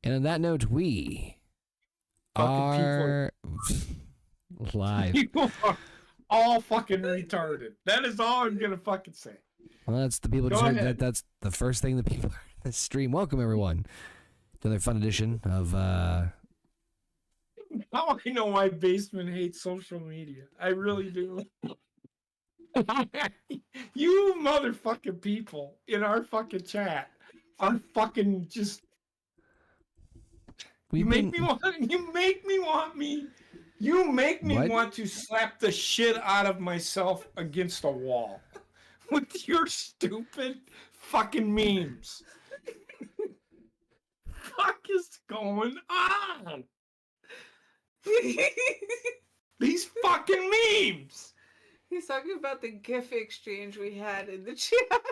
And on that note, we are live. People are all fucking retarded. That is all I'm gonna fucking say. Well, that's the people. That's the first thing the people in this stream. Welcome everyone to another fun edition of. Now I know why Basement hates social media. I really do. You motherfucking people in our fucking chat are fucking just. You make me want to slap the shit out of myself against a wall with your stupid fucking memes. Fuck is going on? These fucking memes. He's talking about the GIF exchange we had in the chat.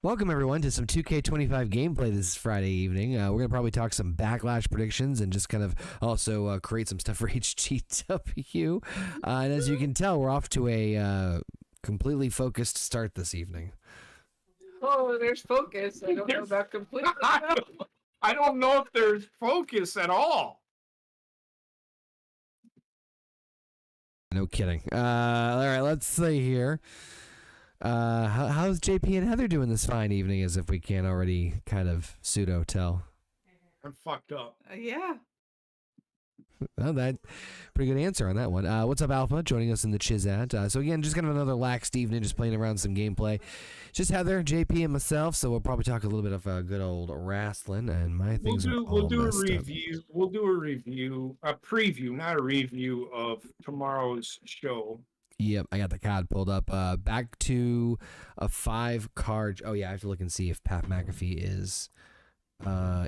Welcome everyone to some 2K25 gameplay this Friday evening. We're gonna probably talk some backlash predictions and just kind of also create some stuff for HGW. And as you can tell, we're off to a completely focused start this evening. Oh, there's focus. I don't know about completely. I don't know if there's focus at all. No kidding. All right, let's see here. How's JP and Heather doing this fine evening, as if we can't already kind of pseudo tell? I'm fucked up. Yeah. Well, that pretty good answer on that one. What's up, Alpha? Joining us in the Chizat. So again, just kind of another laxed evening, just playing around some gameplay. Just Heather, JP, and myself. So we'll probably talk a little bit of good old WRASSLIN, and my things we'll do a review. We'll do a review, a preview, not a review of tomorrow's show. Yep, I got the card pulled up. Back to a 5-card. Oh yeah, I have to look and see if Pat McAfee is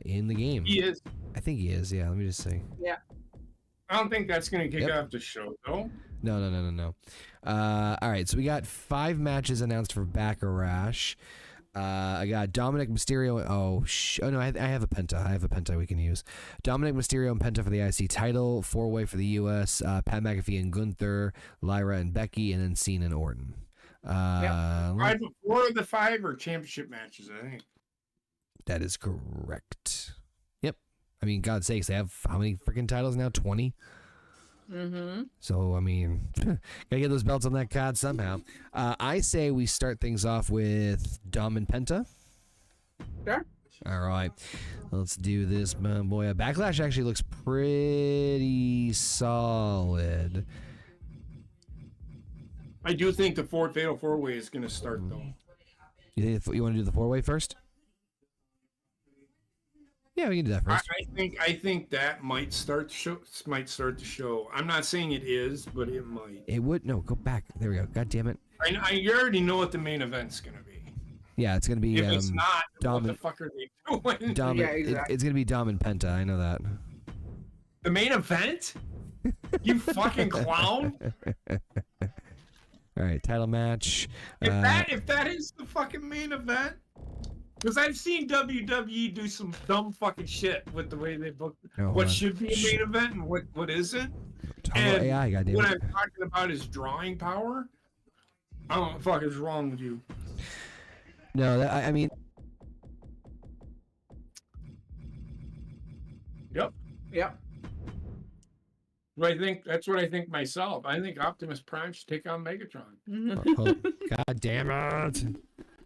in the game. He is. I think he is. Yeah, let me just see. Yeah. I don't think that's going to kick off the show, though. No. All right, so we got 5 matches announced for Backlash. I got Dominic Mysterio. Oh no, I have a Penta. I have a Penta we can use. Dominic Mysterio and Penta for the IC title. 4-way for the US. Pat McAfee and Gunther, Lyra and Becky, and then Cena and Orton. 4 of the 5 are championship matches, I think. That is correct. Yep. I mean, God's sakes, they have how many freaking titles now? 20? Mm-hmm. So, I mean, gotta get those belts on that card somehow. I say we start things off with Dom and Penta. Sure. All right. Let's do this, boy. Backlash actually looks pretty solid. I do think the Fatal 4-way is going to start, though. You think you want to do the 4-way first? Yeah, we can do that first. I think that might start the show. I'm not saying it is, but it might. It would. No, go back. There we go. God damn it. You already know what the main event's gonna be. Yeah, it's gonna be. If it's not, Dom, what the fuck are they doing? Dom, yeah, exactly. It's gonna be Dom and Penta. I know that. The main event? You fucking clown! All right, title match. If that is the fucking main event. Because I've seen WWE do some dumb fucking shit with the way they book what should be a main event and what isn't. And AI, goddamn what it. I'm talking about is drawing power. I don't know what the fuck is wrong with you. No, I mean... Yep. That's what I think myself. I think Optimus Prime should take on Megatron. God damn it.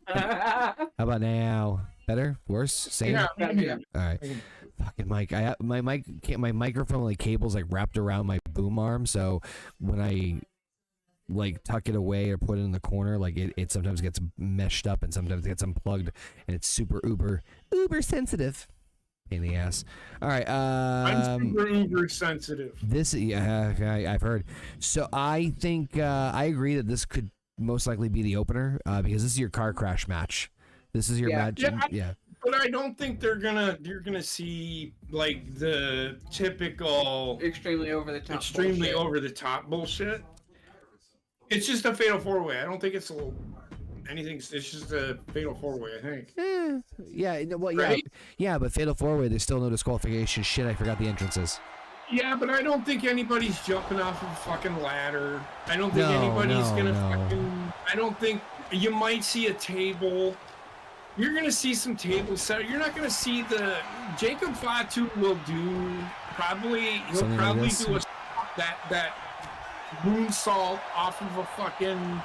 How about now? Better? Worse? Same? Yeah. All right. Fucking mic. My microphone like cable's like wrapped around my boom arm, so when I like tuck it away or put it in the corner, like it sometimes gets meshed up and sometimes it gets unplugged, and it's super uber sensitive. Pain in the ass. All right. I'm super uber sensitive. I've heard. So I think I agree that this could most likely be the opener because this is your car crash match. This is your match. Yeah. But I don't think you're gonna see like the typical extremely over the top bullshit. It's just a fatal 4-way. I don't think it's anything. It's just a fatal 4-way. I think. Yeah. Well, right? Yeah. But fatal 4-way. There's still no disqualification. Shit, I forgot the entrances. Yeah, but I don't think anybody's jumping off of a fucking ladder. I don't think anybody's gonna fucking. I don't think you might see a table You're gonna see some table set. You're not gonna see the Jacob Fatu will do probably. He'll Something like probably this? do that moonsault off of a fucking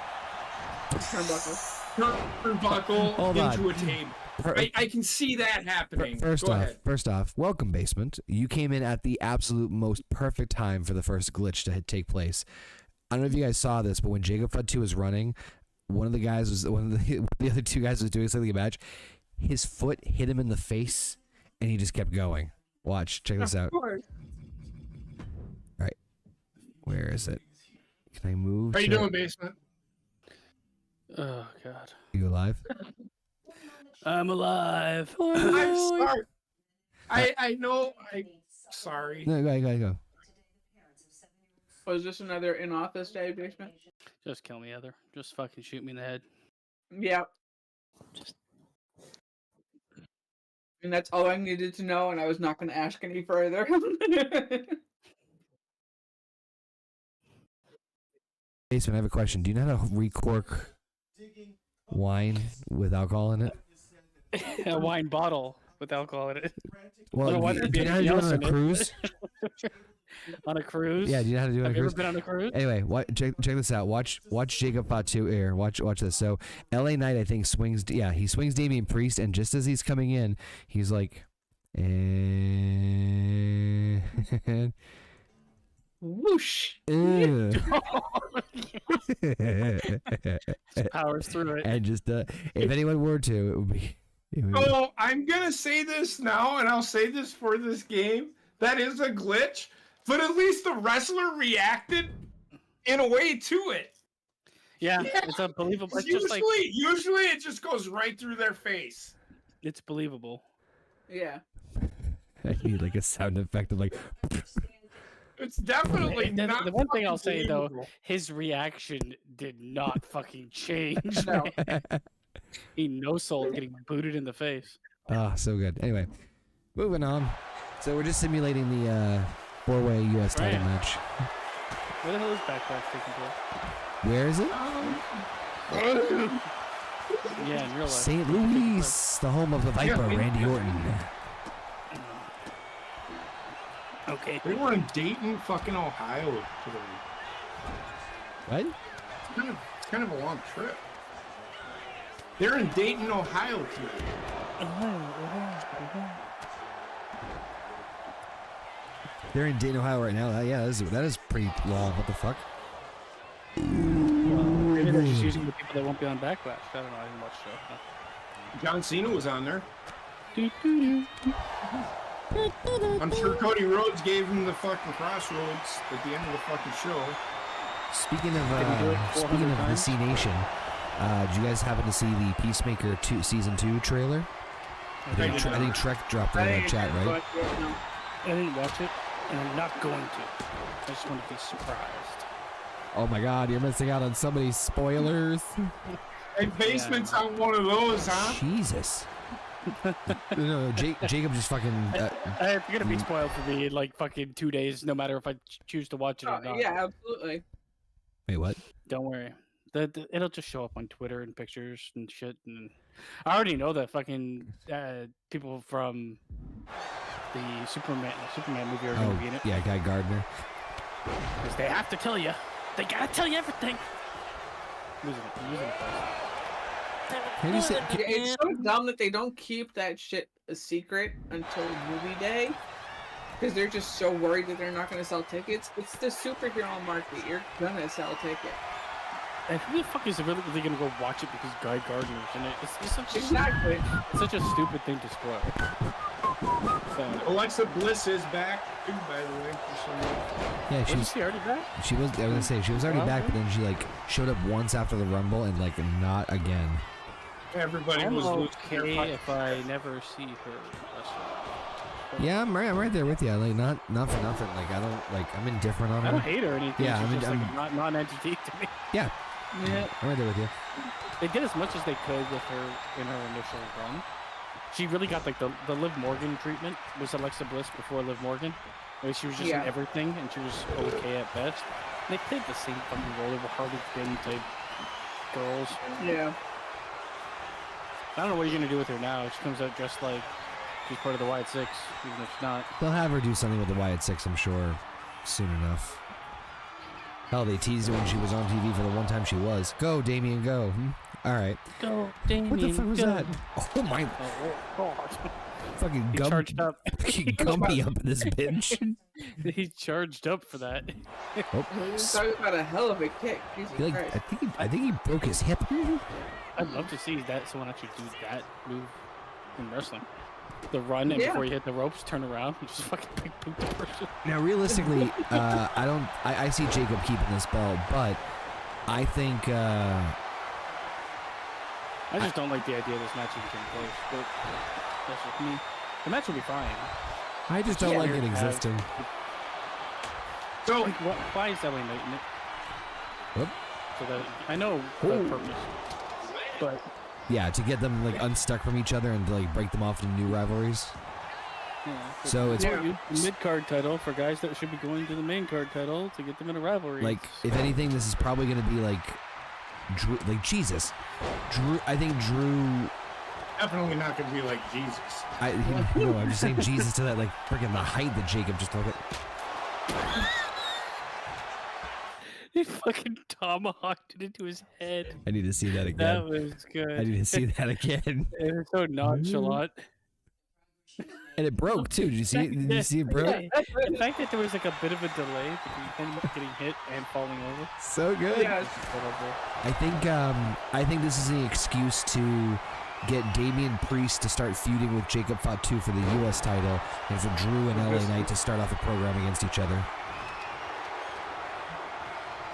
turnbuckle Hold into on. a table. I can see that happening. First Go ahead. off, welcome, Basement. You came in at the absolute most perfect time for the first glitch to take place. I don't know if you guys saw this, but when Jacob Fud 2 was running, one of the other two guys was doing something in the match. His foot hit him in the face, and he just kept going. Watch, check this out. All right, where is it? Can I move? How you doing, Basement? Oh God. You alive? I'm alive. I'm sorry. I know. Sorry. No, go. Was this another in-office day, Basement? Just kill me, Heather. Just fucking shoot me in the head. Yep. And that's all I needed to know, and I was not going to ask any further. Basement, I have a question. Do you know how to recork wine with alcohol in it? A wine bottle with alcohol in it. Well, Well, why do there'd you be know how to do it anything on a else in it? cruise? On a cruise? Yeah, do you know how to do it on a Have you cruise? ever been on a cruise? Anyway, check this out. Watch Jacob Fatu here. Watch this. So LA Knight, I think, swings. Yeah, he swings Damian Priest, and just as he's coming in, he's like, and Whoosh! Powers through it. and just if anyone were to, it would be. So I'm gonna say this now, and I'll say this for this game. That is a glitch, but at least the wrestler reacted in a way to it. Yeah, it's unbelievable. It's just like Usually it just goes right through their face. it's believable. Yeah. I need like a sound effect of like. It's definitely The not. one thing I'll fucking say though, believable. his reaction did not fucking change. No. He no soul getting booted in the face. Ah, so good. Anyway, moving on. So we're just simulating the 4-way U.S. title Right. match. Where the hell is Backlash taking place? Where is it? Yeah, in real life. St. Louis, the home of the Viper, Yeah, Randy Orton. Okay. They were in Dayton, fucking Ohio today. What? It's kind of a long trip. They're in Dayton, Ohio today. They're in Dayton, Ohio right now. Yeah, that is pretty long. What the fuck? Maybe they're just using the people that won't be on Backlash. I don't know. I didn't watch the show. John Cena was on there. Doo-doo-doo. I'm sure Cody Rhodes gave him the fucking crossroads at the end of the fucking show. Speaking Did he do it of 400 the times? C Nation, did you guys happen to see the Peacemaker season 2 trailer? I think Trek dropped it in the chat, right? I didn't watch it, and I'm not going to. I just want to be surprised. Oh my God, you're missing out on so many spoilers. Hey, Basement's on one of those, huh? Jesus. No, Jacob just fucking. It's gonna be spoiled for me in like fucking 2 days, no matter if I choose to watch it or not. Yeah, absolutely. Wait, what? Don't worry. It'll just show up on Twitter and pictures and shit. And I already know that fucking people from the Superman movie are gonna be in it. Yeah, Guy Gardner. Because they have to tell you. They gotta tell you everything. Losing it. Can you say? Yeah, it's so dumb that they don't keep that shit a secret until movie day. Because they're just so worried that they're not going to sell tickets. It's the superhero market. You're going to sell tickets. And who the fuck is really gonna go watch it because Guy Gardner's in it? It's such a Exactly. it's such a stupid thing to spoil. So, Alexa Bliss is back, too, by the way. For some reason. Yeah, wasn't she already back? She was. I was gonna say she was already Well, back, but then she like showed up once after the Rumble and like not again. Everybody I'm was losing their okay fucking- if I never see her wrestle. Yeah, I'm right there with you. Like not for nothing. Like I don't like. I'm indifferent on I don't her. hate her or anything. Yeah, She's I mean, just like not an entity to me. Yeah, Yeah. I'm right there with you. They did as much as they could with her in her initial run. She really got like the Liv Morgan treatment. Was Alexa Bliss before Liv Morgan? Where she was just Yeah. in everything and she was okay at best. They played the same fucking role of a Harley Quinn type girls. Yeah. I don't know what you're gonna do with her now. She comes out dressed like she's part of the Wyatt Six, even if she's not. They'll have her do something with the Wyatt Six, I'm sure, soon enough. Hell, they teased her when she was on TV for the one time she was. Go, Damien, go. All right. Go, Damien. What the fuck was go. that? Oh my! Oh, God. Fucking He gum, charged up. fucking Gumpy up in this bitch. He charged up for that. Oh, He's talking about a hell of a kick. Jesus like, Christ. I think he broke his hip. I'd love to see that someone actually do that move in wrestling. The run and Yeah. before you hit the ropes, turn around and just fucking big boot the person. Now, realistically, I see Jacob keeping this belt, but I think I just don't like the idea of this match even taking place. But that's just me. The match will be fine. I just don't like it existing. So, Like, why is LA Knight in it? Whoop. So that I know for that purpose, but Yeah, to get them like unstuck from each other and to like break them off into new rivalries. yeah. So it's mid card title for guys that should be going to the main card title to get them in a rivalry. like, if anything, this is probably going to be like Drew, like Jesus. Drew, I think Drew. definitely not going to be like Jesus. No, I'm just saying Jesus to that like freaking the height that Jacob just took it. he fucking tomahawked it into his head. I need to see that again. That was good. I need to see that again. It was so nonchalant. And it broke too. Did you see it? Did you see it broke? Yeah. The fact that there was like a bit of a delay between him getting hit and falling over. So good. Yeah, I think this is an excuse to get Damian Priest to start feuding with Jacob Fatu for the U.S. title, and for Drew and LA Knight to start off a program against each other.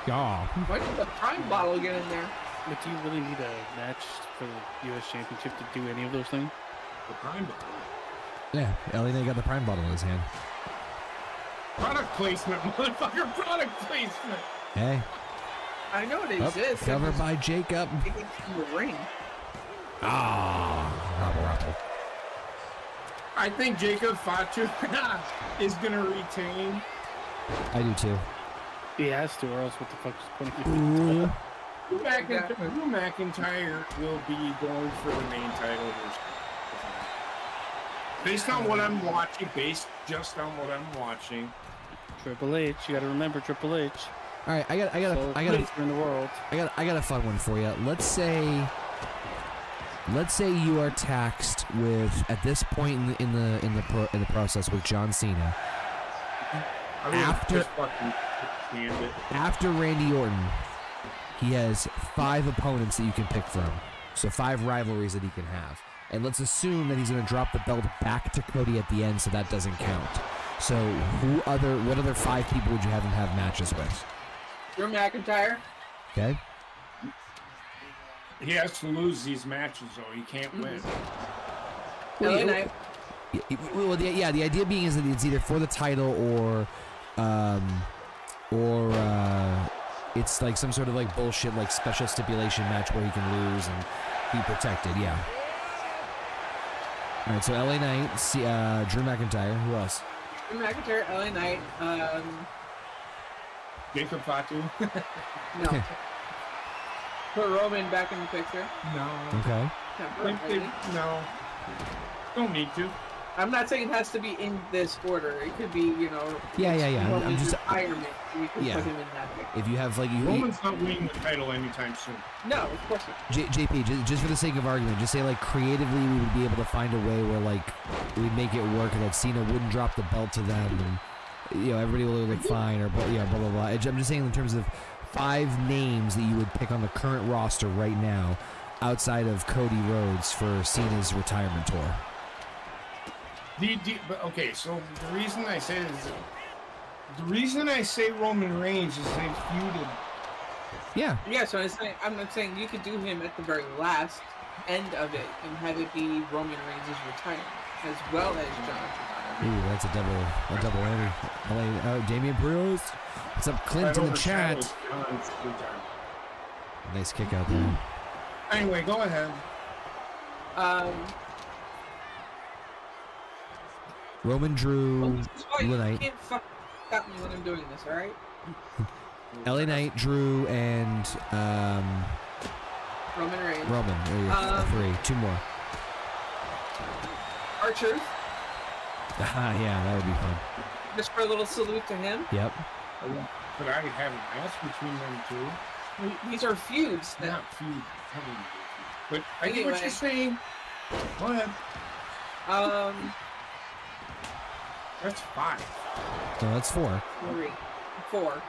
Yeah. why did the prime bottle get in there? But do you really need a match for the U.S. Championship to do any of those things? The prime bottle. Yeah, LA Knight got the prime bottle in his hand. Product placement, motherfucker, product placement. Hey. I know it Oh, exists. covered by Jacob. It's in the ring. Ah. I think Jacob Fatu is going to retain. I do too. He has to, or else what the fuck is the point of Ooh. Drew McIntyre will be going for the main title. Based on what I'm watching, Triple H, you gotta remember Triple H. All right, I got In the world. I got a fun one for you. Let's say you are taxed with, at this point in the process, with John Cena. After Randy Orton, he has 5 opponents that you can pick from. So 5 rivalries that he can have. And let's assume that he's going to drop the belt back to Cody at the end, so that doesn't count. So what other 5 people would you have him have matches with? Drew McIntyre. Okay. He has to lose these matches, though. He can't win. LA Knight. Well, the idea being is that it's either for the title or it's like some sort of like bullshit like special stipulation match where he can lose and be protected. Yeah. All right. So LA Knight, Drew McIntyre. Who else? Drew McIntyre, LA Knight. Jacob Fatu? No. Put Roman back in the picture. No. Okay. No. Don't need to. I'm not saying it has to be in this order. It could be, Yeah. I'm just. retirement. We could Yeah. put him in that picture. If you have like you. Roman's not winning the title anytime soon. No, of course not. JP, just for the sake of argument, just say like creatively we would be able to find a way where like we make it work and that Cena wouldn't drop the belt to them and everybody will look fine or blah blah blah. I'm just saying in terms of 5 names that you would pick on the current roster right now outside of Cody Rhodes for Cena's retirement tour. Okay, so the reason I say Roman Reigns is they feuded. Yeah. Yeah, so I'm not saying you could do him at the very last end of it and have it be Roman Reigns' retirement as well as John's retirement. Ooh, that's a double enter. Damian Priest. What's up, Clint in the chat? Nice kick out there. Anyway, go ahead. Roman, Drew, You LA Knight. can't fuck stop me when I'm doing this, alright? LA Knight, Drew, and Roman Reigns. Roman. There you go. 3. 2 more. R-Truth. Yeah, that would be fun. Just for a little salute to him. Yep. But I have a match between them two. These are feuds now. Not feud. But I get what you're saying. Go ahead. That's 5. No, that's 4. 3, 4.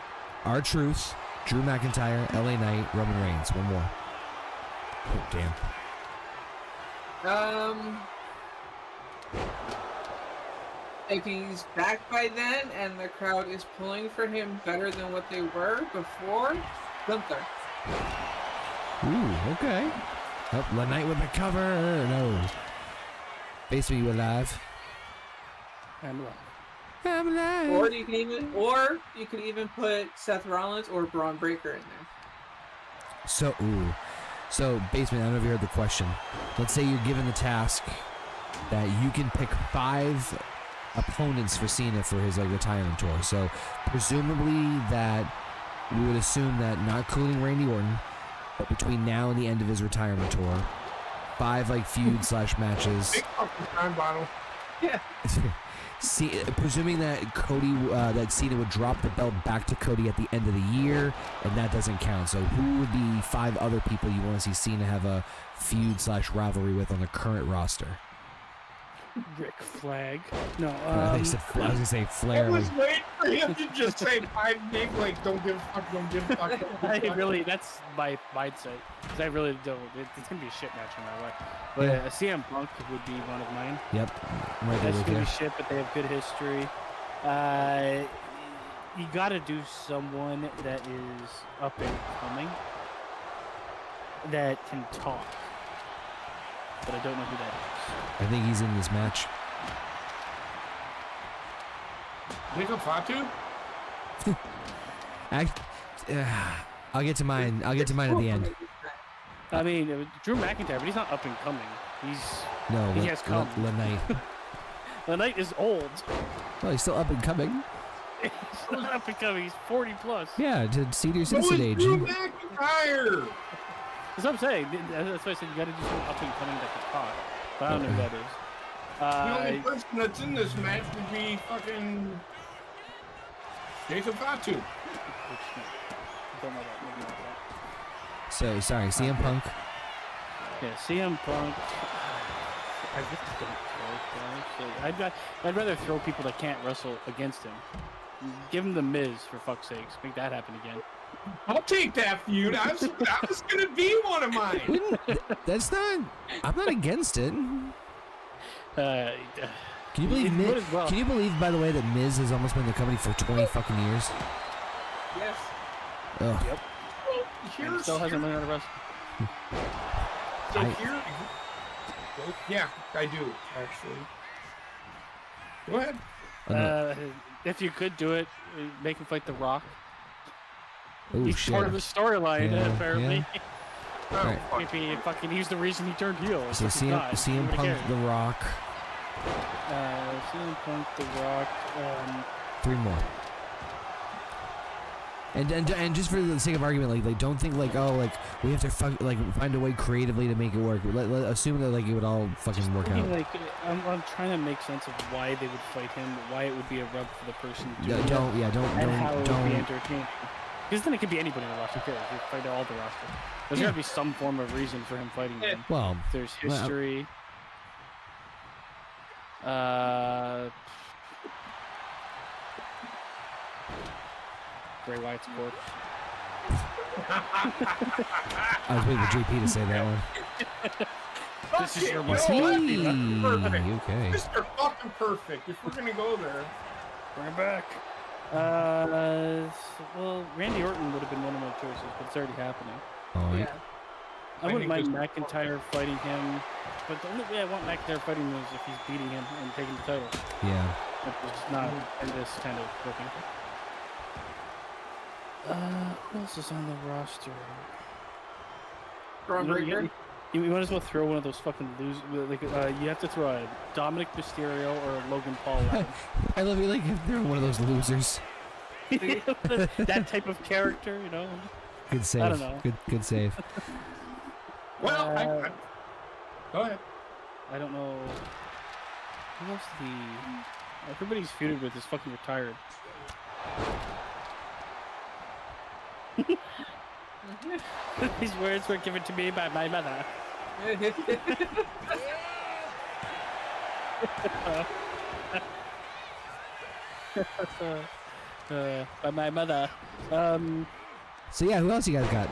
R-Truth, Drew McIntyre, LA Knight, Roman Reigns. One more. Oh, damn. If he's back by then and the crowd is pulling for him better than what they were before, Gunther. Ooh, okay. Oh, LA Knight with the cover. No. Basically, you alive. I'm wrong. I'm alive. Or you can even put Seth Rollins or Braun Breaker in there. So, Basement, I don't know if you heard the question. Let's say you're given the task that you can pick 5 opponents for Cena for his retirement tour. So, presumably that we would assume that not including Randy Orton, but between now and the end of his retirement tour, 5 feud/matches. Big fucking time bottle. Yeah. Presuming that that Cena would drop the belt back to Cody at the end of the year, and that doesn't count. So who would be 5 other people you want to see Cena have a feud/rivalry with on the current roster? Rick Flag. No, I was gonna say Flair. I was waiting for him to just say 5 names, don't give a fuck, don't give a fuck. That's my mindset. Because I really don't. It's going to be a shit match no matter what. But CM Punk would be one of mine. Yep. That's going to be shit, but they have good history. You got to do someone that is up and coming that can talk. But I don't know who that is. I think he's in this match. Nico Fatu? I'll get to mine. I'll get to mine at the end. I mean, Drew McIntyre, but he's not up and coming. He has come. LA Knight. LA Knight is old. Well, he's still up and coming. He's not up and coming. He's 40 plus. Yeah, to senior citizen age. Drew McIntyre! That's what I'm saying. That's why I said you got to do something up and coming that can talk. But I don't know who that is. The only person that's in this match would be fucking Jacob Fatu. Don't know that. Maybe not that. So, sorry, CM Punk. Yeah, CM Punk. I just don't I'd rather throw people that can't wrestle against him. Give him the Miz, for fuck's sakes. Make that happen again. I'll take that feud. I was gonna be one of mine. That's not. I'm not against it. Can Can you believe Miz? Well. Can you believe, by the way, that Miz has almost been in the company for 20 fucking years? Yes. Ugh. Yep. Well, Still hasn't learned how to wrestle. Yeah, I do actually. Go ahead. If you could do it, make him fight The Rock. Oh, He's shit. part of the storyline, apparently. Right. Maybe he's the reason he turned heel. So CM Punk, The Rock. CM Punk, The Rock. 3 more. And just for the sake of argument, don't think we have to find a way creatively to make it work. Assume that it would all fucking work out. I'm trying to make sense of why they would fight him, why it would be a rub for the person. Don't how it would be entertaining. Because then it could be anybody in the roster. You fight all the roster. There's got to be some form of reason for him fighting them. Well, there's history. Bray Wyatt's corpse. I was waiting for JP to say that one. This is your okay. Mr. Fucking Perfect. If we're gonna go there, bring it back. Well, Randy Orton would have been one of my choices, but it's already happening. All right. Yeah. I wouldn't mind McIntyre fighting him, but the only way I want McIntyre fighting him is if he's beating him and taking the title. Yeah. It's not in this kind of booking. Who else is on the roster? Braun Breaker. You might as well throw one of those fucking losers. You have to throw a Dominic Mysterio or a Logan Paul at him. I love you. They're one of those losers. That type of character, Good save. I don't know. Good save. well, go ahead. I don't know. Who else the? Everybody's feuded with is fucking retired. These words were given to me by my mother. By my mother. So yeah, who else you guys got?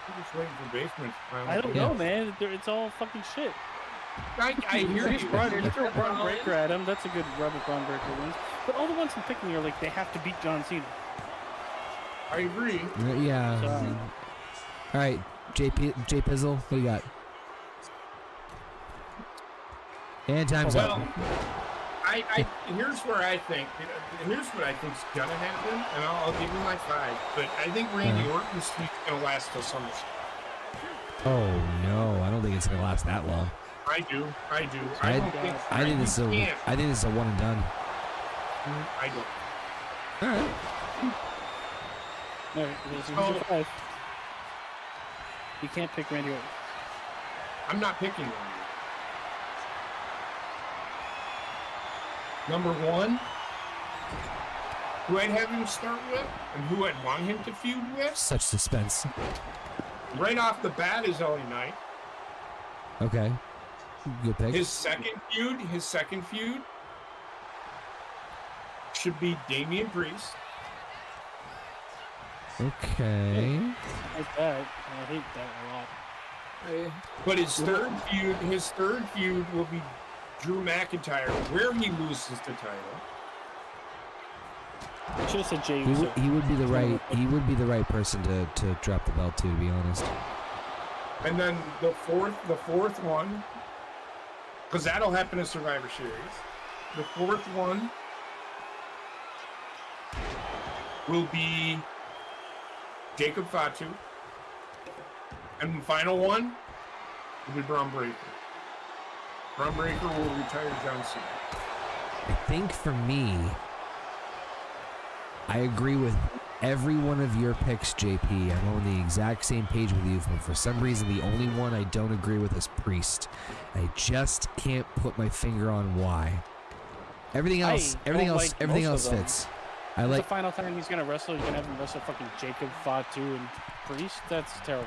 I'm just waiting for basement. I don't know, man. It's all fucking shit. I hear you. You throw Braun Breaker at him. That's a good rub if Braun Breaker wins. But all the ones I'm picking are like they have to beat John Cena. I agree. Yeah. So, All right, J Pizzle, what do you got? And time's up. Here's where I think. Here's what I think's gonna happen, and I'll give you my 5. But I think Randy Orton's streak's gonna last till SummerSlam. Oh no, I don't think it's gonna last that long. I do. I think this is a one and done. I don't. All right. all right, who's your 5? You can't pick Randy Orton. I'm not picking Randy. Number 1, who I'd have him start with, and who I'd want him to feud with. Such suspense. Right off the bat is LA Knight. Okay. Good pick. His second feud should be Damian Priest. Okay. I hate that. I hate that a lot. But his third feud will be Drew McIntyre, where he loses the title. I should have said Jey He Uso. would be the right person to drop the belt to be honest. And then the fourth one, because that'll happen in Survivor Series. The fourth one will be Jacob Fatu. And the final one will be Braun Breaker. Braun Breaker will retire John Cena. I think for me, I agree with every one of your picks, JP. I'm on the exact same page with you, but for some reason, the only one I don't agree with is Priest. I just can't put my finger on why. Everything else fits. I like the final time he's gonna wrestle. You're gonna have him wrestle fucking Jacob Fatu and Priest. That's terrible.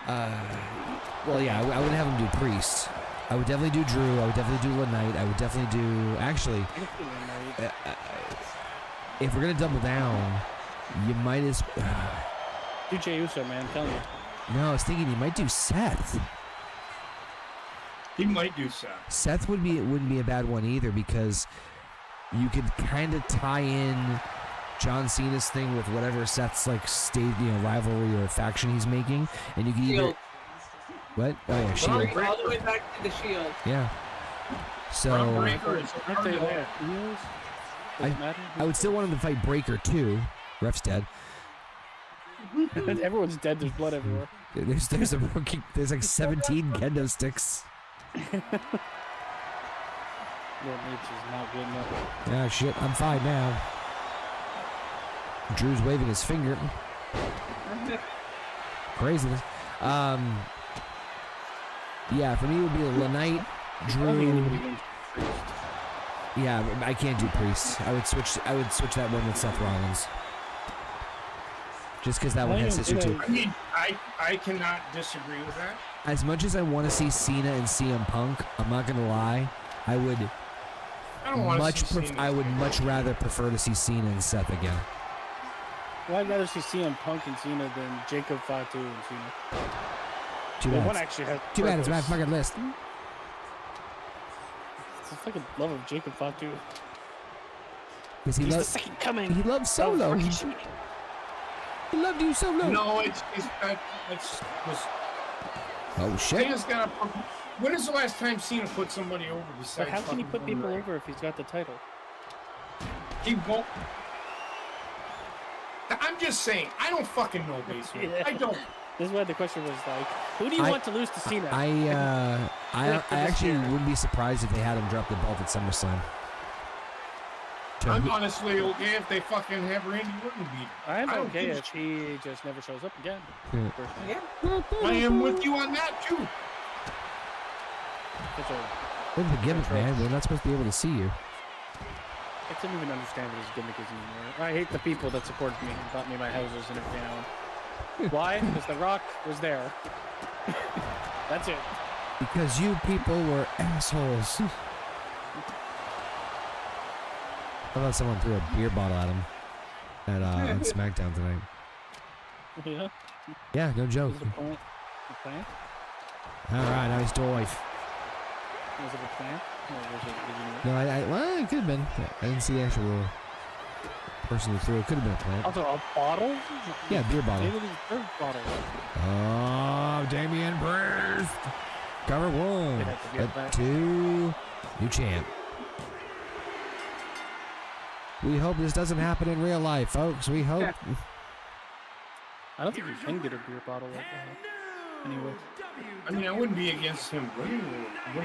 Well, yeah, I wouldn't have him do Priest. I would definitely do Drew. I would definitely do LaKnight. I would definitely do. Actually, if we're gonna double down, you might as. Do Jey Uso, man. I'm telling you. No, I was thinking he might do Seth. He might do Seth. Seth wouldn't be a bad one either because you could kind of tie in John Cena's thing with whatever Seth's like rivalry or faction he's making, and you could either. What? Oh yeah, Shield. All the way back to the Shield. Yeah. So Aren't they there? I would still want him to fight Breaker too. Ref's dead. Everyone's dead. There's blood everywhere. There's like 17 kendo sticks. Your nature's not good enough. Ah shit, I'm fine now. Drew's waving his finger. Craziness. Yeah, for me it would be LaKnight, Drew. Yeah, I can't do Priest. I would switch that one with Seth Rollins. Just because that one has history too. I mean, I cannot disagree with that. As much as I want to see Cena and CM Punk, I'm not gonna lie, I would much rather prefer to see Cena and Seth again. Well, I'd rather see CM Punk and Cena than Jacob Fatu and Cena. Too bad. One actually has Too bad it's my fucking list. It's a fucking love of Jacob Fatu. Because He's the second coming. He loves Solo. He loved you, Solo. No, it's oh shit. Cena's got a. When is the last time Cena put somebody over besides? But how can he put people over if he's got the title? He won't. I'm just saying. I don't fucking know baseball. I don't. This is why the question was like, who do you want to lose to Cena? I actually wouldn't be surprised if they had him drop the belt at SummerSlam. I'm honestly okay if they fucking have Randy Orton beat. I'm okay if he just never shows up again. Yeah. I am with you on that too. such a. Look at the gimmick, man. We're not supposed to be able to see you. I don't even understand what his gimmick is anymore. I hate the people that supported me and bought me my houses and everything else. Why? Because The Rock was there. That's it. Because you people were assholes. I thought someone threw a beer bottle at him at on SmackDown tonight. Yeah. Yeah, no joke. Was it a plant? A plant? Alright, nice dive. Was it a plant? Or was it, No, well, it could have been. I didn't see the actual person who threw it. Could have been a plant. Also, a bottle? Yeah, beer bottle. Maybe it was a beer bottle. Oh, Damian Priest. Cover one. Two. New champ. We hope this doesn't happen in real life, folks. We hope. I don't think you can get a beer bottle like that. Anyway. I mean, I wouldn't be against him winning the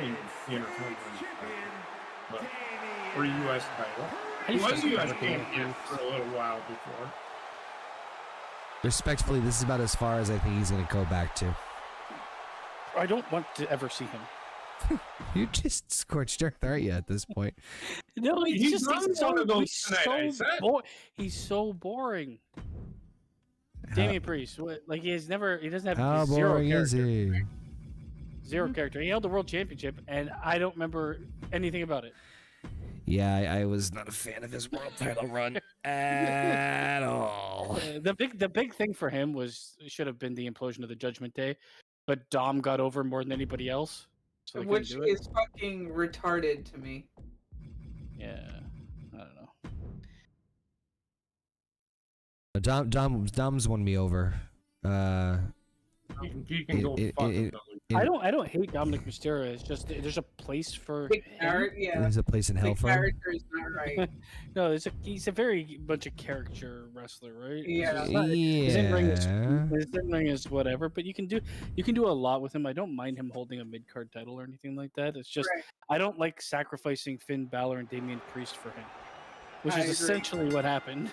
Intercontinental title, or U.S. title. He was U.S. champion for a little while before. Respectfully, this is about as far as I think he's going to go back to. I don't want to ever see him. You're just scorched earth, aren't you, at this point? No, he's so boring. Damian Priest, like he doesn't have How zero boring character. is he? Zero character. He held the world championship, and I don't remember anything about it. Yeah, I was not a fan of his world title run at all. The big thing for him should have been the implosion of the Judgment Day, but Dom got over more than anybody else. So which is fucking retarded to me. Yeah, I don't know. Dom's won me over. He can go fuck himself. I don't hate Dominic Mysterio. It's just there's a place for him. Yeah. There's a place in hell for him. Character is not right. No, he's a very bunch of caricature wrestler, right? Yeah. His in-ring is whatever, but you can do a lot with him. I don't mind him holding a mid-card title or anything like that. It's just I don't like sacrificing Finn Balor and Damian Priest for him, which is essentially what happened.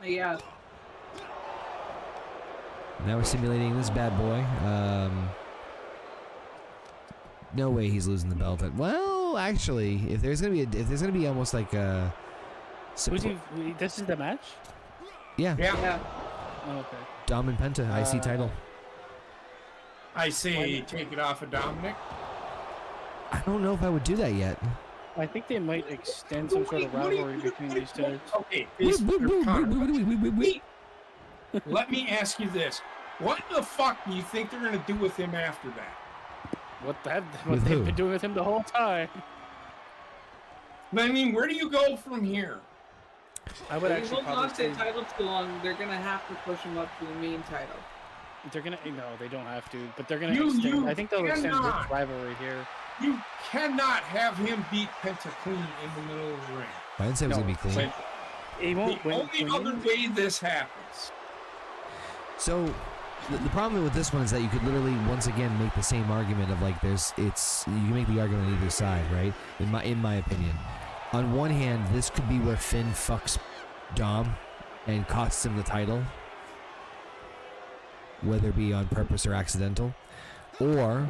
Yeah. Now we're simulating this bad boy. No way he's losing the belt. Well, actually, if there's gonna be almost like a. This is the match. Yeah. Oh, okay. Dom and Penta, IC title. I say take it off of Dominic. I don't know if I would do that yet. I think they might extend some sort of rivalry between these two. Okay, let me ask you this: what the fuck do you think they're gonna do with him after that? What they've been doing with him the whole time. I mean, where do you go from here? I would He actually holds on to the title too long. They're gonna have to push him up to the main title. They're gonna they don't have to, but they're gonna extend. I think they'll extend this rivalry here. You cannot have him beat Penta clean in the middle of the ring. I didn't say it was gonna be clean. He won't the only other way this happens. So, the problem with this one is that you could literally once again make the same argument of like you can make the argument on either side, right? In my opinion, on one hand, this could be where Finn fucks Dom and costs him the title, whether it be on purpose or accidental, or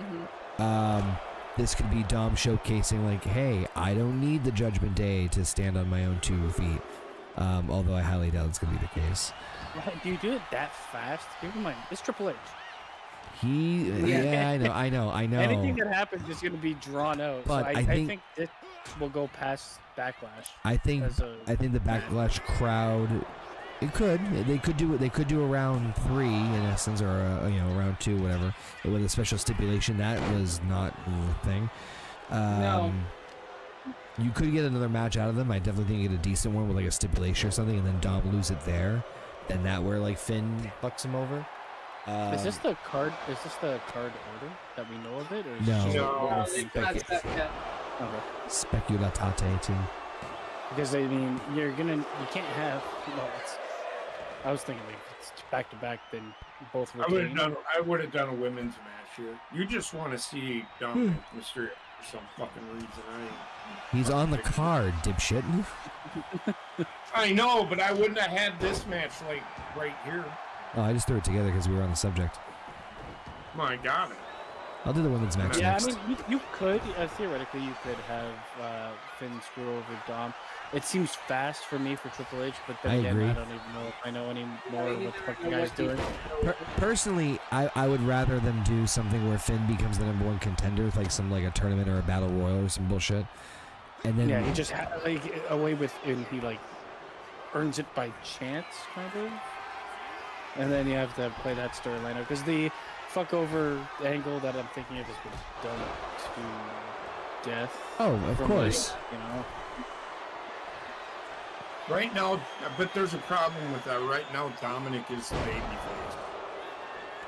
this could be Dom showcasing like, hey, I don't need the Judgment Day to stand on my own 2 feet. Although I highly doubt it's gonna be the case. Do you do it that fast? Keep in mind, it's Triple H. I know. Anything that happens is going to be drawn out. But so I think it will go past Backlash. I think the Backlash crowd. They could do a round 3 in essence, or round 2, whatever, with a special stipulation. That was not the thing. No. You could get another match out of them. I definitely think you get a decent one with like a stipulation or something, and then Dom lose it there. And that where like Finn bucks him over. Is this the card? Is this the card order that we know of it? Or is No. Speculatate too. Because I mean, you can't have. Well, I was thinking like it's back to back, then both. I would have done a women's match here. You just want to see Dominic Mysterio for some fucking reason. He's on the card, dipshit. I know, but I wouldn't have had this match like right here. Oh, I just threw it together because we were on the subject. I got it. I'll do the women's match Yeah, next. I mean, you could theoretically you could have Finn screw over Dom. It seems fast for me for Triple H, but then I again, agree. I don't even know if I know any more of what the fuck the guy's doing. Personally, I would rather them do something where Finn becomes the #1 contender with like some like a tournament or a battle royal or some bullshit, and then Yeah, he just like away with and he like earns it by chance, kind of. And then you have to play that storyline because the fuck over angle that I'm thinking of has been done to death. Oh, of from, course. like, you know. Right now, but there's a problem with that. Right now, Dominic is the babyface.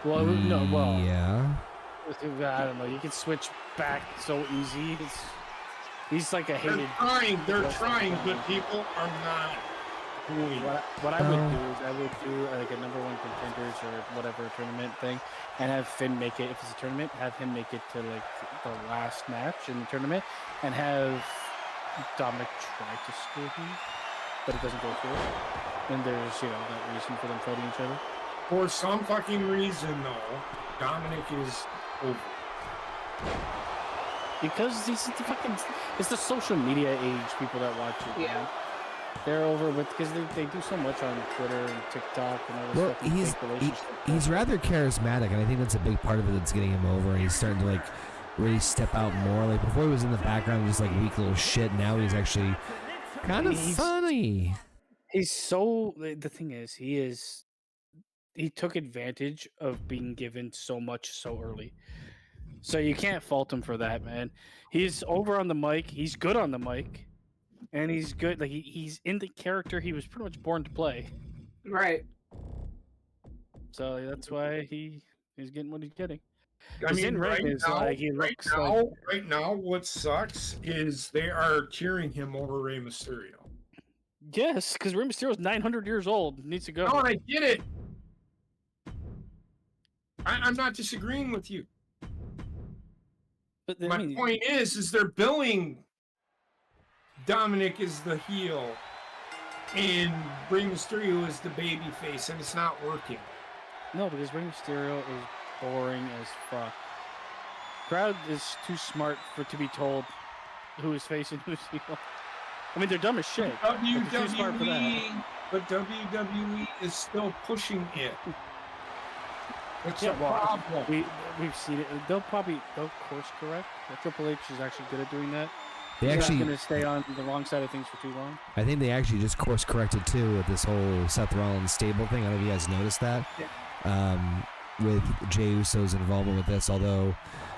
Well, no, well, yeah. I don't know. You can switch back so easy. He's like a hated. They're trying, but people are not doing. What I would do is I would do like a #1 contenders or whatever tournament thing, and have Finn make it. If it's a tournament, have him make it to like the last match in the tournament, and have Dominic try to screw him, but it doesn't go through. And there's that reason for them fighting each other. For some fucking reason, though, Dominic is over. Because it's the social media age people that watch it. Yeah. Man. They're over with because they do so much on Twitter and TikTok and all this Well, fucking fake relationship. he's rather charismatic, and I think that's a big part of it that's getting him over. And he's starting to like really step out more. Like before, he was in the background, just like weak little shit. Now he's actually kind of funny. He's so. The thing is, he took advantage of being given so much so early. So you can't fault him for that, man. He's over on the mic. He's good on the mic. And he's good. Like he's in the character he was pretty much born to play. Right. So that's why he's getting what he's getting. I mean, right now, what sucks is they are cheering him over Rey Mysterio. Yes, because Rey Mysterio's 900 years old. Needs to go. No, I get it. I'm not disagreeing with you. But My point is they're billing Dominic is the heel and Rey Mysterio is the baby face, and it's not working. No, because Rey Mysterio is boring as fuck. Crowd is too smart to be told who is face and who's heel. I mean, they're dumb as shit. But WWE is still pushing it. It's a well, problem. We've seen it. They'll course correct. Triple H is actually good at doing that. They He's actually not going to stay on the wrong side of things for too long. I think they actually just course corrected too with this whole Seth Rollins stable thing. I don't know if you guys noticed that. Yeah. With Jey Uso's involvement with this, although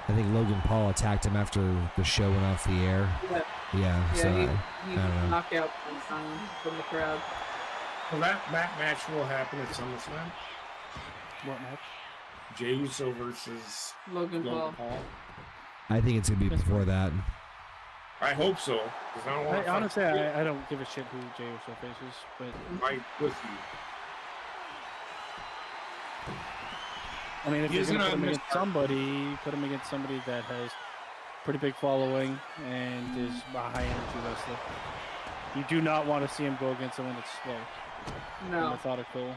I think Logan Paul attacked him after the show went off the air. Yeah, so he I don't know. knocked out from the crowd. Well, that match will happen at SummerSlam. What match? Jey Uso versus Logan Paul. I think it's gonna be before that. I hope so. 'Cause I don't want Honestly, I don't give a shit who Jey Uso faces, but fight with you. I mean, if He you're going to isn't put him on against this somebody, put him against somebody that has pretty big following and is a high-energy wrestler. You do not want to see him go against someone that's slow and No. methodical.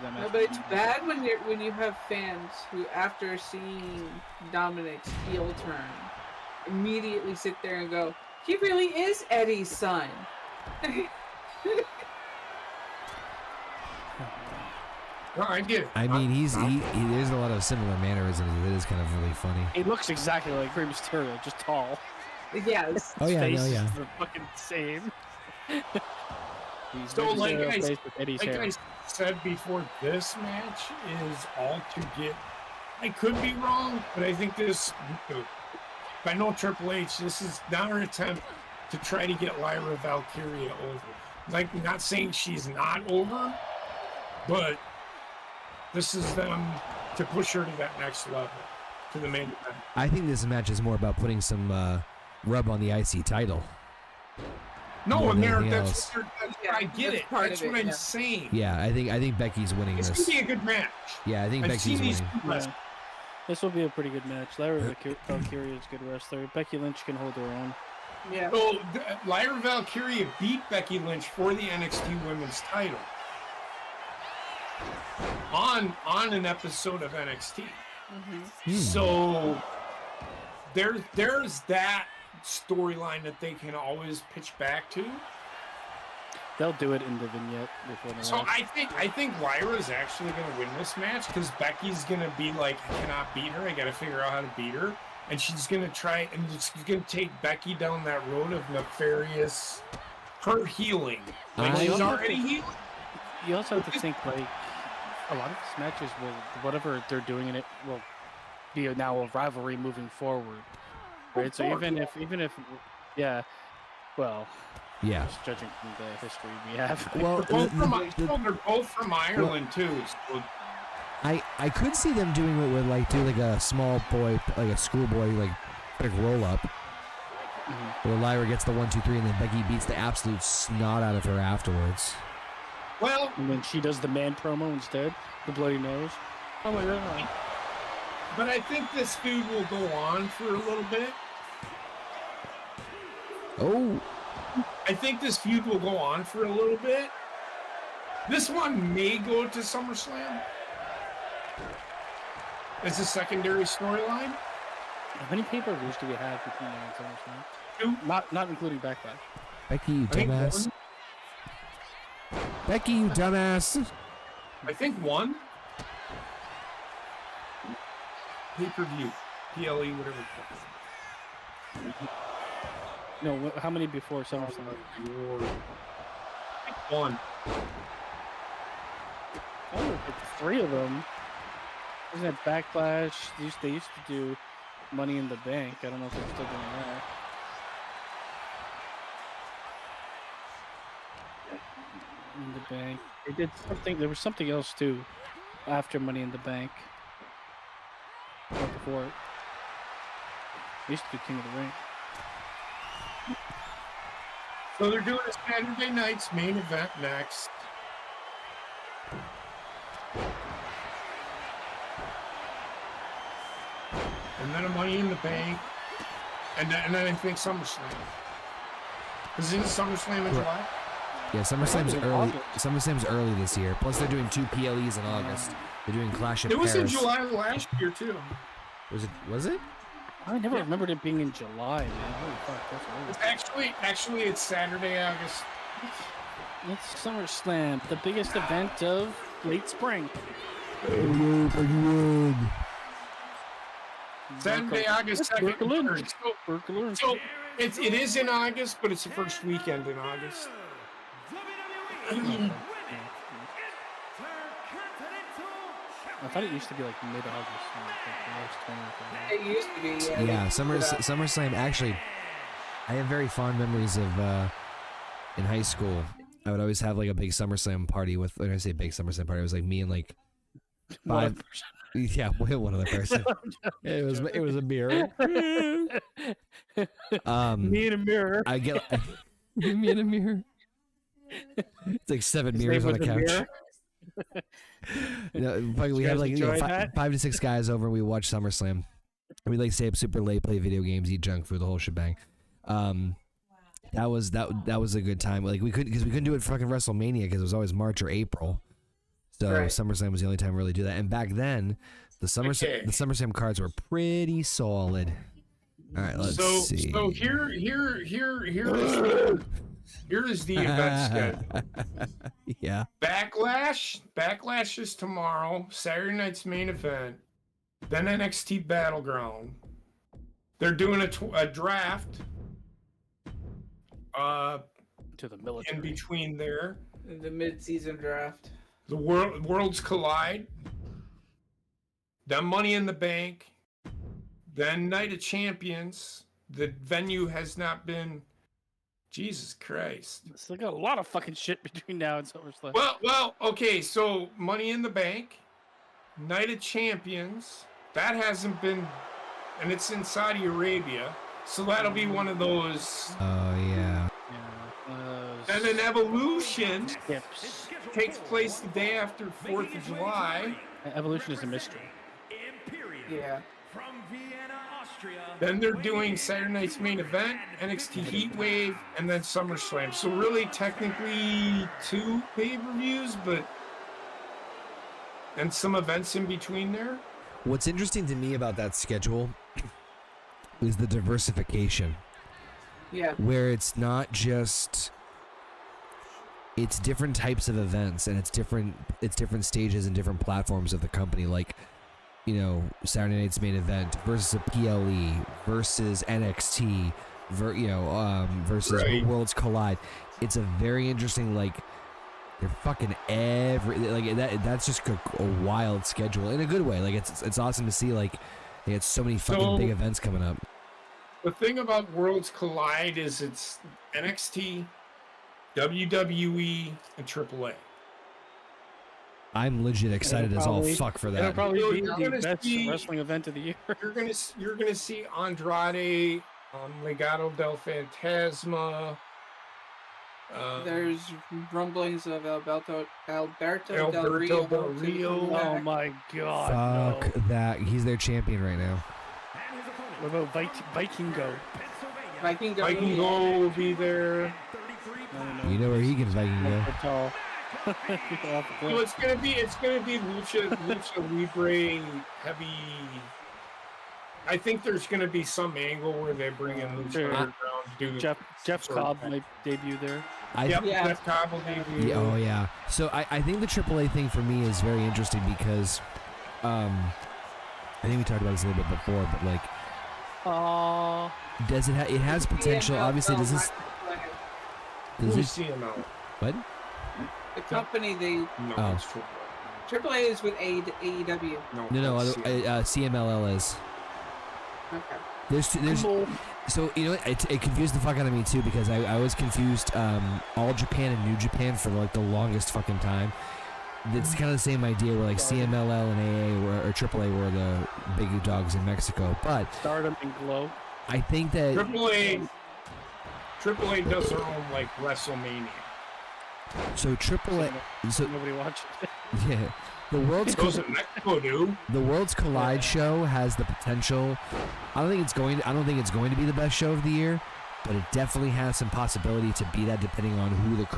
No, but it's bad when you have fans who, after seeing Dominic's heel turn, immediately sit there and go, "He really is Eddie's son." No, I get it. I mean, he there's a lot of similar mannerisms. It is kind of really funny. He looks exactly like Rey Mysterio, just tall. Yes. Oh yeah, His no, face yeah. is the fucking same. He's So, Rey like Mysterio I- faced with Eddie's hair. I said before, this match is all to get. I could be wrong, but I think this. If I know Triple H, this is not an attempt to try to get Lyra Valkyria over. Like, not saying she's not over, but this is them to push her to that next level, to the main event. I think this match is more about putting some rub on the IC title. No, More than America, anything that's else. I get that's it. part That's of it, what I'm yeah. saying. Yeah, I think Becky's winning It's this. gonna be a good match. Yeah, I think I've Becky's seen these winning. two wrestle. This will be a pretty good match. Lyra Valkyria is a good wrestler. Becky Lynch can hold her own. Yeah. So, Lyra Valkyria beat Becky Lynch for the NXT Women's title on an episode of NXT. So there's that storyline that they can always pitch back to. They'll do it in the vignette before the So match. I think Lyra's actually going to win this match because Becky's going to be like, I cannot beat her. I got to figure out how to beat her. And she's going to try, and she's going to take Becky down that road of nefarious, her healing. Like, she's already healed. You also have to think, like, a lot of these matches will, whatever they're doing in it, will be now a rivalry moving forward. Right? So even if, yeah, well, Yeah. just judging from the history we have. Well, They're both from Ireland, too. So I could see them doing it with like a small boy, like a schoolboy, like quick roll up, where Lyra gets the 1, 2, 3, and then Becky beats the absolute snot out of her afterwards. well, And then she does the man promo instead, the bloody nose. Oh my god. but I think this feud will go on for a little bit. Oh, I think this feud will go on for a little bit. This one may go to SummerSlam as a secondary storyline. How many pay-per-views do we have between now and SummerSlam? 2. Not including Backlash. Becky, you I think dumbass! 1. Becky, you dumbass! I think 1. Pay-per-view. PLE, whatever. No, how many before SummerSlam? 1. Oh, like 3 of them. Isn't that Backlash? They used to do Money in the Bank. I don't know if they're still doing that. In the Bank. They did something. There was something else too after Money in the Bank. Or before it. They used to do King of the Ring. So they're doing a Saturday night's main event next. And then a Money in the Bank. And then I think SummerSlam. Isn't SummerSlam in July? Yeah, SummerSlam's in early. August. SummerSlam's early this year. Plus, they're doing 2 PLEs in August. They're doing Clash of It was in Paris. July last year, too. Was it? Was it? I never remembered it being in July, man. Holy fuck, that's early. Actually, it's Saturday, August. It's SummerSlam, the biggest event of late spring. Saturday, August 2nd. and 3rd. So it is in August, but it's the first weekend in August. I thought it used to be like mid-August. Like It used to be, yeah. Yeah, SummerSlam. Actually, I have very fond memories of in high school. I would always have like a big SummerSlam party with. When I say big SummerSlam party, it was like me and like 5. Yeah, one other person. It was a mirror. Me in a mirror. I get me in a mirror. It's like 7 mirrors on a couch. We have like 5 to 6 guys over, and we watch SummerSlam. We like stay up super late, play video games, eat junk food, the whole shebang. That was a good time. Like we couldn't do it for fucking WrestleMania because it was always March or April. So Right. SummerSlam was the only time we really do that. And back then, the SummerSlam cards were pretty solid. All right, let's see. So here is the event schedule. Yeah. Backlash is tomorrow. Saturday night's main event. Then NXT Battleground. They're doing a draft. To the military. In between there. The mid-season draft. The worlds collide. Then Money in the Bank. Then Night of Champions. The venue has not been. Jesus Christ. It's like a lot of fucking shit between now and SummerSlam. Well, okay. So Money in the Bank, Night of Champions. That hasn't been, and it's in Saudi Arabia. So that'll be one of those. Oh yeah. And an Evolution Skips. takes place the day after 4th of July. Evolution is a mystery. Yeah. Then they're doing Saturday night's main event, NXT Heatwave, and then SummerSlam. So really, technically, 2 pay-per-views, but and some events in between there. What's interesting to me about that schedule is the diversification. Yeah. Where it's not just, it's different types of events, and it's different stages and different platforms of the company. Like, you know, Saturday Night's Main Event versus a PLE versus NXT, versus Right. Worlds Collide. It's a very interesting, like, they're fucking that's just a wild schedule in a good way. Like, it's awesome to see, like, they had so many fucking big events coming up. The thing about Worlds Collide is it's NXT, WWE, and AAA. I'm legit excited as all fuck for It'll that. probably be You're the gonna best see- wrestling event of the year. You're gonna see Andrade, Legado del Fantasma. There's rumblings of Alberto Del Alberto Rio. Del Rio. Oh my god. Fuck that. He's their champion right now. What about Viking Go? Viking Go. Viking Go will be there. I don't know. You know where he can Viking go. How tall. People off the So cliff. it's gonna be Lucha Libre heavy. I think there's gonna be some angle where they bring in Lucha Sure. Underground to do Jeff sort of Cobb thing. might debut there. Yep, Yeah. Jeff Cobb will debut. Yeah, oh yeah. So I think the AAA thing for me is very interesting because, I think we talked about this a little bit before, but like, does it it has potential? Obviously, does this? Does Who's this? CML? What? The company No, Oh. it's AAA. AAA is with AEW. No, that's CML. CMLL is. Okay. There's so you know what, it confused the fuck out of me too because I was confused All Japan and New Japan for like the longest fucking time. It's kind of the same idea where like CMLL and AA or AAA were the big dogs in Mexico, but Stardom and Glow. I think that AAA does their own like WrestleMania. so AAA so Nobody watches it. yeah the world's Those in Mexico do. The Worlds Collide show has the potential. I don't think it's going to be the best show of the year, but it definitely has some possibility to be that, depending on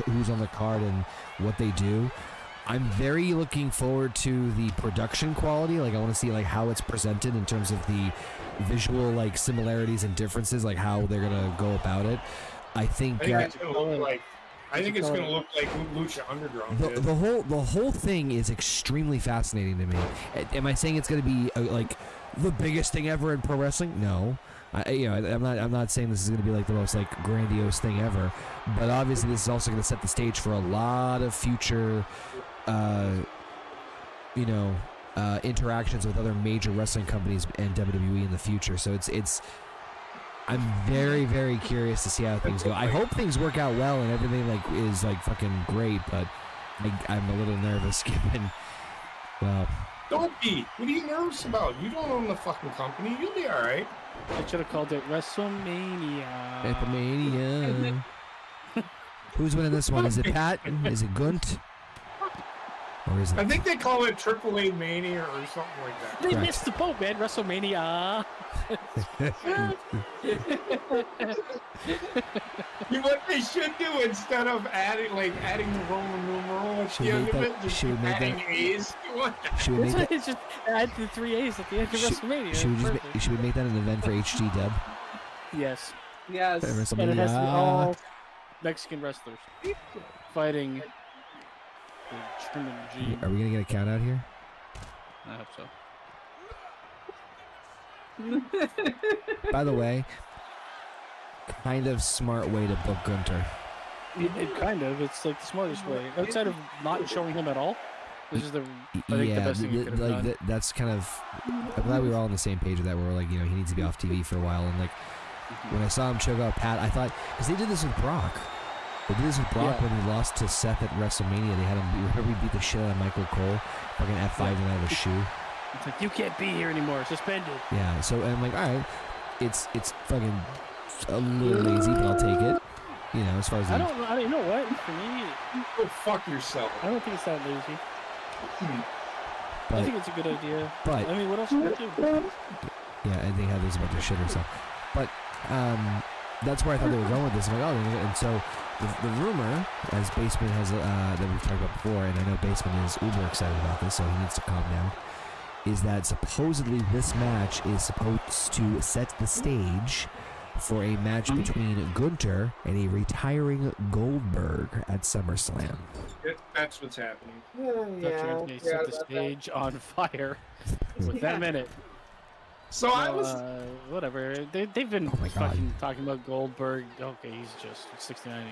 who's on the card and what they do. I'm very looking forward to the production quality. Like, I want to see like how it's presented in terms of the visual like similarities and differences, like how they're gonna go about it. I think. It's gonna look like. I think it's going to look like Lucha Underground did. The whole thing is extremely fascinating to me. Am I saying it's going to be like the biggest thing ever in pro wrestling? No, I'm not saying this is going to be like the most like grandiose thing ever. But obviously, this is also going to set the stage for a lot of future, interactions with other major wrestling companies and WWE in the future. So it's. I'm very, very curious to see how things go. I hope things work out well and everything like is like fucking great, but I'm a little nervous given. Well, Don't be. What are you nervous about? You don't own the fucking company. You'll be all right. I should have called it WrestleMania. Epimania. Who's winning this one? Is it Pat? Is it Gunt? Or is I it? think they call it AAA Mania or something like that. They Correct. missed the boat, man. WrestleMania. What they should do instead of adding the Roman numeral at Should the we end make of that- it, just should we make adding that- A's. You want that? Should we make that? It's just add the 3 A's at the end of WrestleMania. Should we make that an event for HGW? Yes. Yes. And it has to be WrestleMania. all Mexican wrestlers fighting the German G. Are we gonna get a count out here? I hope so. By the way, kind of smart way to book Gunter. It kind of. It's like the smartest way. Outside of not showing him at all, this is the I think the Yeah, best thing you could have done. that's kind of. I'm glad we were all on the same page with that. Where we're like, he needs to be off TV for a while, and like when I saw him choke out Pat, I thought because they did this with Brock. They did this with Brock when he lost to Seth at WrestleMania. They had him. Remember we beat the shit out of Michael Cole, fucking F5 him out of a shoe. It's like, you can't be here anymore. Suspended. Yeah. So and I'm like, all right, it's fucking a little lazy, but I'll take it. As far as I don't. You know what? For me, Go fuck yourself. I don't think it's that lazy. I But, think it's a good idea. but I mean, what else would you do? yeah, I think Heather's about to shit herself. But that's where I thought they were going with this. I'm like, and so the rumor, as Basement has that we've talked about before, and I know Basement is uber excited about this, so he needs to calm down. is that supposedly this match is supposed to set the stage for a match between Gunther and a retiring Goldberg at SummerSlam. That's what's happening. Yeah, They set the stage on fire with that minute. So I was whatever. They've been fucking talking about Goldberg. Okay, he's just 69.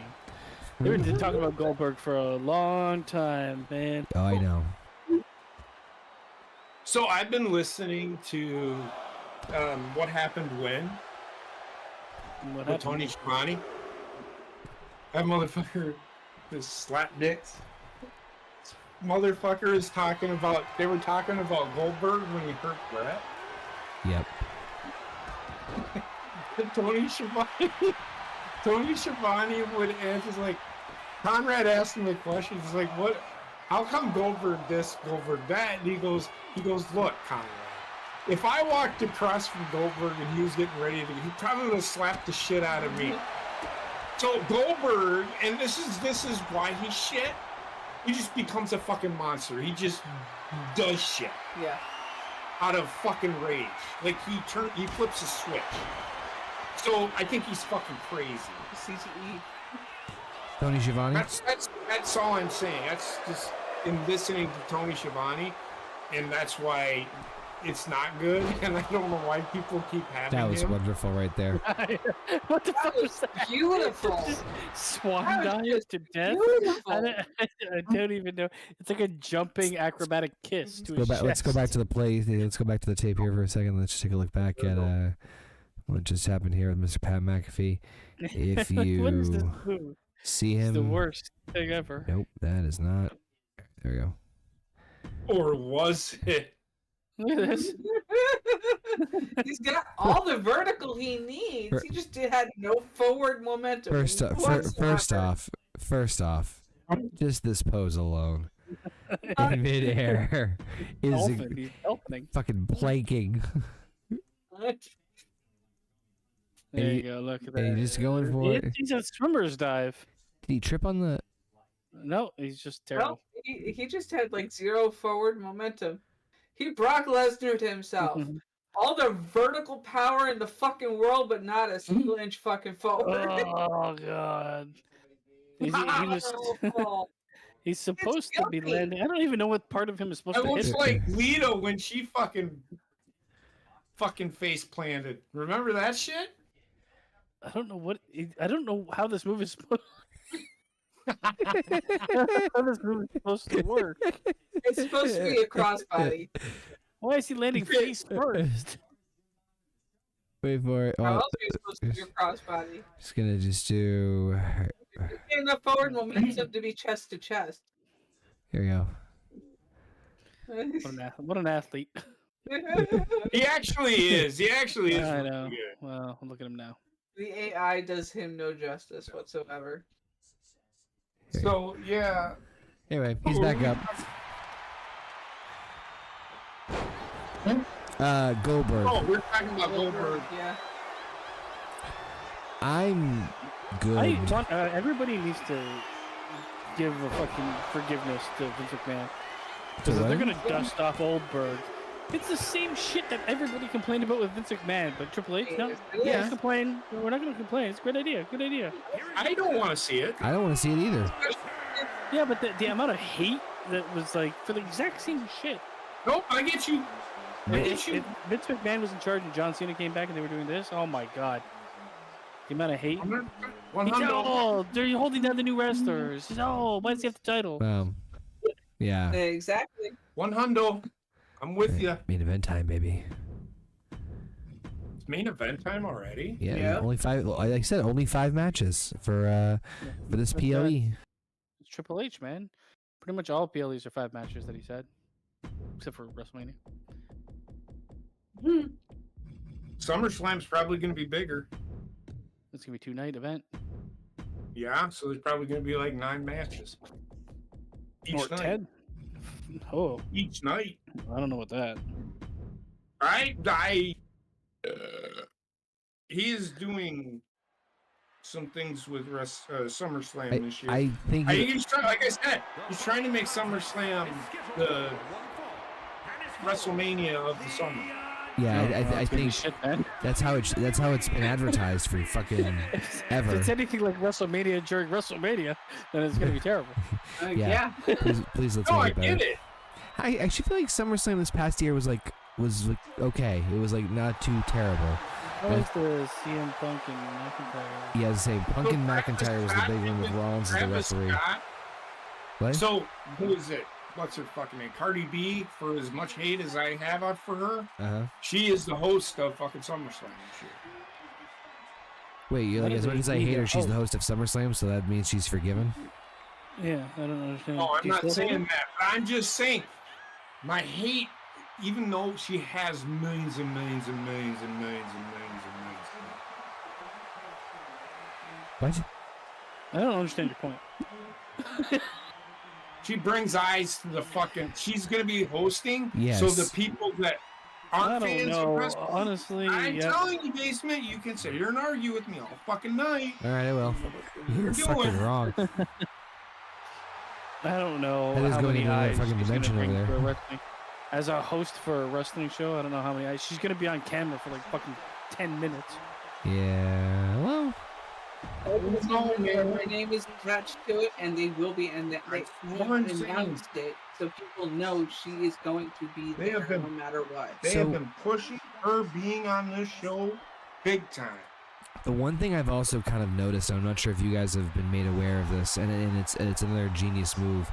They've been talking about Goldberg for a long time, man. Oh, I know. So I've been listening to What Happened When with Tony Schiavone. That motherfucker just slap dicks. Motherfucker is talking about, they were talking about Goldberg when he hurt Brett. Yep. Tony Schiavone would answer, like, Conrad asked him a question. He's like, "What? How come Goldberg this, Goldberg that?" And he goes, "Look, Conrad. If I walked across from Goldberg and he was getting ready to, he probably would have slapped the shit out of me." So Goldberg, and this is why he's shit. He just becomes a fucking monster. He just does shit. Yeah. Out of fucking rage. Like he flips a switch. So I think he's fucking crazy. CTE. Tony Schiavone? That's all I'm saying. That's just in listening to Tony Schiavone, and that's why it's not good, and I don't know why people keep having That was him. wonderful right there. What the fuck was that? Beautiful. Swan dive to death? I don't even know. It's like a jumping acrobatic kiss to his Let's go chest. back to the play. Let's go back to the tape here for a second. Let's just take a look back at what just happened here with Mr. Pat McAfee. If What is this you move? see It's him, the worst thing ever. Nope, that is not. There we go. Or was it? Look at this. He's got all the vertical he needs. He just had no forward momentum. First off, just this pose alone in midair is He's helping. fucking planking. There you go. Look at that. And he's just going for it. He's a swimmer's dive. Did he trip on the? No, he's just terrible. Well, he just had like zero forward momentum. He Brock Lesnar'd himself. All the vertical power in the fucking world, but not a single inch fucking forward. Oh god. He's supposed to be landing. I don't even know what part of him is supposed It to hit. looks like Lita when she fucking face planted. Remember that shit? I don't know what. I don't know how this move is supposed. How this move is supposed to work. It's supposed to be a crossbody. Why is he landing face first? Wait for it. How Oh, else are you supposed to do a crossbody? just gonna just do. Get enough forward momentum to be chest to chest. Here we go. What an athlete. He actually is. He actually is. I really know. good. Well, look at him now. The AI does him no justice whatsoever. So yeah. Anyway, he's back up. Goldberg. Oh, we're talking about Goldberg. Yeah. I'm good. Everybody needs to give a fucking forgiveness to Vince McMahon. To Because if what? they're gonna dust off Oldberg, it's the same shit that everybody complained about with Vince McMahon. But Triple H, no, Yeah. let's complain. We're not gonna complain. It's a great idea. Good idea. I don't want to see it. I don't want to see it either. Yeah, but the amount of hate that was like for the exact same shit. Nope, I get you. I get If you. Vince McMahon was in charge and John Cena came back and they were doing this, oh my god. The amount of hate. 100. Oh, they're holding down the new wrestlers. Oh, why does he have the title? Yeah. Exactly. 100. I'm with you. Main event time, baby. It's main event time already. Yeah, Yeah. only 5. Like I said, only 5 matches for this PLE. It's Triple H, man. Pretty much all PLEs are 5 matches that he said, except for WrestleMania. SummerSlam's probably going to be bigger. It's gonna be a 2-night event. Yeah, so there's probably going to be like 9 matches. Each Or night. 10. Oh, Each night. I don't know what that. He is doing some things with SummerSlam this year. I think He's trying, like I said, he's trying to make SummerSlam the WrestleMania of the summer. Yeah, I think shit, man. that's how it's been advertised for fucking ever. If it's anything like WrestleMania during WrestleMania, then it's gonna be terrible. Yeah. Please let's No, make I it better. get it. I actually feel like SummerSlam this past year was like okay. It was like not too terrible. How was the CM Punk and McIntyre? Yeah, I was saying Punk and Travis McIntyre was the big one with Scott Rollins as the Travis referee. Scott. What? So who is it? What's her fucking name? Cardi B. For as much hate as I have out for her, she is the host of fucking SummerSlam this year. Wait, you're like, What as is much it? as I hate her, she's the host? host of SummerSlam, so that means she's forgiven? Yeah, I don't understand. No, I'm Do you not still hate saying it? that. But I'm just saying, my hate, even though she has millions and millions and millions and millions and millions and millions. What? I don't understand your point. She brings eyes to the fucking. She's gonna be hosting, Yes. so the people that I aren't don't fans know. of wrestling. Honestly, I'm yeah. telling you, Basement, you can sit here and argue with me all fucking night. All right, I will. You're Do fucking it. wrong. I don't know That is how going many into another eyes fucking she's gonna dimension over bring there. for a wrestling. As a host for a wrestling show, I don't know how many eyes. She's gonna be on camera for like fucking 10 minutes. Yeah, well, Her name is attached to it, and they will be, and they That's have all I'm saying. announced it, so people know she is going to be They there have been- no matter what. They So- have been pushing her being on this show big time. the one thing I've also kind of noticed, I'm not sure if you guys have been made aware of this, and it's another genius move,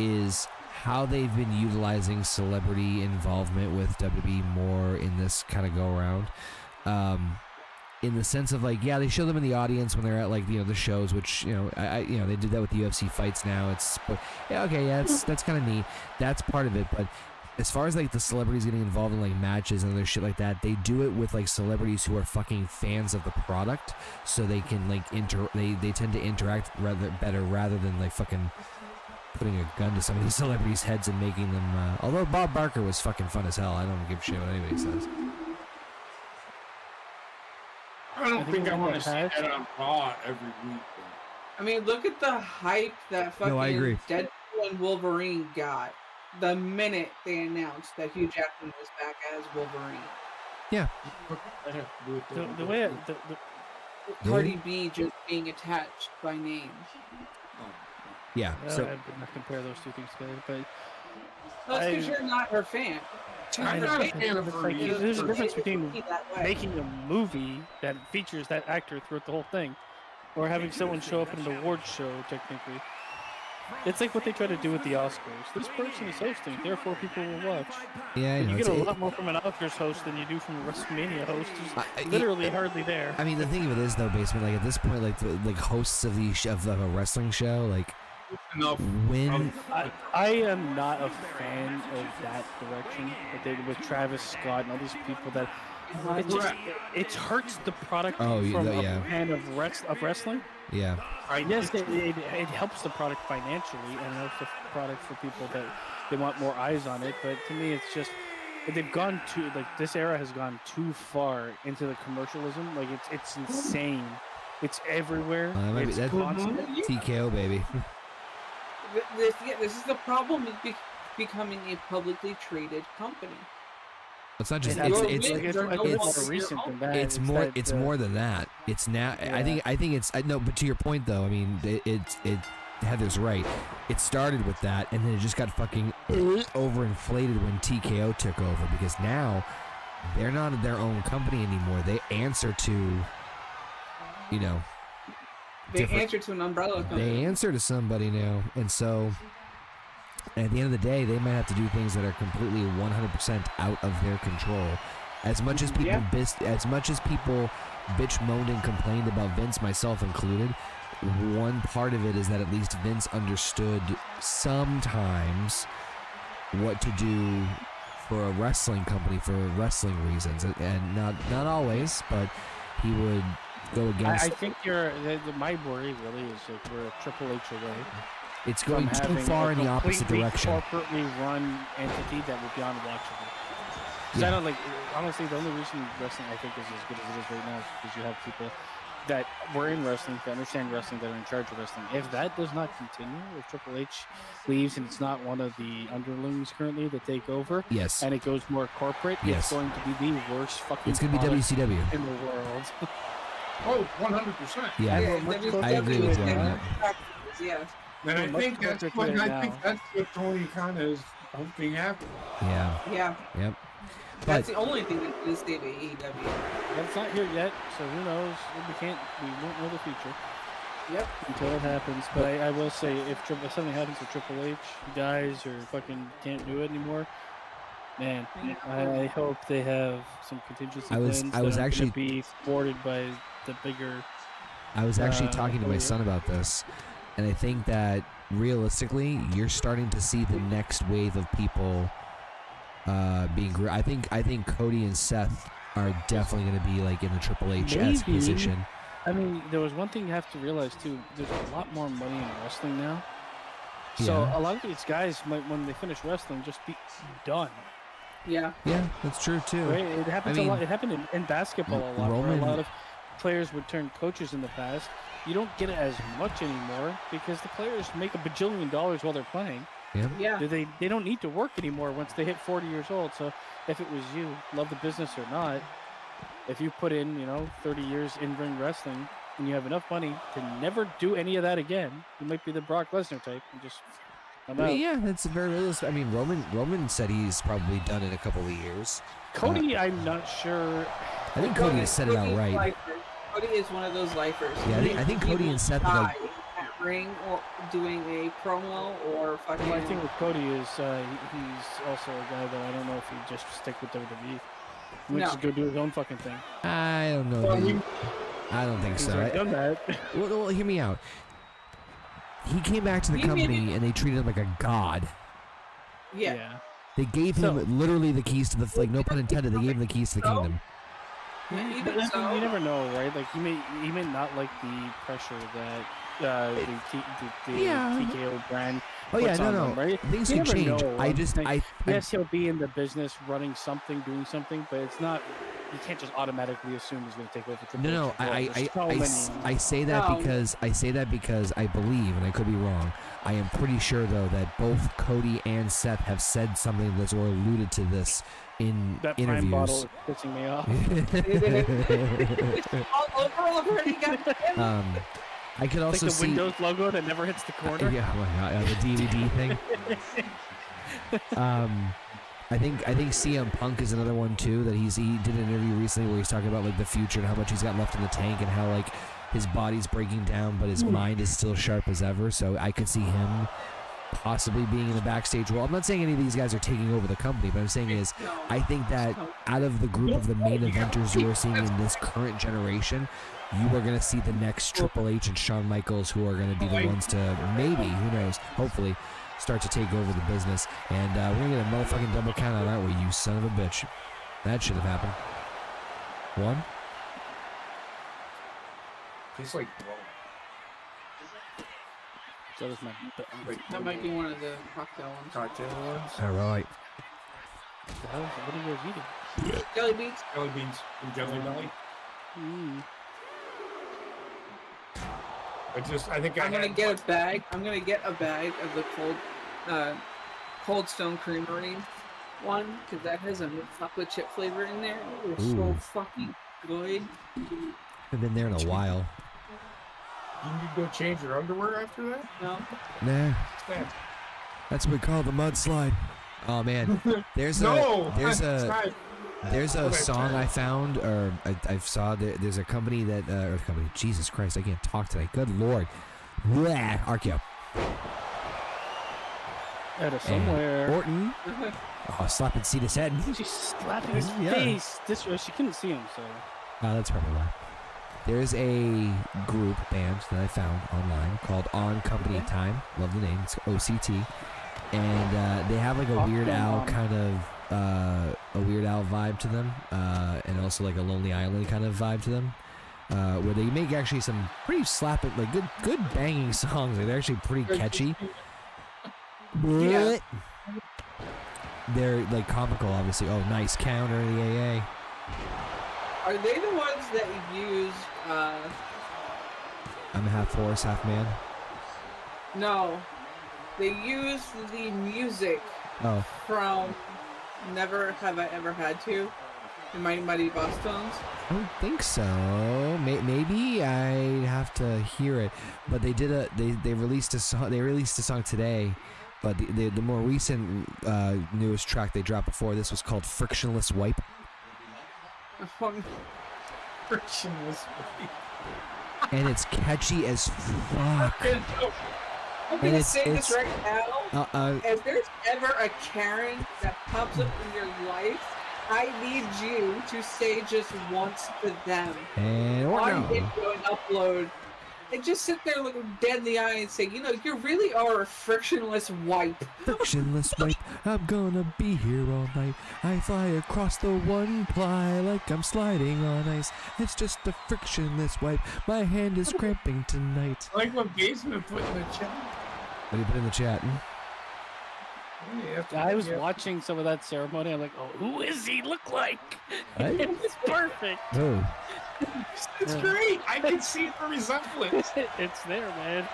is how they've been utilizing celebrity involvement with WWE more in this kind of go around. In the sense of like, yeah, they show them in the audience when they're at like, you know, the shows, which, you know, I you know, they did that with the UFC fights now. But yeah, okay, yeah, that's kind of neat. That's part of it. But as far as like the celebrities getting involved in like matches and other shit like that, they do it with like celebrities who are fucking fans of the product, so they can like they tend to interact better rather than like fucking putting a gun to some of these celebrities' heads and making them. Although Bob Barker was fucking fun as hell, I don't give a shit what anybody says. I don't think I want to see has- that on Raw every week. I mean, look at the hype that fucking No, I agree. Deadpool and Wolverine got the minute they announced that Hugh Jackman was back as Wolverine. The way Cardi B just being attached by name. Yeah. So I would not compare those two things together, but That's because I- you're not her fan. I'm not a fan of her Like, either. there's a difference It between shouldn't be that way. making a movie that features that actor throughout the whole thing, or having someone show up in an awards show. Technically, it's like what they try to do with the Oscars. This person is hosting, therefore people will watch. yeah, And know, you get a it's- lot more from an Oscars host than you do from a WrestleMania host. I- Who's literally hardly there. I mean, the thing of it is, though, Basement, like at this point, like hosts of of a wrestling show, like Enough. when I am not a fan of that direction that they did with Travis Scott and all these people. That it just it hurts the product Oh, from yeah. a fan of wrestling. yeah, Yes, it helps the product financially and it helps the product for people that they want more eyes on it. But to me, it's just they've gone too like this era has gone too far into the commercialism. Like it's insane. It's everywhere. It's that's constant. TKO, baby. This is the problem with becoming a publicly traded company. It's not just It has- it's it's more recent than that. it's more than that. It's now. Yeah. I think it's no. But to your point, though, I mean, it Heather's right. It started with that, and then it just got fucking overinflated when TKO took over, because now they're not their own company anymore. They answer to, you know, They different- answer to an umbrella company. they answer to somebody now, and so at the end of the day, they might have to do things that are completely 100% out of their control. As much as people bitch, moaned, and complained about Vince, myself included, one part of it is that at least Vince understood sometimes what to do for a wrestling company for wrestling reasons, and not always, but he would go against. I think my worry really is that we're a Triple H away. It's going from too having far a in the opposite completely direction. corporately run entity that would be unwatchable. Because Yeah. I don't like, honestly, the only reason wrestling I think is as good as it is right now is because you have people that were in wrestling, that understand wrestling, that are in charge of wrestling. If that does not continue, if Triple H leaves and it's not one of the underlings currently that take over, Yes. and it goes more corporate, Yes. it's going to be the worst fucking It's going to be product WCW. in the world. Oh, 100%. Yeah. I agree with you on that. Yeah. And I much think that's closer to what it now. Tony Khan is hoping happens. Yeah. Yeah. Yep. That's But the only thing that can stay to AEW. That's not here yet, so who knows? We won't know the future. Yep. Until it happens. But I will say, if something happens to Triple H, dies or fucking can't do it anymore, man, I hope they have some contingency plans I was that aren't actually gonna be thwarted by the bigger. I was actually talking to my son about this, and I think that realistically, you're starting to see the next wave of people being. I think Cody and Seth are definitely going to be like in the Triple H-esque Maybe. position. I mean, there was one thing you have to realize too. There's a lot more money in wrestling now. So Yeah. a lot of these guys might, when they finish wrestling, just be done. Yeah. Yeah, that's true too. Right? It happens I a mean, lot. It happened in basketball a lot. Where Roman- a lot of players would turn coaches in the past. You don't get it as much anymore because the players make $1 bajillion while they're playing. Yeah. Yeah. They don't need to work anymore once they hit 40 years old. So if it was you, love the business or not, if you put in 30 years in ring wrestling and you have enough money to never do any of that again, you might be the Brock Lesnar type and just. Yeah, that's very realistic. I mean, Roman said he's probably done it a couple of years. Cody, I'm not sure. I think Cody has said it outright. Lifer. Cody is one of those lifers. Yeah, I think He Cody will and Seth die like, at ring or doing a promo or fucking. My thing with Cody is he's also a guy that I don't know if he'd just stick with WWE. He might just go do his own fucking thing. I don't know. Well, I don't think He's so. already done that. Well, hear me out. He came back to the company and they treated him like a god. Yeah. They gave him literally the keys to the, like, no pun intended, they gave him the keys to the kingdom. Even But so, you never know, right? Like he may not like the pressure that the TKO brand. Oh yeah, puts on no, them, right? things You can never change. know. Yes, he'll be in the business running something, doing something, but it's not. You can't just automatically assume he's going to take over Triple No, H. I say that because I believe, and I could be wrong. I am pretty sure though that both Cody and Seth have said something that's or alluded to this in that interviews. prime bottle is pissing me off. all over already. Goddamn. I could also like the see Windows logo that never hits the corner. yeah, oh my God, the DVD thing. I think CM Punk is another one too that he did an interview recently where he's talking about like the future and how much he's got left in the tank and how like his body's breaking down but his mind is still sharp as ever. So I could see him possibly being in the backstage role. I'm not saying any of these guys are taking over the company, but I'm saying is I think that out of the group of the main eventers you are seeing in this current generation, you are going to see the next Triple H and Shawn Michaels who are going to be the ones to maybe, who knows, hopefully start to take over the business. And we're going to get a motherfucking double count out, aren't we, you son of a bitch? That should have happened. One? Tastes like So does my. That might be one of the cocktail ones. cocktail ones. All right. What are you guys eating? Jelly beans. Jelly beans from Jelly Belly. I think I'm gonna get a bag. I'm gonna get a bag of the Cold Stone Creamery one because that has a chocolate chip flavor in there. It is so Ooh. fucking good. I've been there in a while. You need to go change your underwear after that? No. Nah. What's that? That's what we call the mudslide. Oh man, there's No! a That's not- song I found, or I saw there's a company that Jesus Christ, I can't talk today. Good Lord, blah, Archeo. Out of somewhere. Orton. Oh, slapping Cena's head. She's slapping his Yeah. face. She couldn't see him, so. That's probably why. There's a group band that I found online called On Company Time. Love the name. It's OCT. And they have like a Weird Al kind of a Weird Al vibe to them, and also like a Lonely Island kind of vibe to them, where they make actually some pretty slapping, like good banging songs. Like, they're actually pretty catchy. Yeah. They're like comical, obviously. Oh, nice counter, the AA. Are they the ones that used I'm a half horse, half man. No, they used the music Oh, from Never Have I Ever Had To in Mighty Mighty Boss Tones. I don't think so. Maybe I'd have to hear it. But they did they released a song. They released a song today. But the more recent newest track they dropped before this was called "Frictionless Wipe." Frictionless. And it's catchy as fuck. I'm gonna say this right now. If If there's ever a Karen that pops up in your life, I need you to say just once to them and or on no. video and upload, and just sit there looking dead in the eye and say, you know, you really are a frictionless wipe. Frictionless wipe, I'm gonna be here all night. I fly across the one ply like I'm sliding on ice. It's just a frictionless wipe. My hand is cramping tonight. I like what Basement put in the chat. What do you put in the chat? I was watching some of that ceremony. I'm like, oh, who is he look like? It's perfect. Oh, It's great. I can see the resemblance. It's there, man.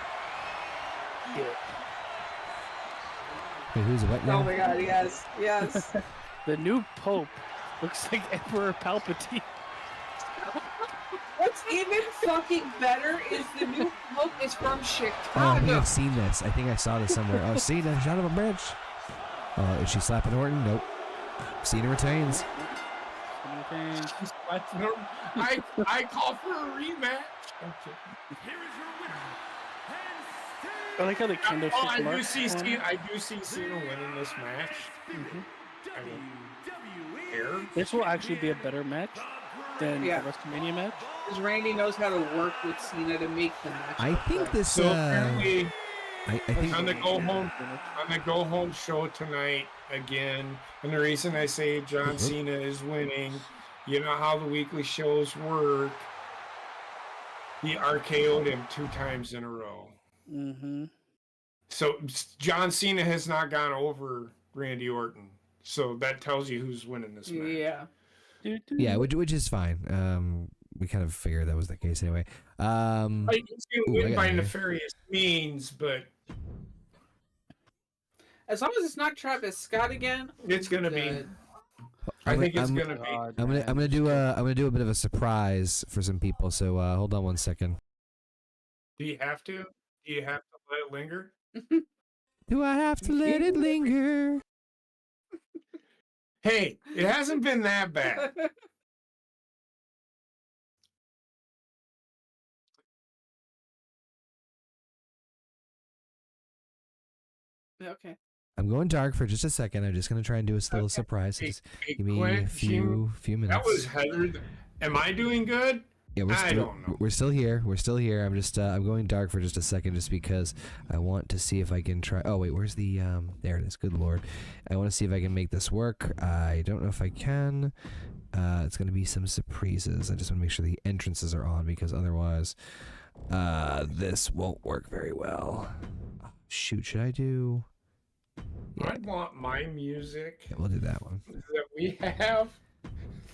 Yeah. wait, who's what now? Oh my god, yes, yes. The new Pope looks like Emperor Palpatine. What's even fucking better is the new book is from Oh, I Chicago. think I've seen this. I think I saw this somewhere. Oh, see the shot of a bitch. Is she slapping Orton? Nope. Cena retains. I call for a rematch. Okay. I like how the kendo Oh, I stick do mark see on Cena. it. I do see Cena winning this match. I don't care. This will actually be a better match than Yeah. the WrestleMania match. Because Randy knows how to work with Cena to make the match. I think this. So apparently, I think. on the go home show tonight again, and the reason I say John Cena is winning, you know how the weekly shows work. He RKO'd him 2 times in a row. Mm-hmm. So John Cena has not gone over Randy Orton. So that tells you who's winning this match. Yeah. Yeah, which is fine. We kind of figured that was the case anyway. I can see him Ooh, I win got by it here. nefarious means, but As long as it's not Travis Scott again, it's gonna be. good. I think it's I'm gonna be. God, I'm man. gonna do a bit of a surprise for some people. So hold on one second. Do you have to? Do you have to let it linger? Do I have to let it linger? Hey, it hasn't been that bad. Okay. I'm going dark for just a second. I'm just gonna try and do a little surprise. Hey, Just hey, give me Quinn, a few minutes. That was Heather. Am I doing good? Yeah, I don't know. We're still here. We're still here. I'm just I'm going dark for just a second, just because I want to see if I can try. Oh wait, where's the There it is. Good lord, I want to see if I can make this work. I don't know if I can. It's gonna be some surprises. I just want to make sure the entrances are on, because otherwise, this won't work very well. Oh, shoot, should I do? Yeah. I want my music Yeah, we'll do that one. that we have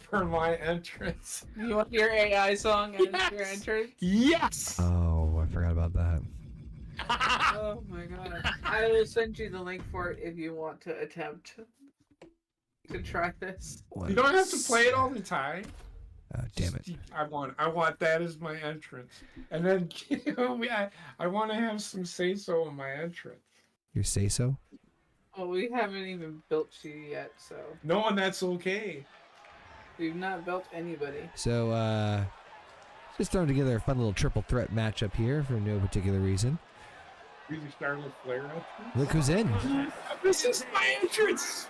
for my entrance. You want your AI song and Yes! your entrance? Yes. Oh, I forgot about that. Oh my god. I will send you the link for it if you want to attempt to try this. You don't have to play it all the time. Damn it. I want that as my entrance, and then I want to have some say so in my entrance. You say so? Well, we haven't even built you yet, so No, and that's okay. we've not built anybody. So, just throwing together a fun little triple threat matchup here for no particular reason. Really starting with Flair entrance. Look who's in. This is my entrance.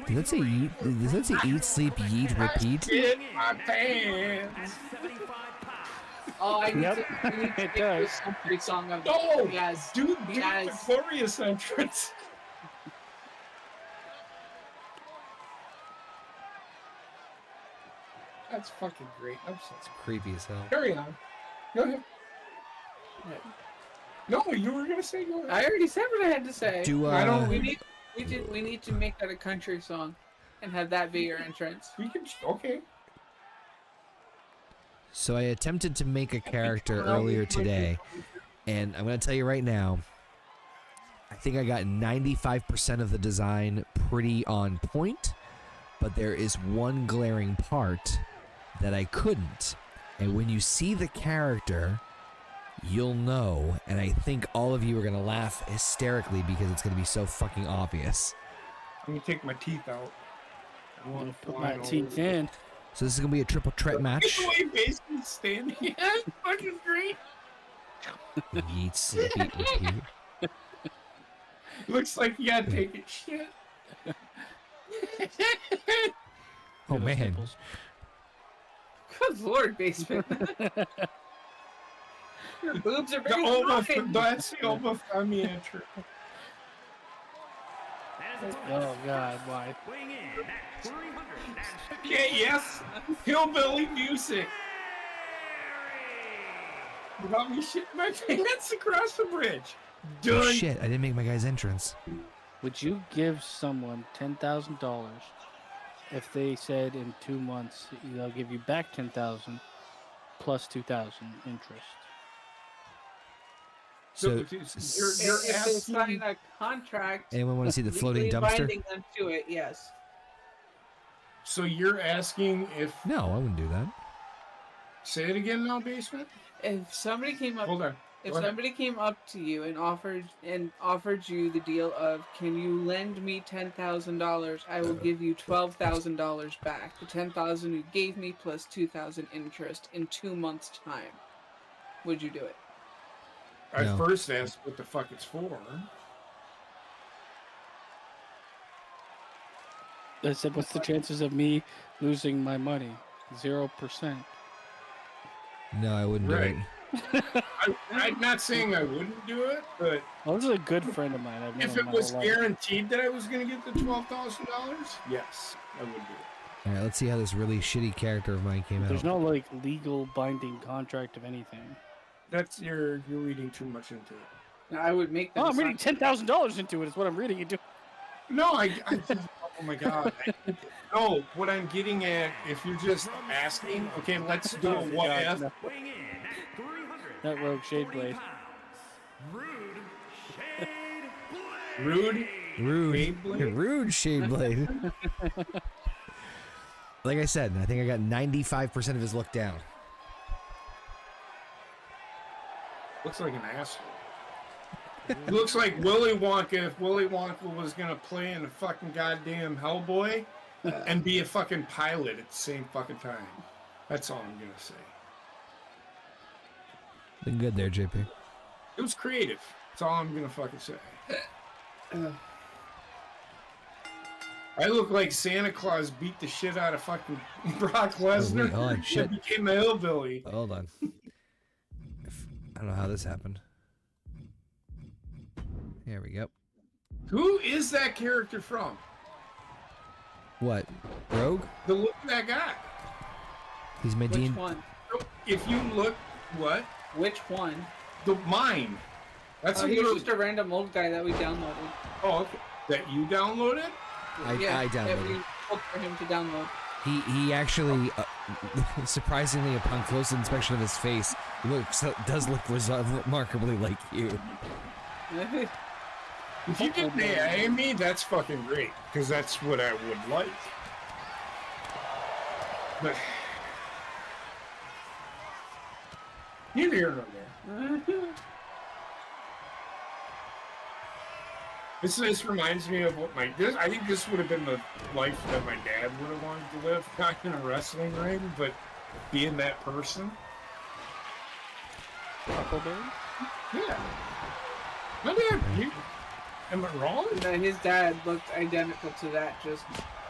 Does that say eat? Does that say eat, sleep, yeet, repeat? In my pants. Oh, I need Yep, to, we need to it make does. this country song of No, yes. do Yes. the glorious entrance. That's fucking great. I'm sorry. It's creepy as hell. Carry on. Go ahead. No, you were gonna say go ahead. I already said what I had to say. Do I don't- We need to make that a country song and have that be your entrance. We can. Okay. So I attempted to make a character earlier today, and I'm going to tell you right now, I think I got 95% of the design pretty on point, but there is one glaring part that I couldn't. And when you see the character, you'll know, and I think all of you are going to laugh hysterically because it's going to be so fucking obvious. Let me take my teeth out. I want to Put my teeth in. So this is going to be a triple threat match. The way Basement's standing, it's fucking great. Yeet, slip, eat, repeat. Looks like you gotta take it shit. Oh man. Nipples. Good lord, Basement. Your boobs are The bigger than Oma, mine. that's the Oma Femi entry. Oh God, why? Okay, yes. Hillbilly music. You got me shitting my pants across the bridge. Oh, Done. shit, I didn't make my guy's entrance. Would you give someone $10,000 if they said in 2 months they'll give you back 10,000 plus 2,000 interest? So, you're If they asking. sign a contract, anyone want to see the floating legally dumpster? binding them to it, yes. So you're asking if. No, I wouldn't do that. Say it again now, Basement. If somebody came up, Hold on. if Go ahead. somebody came up to you and offered you the deal of, can you lend me $10,000? I will give you $12,000 back. The $10,000 you gave me plus 2,000 interest in 2 months' time. Would you do it? I No. first asked what the fuck it's for. I said, what's the chances of me losing my money? 0%. No, I wouldn't Right. do it. I'm not saying I wouldn't do it, but Well, this is a good friend of mine. I've known if him it my was whole life. guaranteed that I was going to get the $12,000, yes, I would do it. All right, let's see how this really shitty character of mine came There's out. no like legal binding contract of anything. That's you're reading too much into it. Now, I would make them. Oh, I'm reading sign- $10,000 into it. Is what I'm reading into. No, oh my god. No, what I'm getting at, if you're just asking, okay, let's do a what if. No. That rogue shade blade. Rude. Rude. Beyblade? Rude shade blade. Like I said, I think I got 95% of his look down. Looks like an asshole. He looks like Willy Wonka if Willy Wonka was gonna play in a fucking goddamn Hellboy and be a fucking pilot at the same fucking time. That's all I'm gonna say. Been good there, JP. It was creative. That's all I'm gonna fucking say. I look like Santa Claus beat the shit out of fucking Brock Lesnar wait, hold on, shit. and became a hillbilly. Hold on. I don't know how this happened. There we go. Who is that character from? What? Rogue? The look of that guy. He's my Which Dean. one? If you look, what? Which one? The mine. That's He a was just a random old guy that we downloaded. Oh, okay. That you downloaded? I that downloaded. we booked for him to download. He actually, surprisingly, upon close inspection of his face, does look remarkably like you. If you get AI me, that's fucking great, because that's what I would like. But neither here nor there. This reminds me of what I think this would have been the life that my dad would have wanted to live, not in a wrestling ring, but being that person. Huckleberry? Yeah. My dad, am I wrong? And his dad looked identical to that, just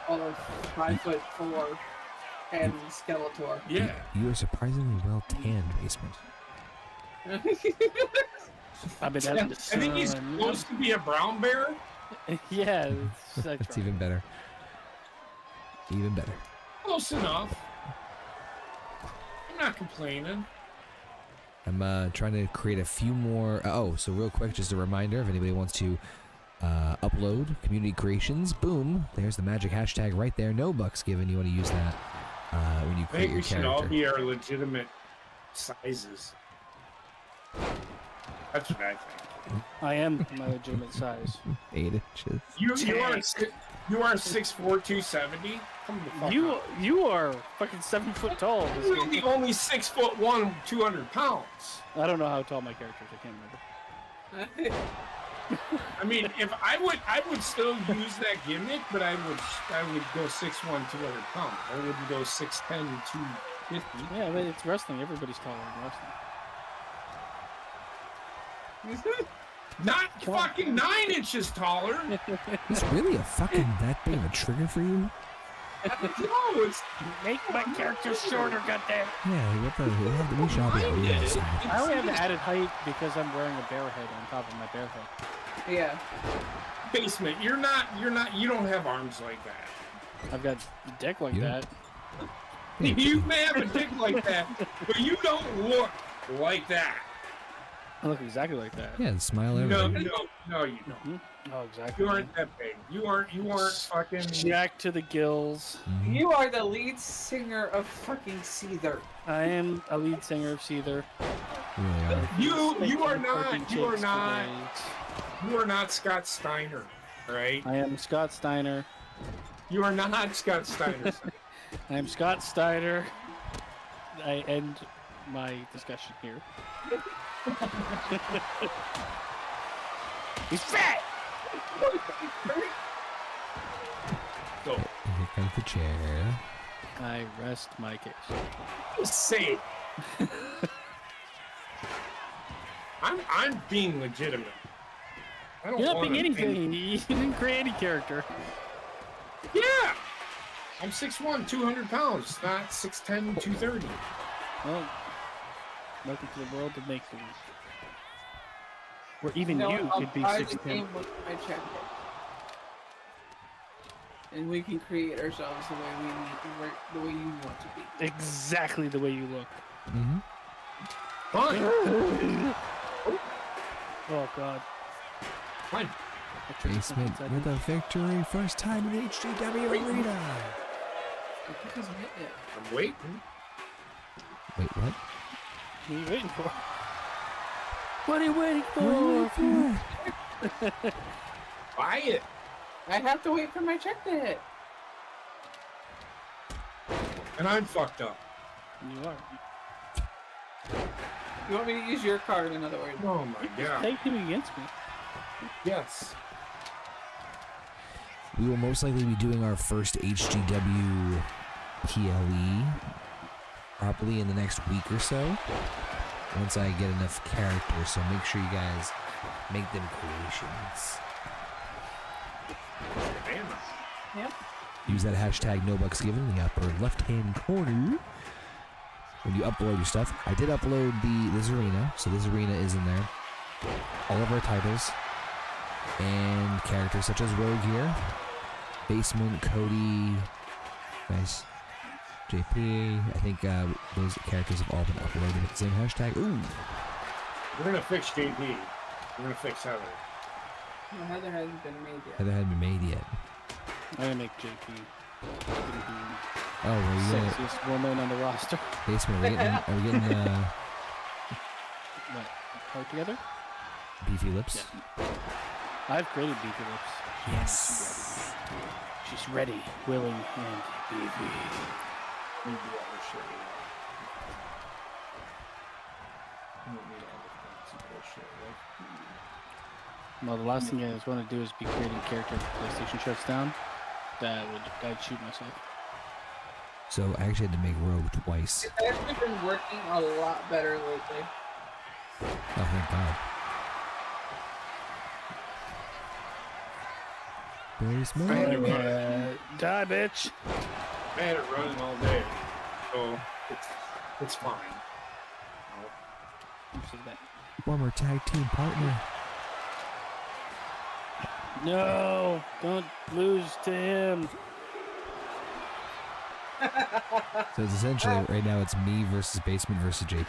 all of 5'4" and Skeletor. Yeah. You are surprisingly well tanned, Basement. I've been I having to think he's supposed to be a brown bear. Yeah, That's even better. Even better. Close enough. I'm not complaining. I'm trying to create a few more. So real quick, just a reminder: if anybody wants to upload community creations, boom, there's the magic hashtag right there. No bucks given. You want to use that when you I create think your we should all character. be our legitimate sizes. That's what I think. I am my legitimate size. 8 inches. You are 6'4", 270. Come the fuck up. You are fucking 7 foot tall. You're the only 6'1", 200 pounds. I don't know how tall my character is. I can't remember. I mean, if I would still use that gimmick, but I would go 6'1", 200 pounds. I wouldn't go 6'10", 250. Yeah, but it's wrestling. Everybody's taller in wrestling. Not fucking 9 inches taller. It's really that big of a trigger for you? No, it's Make my character shorter, goddamn. Yeah, what the hell? We should all be Mine real. is. I only have the added height because I'm wearing a bear head on top of my bear head. Yeah. basement. You don't have arms like that. I've got a dick like Yeah. that. You may have a dick like that, but you don't look like that. I look exactly like that. Yeah, and smile No, everywhere. no, you don't. Mhm. Oh, exactly. You aren't that big. You aren't fucking. Jack to the gills. Mhm. You are the lead singer of fucking Seether. I am a lead singer of Seether. You really are. You are Making not. fucking You are chicks not. today. You are not Scott Steiner, right? I am Scott Steiner. You are not Scott Steiner. I am Scott Steiner. I end my discussion here. He's fat! So Here comes the chair. I rest my case. say, I'm being legitimate. I don't You're not wanna being be- anything. You didn't create any character. Yeah. I'm 6'1", 200 pounds, not 6'10", 230. Well, welcome to the world of make believe. Where even No, you I'll could be buy the 6'10". game with my checkbook. And we can create ourselves the way we need, the way you want to be. Exactly the way you look. Mm-hmm. Fine. Oh God. Fine. Basement with a victory. First time in the HGW arena. It doesn't hit yet. I'm waiting. Wait, what? What are you waiting for? What are you waiting for? Buy it. I have to wait for my check to hit. And I'm fucked up. You are. You want me to use your card, in other words? Oh my god. Take him against me. Yes. We will most likely be doing our first HGW PLE probably in the next week or so. Once I get enough characters, so make sure you guys make them creations. Yep. Use that hashtag NoBucksGiven in the upper left-hand corner when you upload your stuff. I did upload this arena, so this arena is in there. All of our titles and characters such as Rogue here, Basement, Cody, nice, JP. I think those characters have all been uploaded with the same hashtag. Ooh. We're gonna fix JP. We're gonna fix Heather. No, Heather hasn't been made yet. Heather hadn't been made yet. I'm gonna make JP. Oh, well, you got Sexiest woman on the roster. Basement. Are we getting What? Part together? beefy lips? Yeah. I've created beefy lips. Yes. She's ready, willing, and beefy. We do all this shit. We don't need all this fancy bullshit, right? Well, the last thing I just want to do is be creating character if PlayStation shuts down. I'd shoot myself. So I actually had to make Rogue twice. It's actually been working a lot better lately. Oh, thank God. Basement. I had to run. Die, bitch! I had it running all day, so it's fine. Who said that? Former tag team partner. No! Don't lose to him! So it's essentially right now it's me versus Basement versus JP.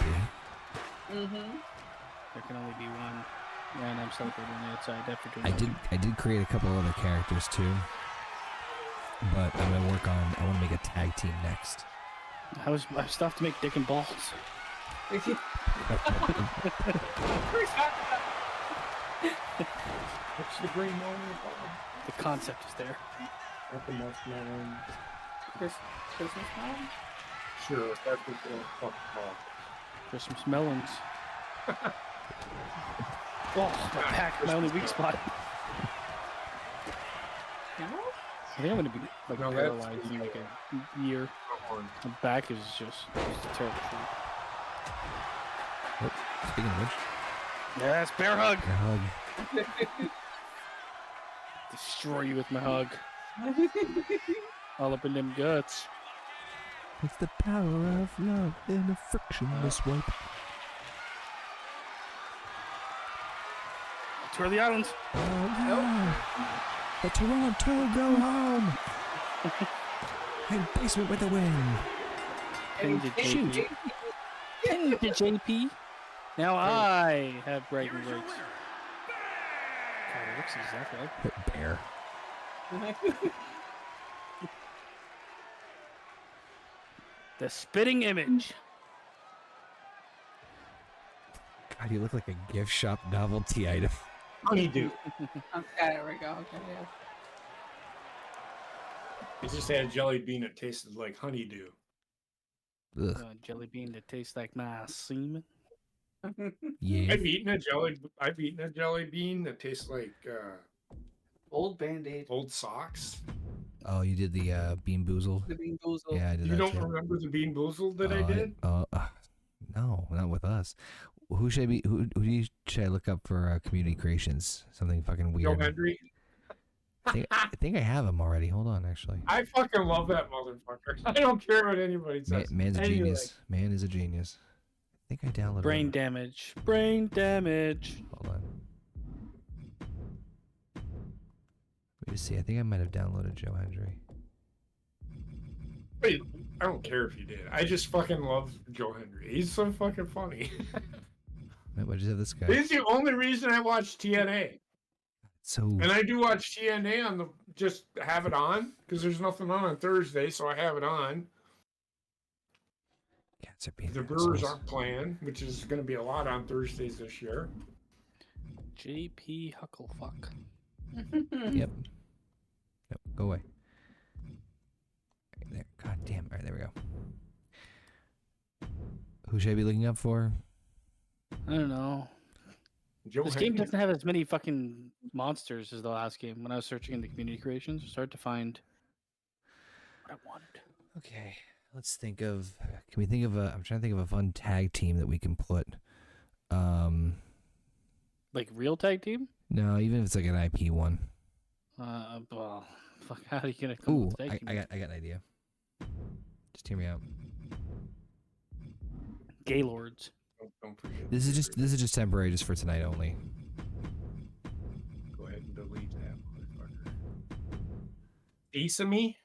Mm-hmm. There can only be one. And I'm celebrating on the outside after doing I did create a couple other characters too. But I'm gonna work on I wanna make a tag team next. I stopped to make dick and balls. What's What's the green melon? The concept is there. Not the muskmelon. Christmas melon? Sure, that's what they're fucking called. Christmas melons. Oh, my back, my only weak spot. I think I'm gonna be like No, paralyzed in like a year. My back is just a terrible thing. Oh, speaking of which, Yes, bear hug. a hug. Destroy you with my hug. All up in them guts. It's the power of love in a frictionless wipe. Twirly Islands. Oh, yeah. The Toronto go home. And basement with the win. Ping to JP. Ping to JP. Now I have bright and greats. God, it looks exactly like Bear. the spitting image. God, you look like a gift shop novelty item. Honeydew. Okay, there we go. Okay, yeah. I just had a jelly bean that tasted like honeydew. Ugh. Jelly bean that tastes like my semen. Yeah. I've eaten a jelly bean that tastes like Old Band-Aid. old socks. Oh, you did the Bean Boozle? The Bean Boozle. Yeah, I did You that don't too. remember the bean boozle that I did? No, not with us. Who should I be? Should I look up for community creations? Something fucking Joe weird. Hendry. I think I have him already. Hold on, actually. I fucking love that motherfucker. I don't care what anybody says. Man's a Anyway. genius. Man is a genius. I think I downloaded Brain him. damage. Brain damage. Hold on. Wait to see. I think I might have downloaded Joe Hendry. Wait, I don't care if you did. I just fucking love Joe Hendry. He's so fucking funny. Wait, I just have this guy. He's the only reason I watch TNA. So And I do watch TNA on the just have it on because there's nothing on Thursday, so I have it on. cats are being The Brewers assholes. aren't playing, which is going to be a lot on Thursdays this year. JP Hucklefuck. Yep. Yep. Go away. Right there. God damn. All right, there we go. Who should I be looking up for? I don't know. Joe This game Hendry. doesn't have as many fucking monsters as the last game. When I was searching in the community creations, it's hard to find what I wanted. Okay. Let's think of. Can we think of a? I'm trying to think of a fun tag team that we can put. Like real tag team? No, even if it's like an IP one. Well, fuck, how are you gonna come Ooh, up with tag team? I got an idea. Just hear me out. Gaylords. Don't forget. This is just temporary, just for tonight only. Go ahead and delete that motherfucker. Isami?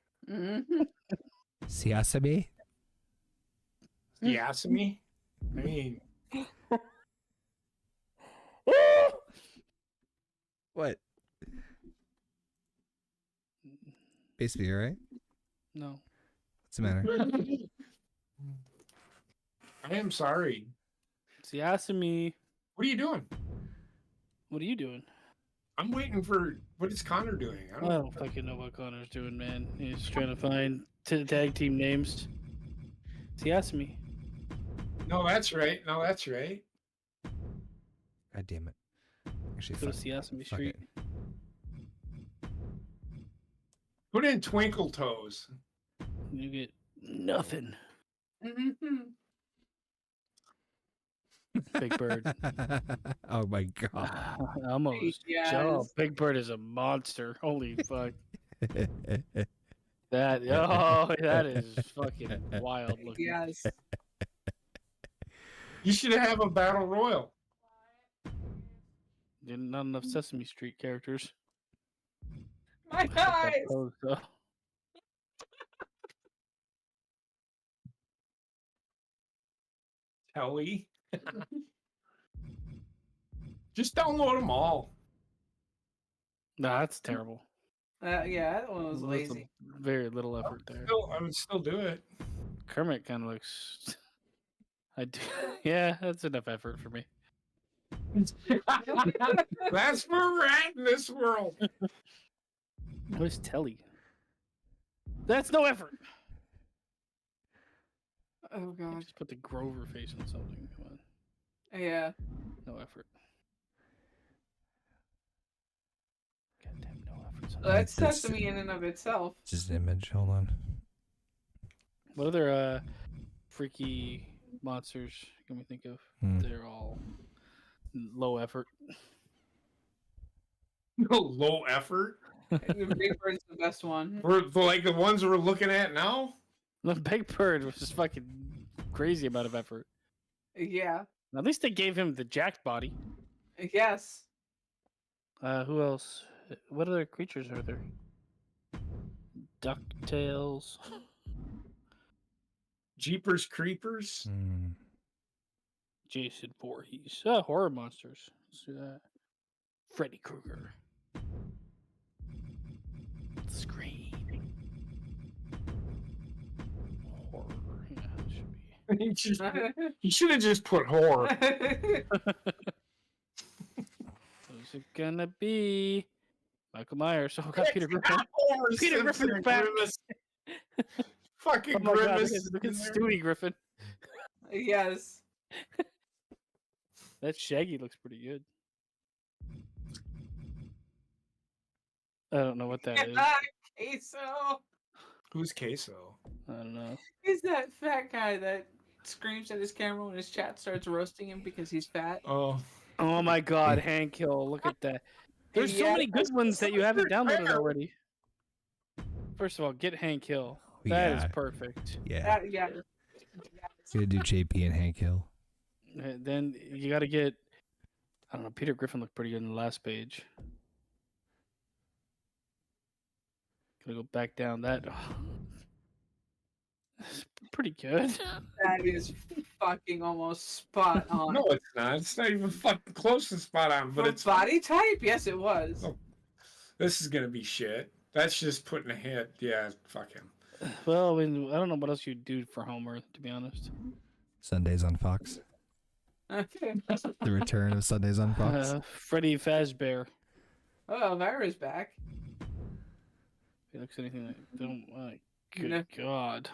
Siasami? Yasami? I mean, What? Basically, all right? No. What's the matter? I am sorry. See, asking me, What are you doing? what are you doing? I'm waiting for what is Connor doing? I I don't don't fucking know what Connor's doing, man. He's trying to find tag team names. See, asking me. No, that's right. No, that's right. God damn it. Actually, Go to fuck, Siasami fuck Street. it. Put in Twinkle Toes. You get nothing. Big Bird. Oh my god. I almost. Yes. Oh, Big Bird is a monster. Holy fuck. That is fucking wild looking. Yes. You should have a battle royal. Not enough Sesame Street characters. My eyes. Oh, so. Telly. Just download them all. Nah, that's terrible. Yeah, that one was That's lazy. Very little effort there. I would still do it. Kermit kind of looks. I do. Yeah, that's enough effort for me. That's where we're at in this world. What is Telly? That's no effort. Oh god. Just put the Grover face on something. Come on. Yeah. No effort. Goddamn, no effort. Well, that's That's- Sesame in and of itself. Just an image. Hold on. What other freaky monsters can we think of? Hmm. They're all low effort. No low effort. Big Bird's the best one. We're like the ones we're looking at now. The Big Bird was just fucking crazy amount of effort. Yeah. At least they gave him the jacked body. Yes. Who else? What other creatures are there? DuckTales. Jeepers Creepers. Hmm. Jason Voorhees. Horror monsters. Let's do that. Freddy Krueger. Scream. Horror. Yeah, it should be. He should have just put horror. Who's it gonna be? Michael Myers. Oh, got Peter Griffin. Horror Peter Simpson Griffin and back. Grimace. Fucking Oh my God, Grimace. look at Stewie Griffin. Yes. That Shaggy looks pretty good. I don't know what that is. Queso. Who's Queso? I don't know. He's that fat guy that screams at his camera when his chat starts roasting him because he's fat. Oh, Oh my God, Hank Hill! Look at that. There's so Yeah, many good that's ones that you haven't downloaded fair. already. First of all, get Hank Hill. That is Yeah. perfect. Yeah. Yeah. Gonna do JP and Hank Hill. Then you got to get. I don't know. Peter Griffin looked pretty good in the last page. Gotta go back down that. It's pretty good. That is fucking almost spot on. no, it's not. It's not even fucking close to spot on. But For it's body type? Yes, it was. Oh. This is gonna be shit. That's just putting a hit. Yeah, fuck him. Well, I mean, I don't know what else you'd do for Homer, to be honest. Sundays on Fox. The return of Sundays on Fox. Freddy Fazbear. Oh, Elvira's back. If he looks anything like, don't like, good No. God.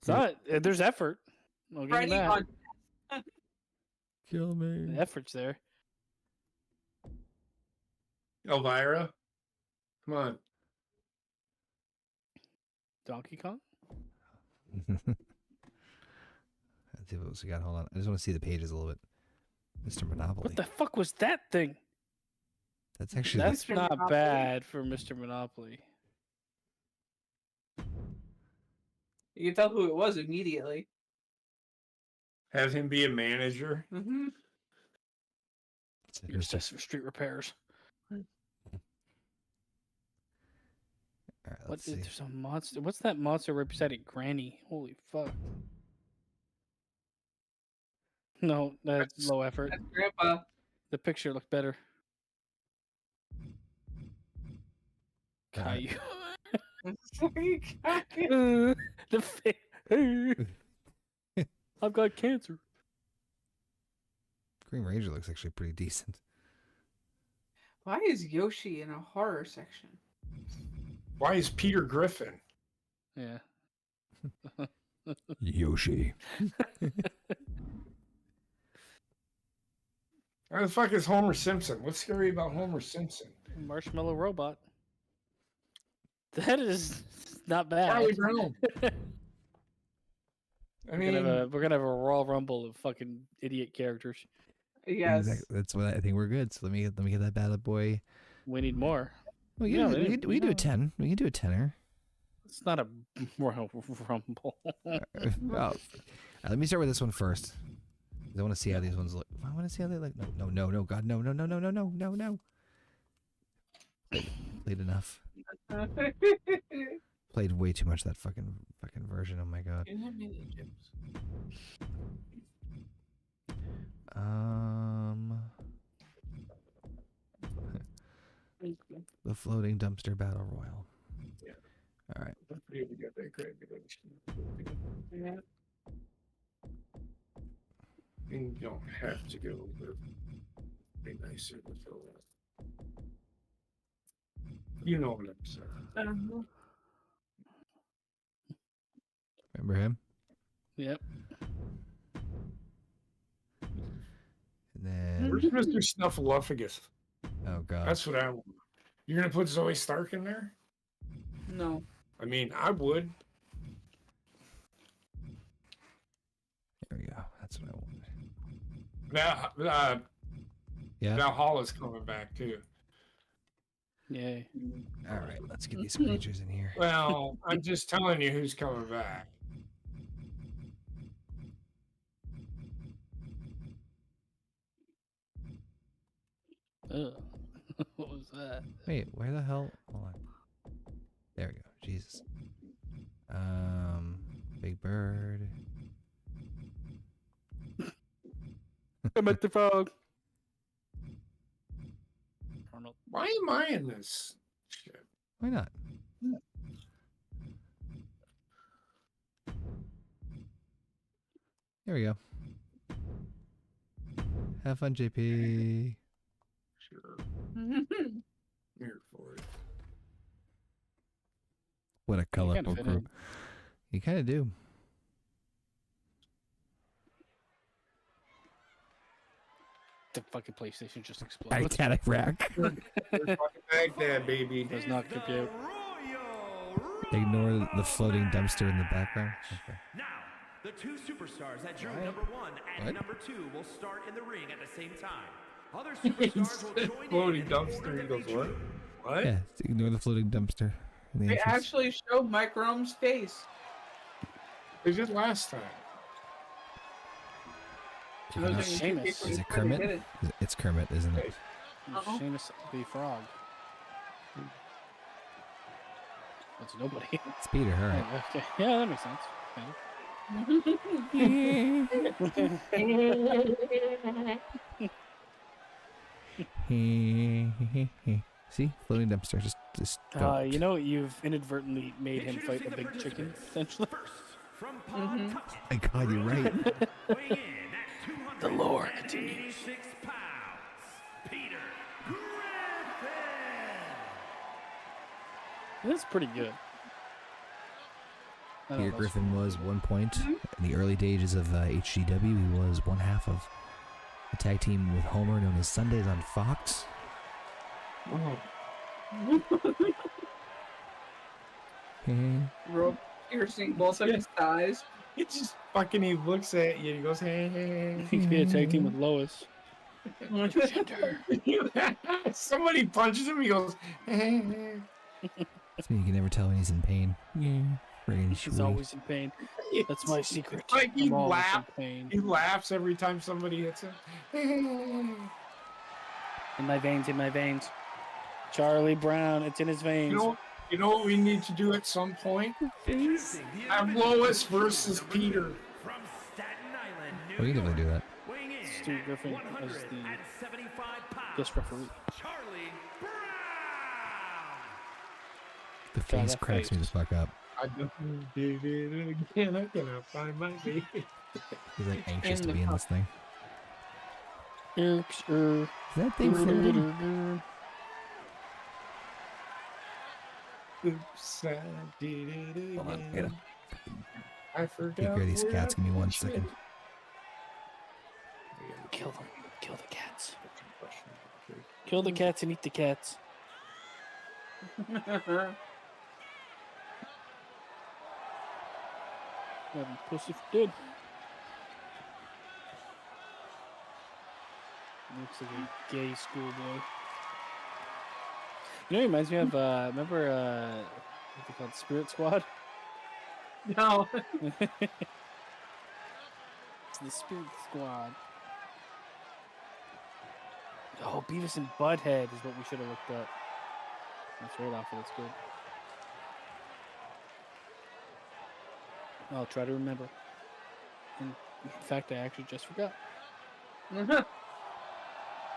It's not. There's effort. I'll give him Freddy that. on. Kill me. The effort's there. Elvira, come on. Donkey Kong. Let's see what else we got. Hold on. I just want to see the pages a little bit. Mr. Monopoly. What the fuck was that thing? That's actually That's Mr. not Monopoly? bad for Mr. Monopoly. You can tell who it was immediately. Have him be a manager. Mm-hmm. that's Your interesting. Sesame Street repairs. All right, What let's is see. there's a monster? What's that monster representing Granny? Holy fuck! No, that's low effort. That's Grandpa. The picture looked better. Alright. Caillou. The face. I've got cancer. Green Ranger looks actually pretty decent. Why is Yoshi in a horror section? Why is Peter Griffin? Yeah. Yoshi. Why the fuck is Homer Simpson? What's scary about Homer Simpson? Marshmallow robot. That is not bad. Charlie Brown. I mean, We're gonna have a Royal Rumble of fucking idiot characters. Yes. Exactly. That's what I think we're good. So let me get that bad boy. We need more. We Yeah, can, we can do no. a 10. We can do a tenner. It's not a Royal Rumble. Well, let me start with this one first. 'Cause I want to see how these ones look. I want to see how they look. No, God, no. Played enough. Played way too much of that fucking version. Oh my god. The floating dumpster battle royal. Yeah. All right. pretty to get that credit. Yeah. And you don't have to go, but be nicer to fill that. You know what I'm saying. Uh-huh. Remember him? Yep. And then, Where's Mr. Snuffleupagus? oh god, That's what I want. You're gonna put Zoe Stark in there? No. I mean, I would. there we go. That's what I wanted. Now, Yeah. Valhalla's coming back too. Yay. All right, let's get these creatures in here. Well, I'm just telling you who's coming back. Ugh. What was that? Wait, where the hell? Hold on. There we go. Jesus. Big Bird. I met the frog. Arnold. Why am I in this shit? Why not? There we go. Have fun, JP. Sure. I'm here for it. What a colorful fit group. in. You kind of do. The fucking PlayStation just exploded. Titanic rack. We're fucking Baghdad, baby. Does not compute. Ignore the floating dumpster in the background. Okay. Now, the two superstars at Drew number 1 and What? number 2 will start in the ring at the same time. Other superstars will join Floating in the dumpster. order He that goes, they what? choose. What? Yeah, ignore the floating dumpster. in the They entrance. actually showed Mike Rome's face. They did last time. You know, It's Sheamus. Is it Kermit? It's Kermit, isn't it? Uh-oh. Sheamus the frog. That's nobody. It's Peter, all right. Yeah, okay. Yeah, that makes sense. See? Floating dumpster. Just don't. You know, you've inadvertently made him fight a Introducing the big chicken, participants. essentially. First, from Pawtucket, My God, you're right. weighing in at The lore continues. 286 pounds, Peter Griffin. That's pretty good. I don't Peter know, Griffin was 1 point. In the early days of HGW, he was one half of a tag team with Homer known as Sundays on Fox. Rope piercing both of his thighs. He just fucking, he looks at you and he goes, hey, hey, He could be a tag team with Lois. hey. Somebody punches him, he goes, hey, hey. So you can never tell when he's in pain. Yeah. Friggin' He's shwee. always in pain. That's my secret. Like he I'm always laughs. in pain. He laughs every time somebody hits him. In my veins, in my veins. Charlie Brown, it's in his veins. You know what we need to do at some point? Have Lois versus Peter. From Staten Island, New We can York, definitely do that. weighing in Stu at Griffin as the 175 pounds, guest referee. Charlie Brown. The God, face that cracks me the face. fuck up. I just did it again. I cannot find my baby. He's like anxious In to the be in this thing. Is that thing floating? Oops, I did it again. Hold on, gotta I forgot. take care of these where cats. I Give me one put second. it. Kill them. Kill the cats. Kill the cats and eat the cats. Have him pussy for good. Looks like a gay schoolboy. You know, it reminds me of, remember, what's it called? Spirit Squad? No. It's the Spirit Squad. Oh, Beavis and Butthead is what we should have looked up. That's right off of that's good. I'll try to remember. In fact, I actually just forgot.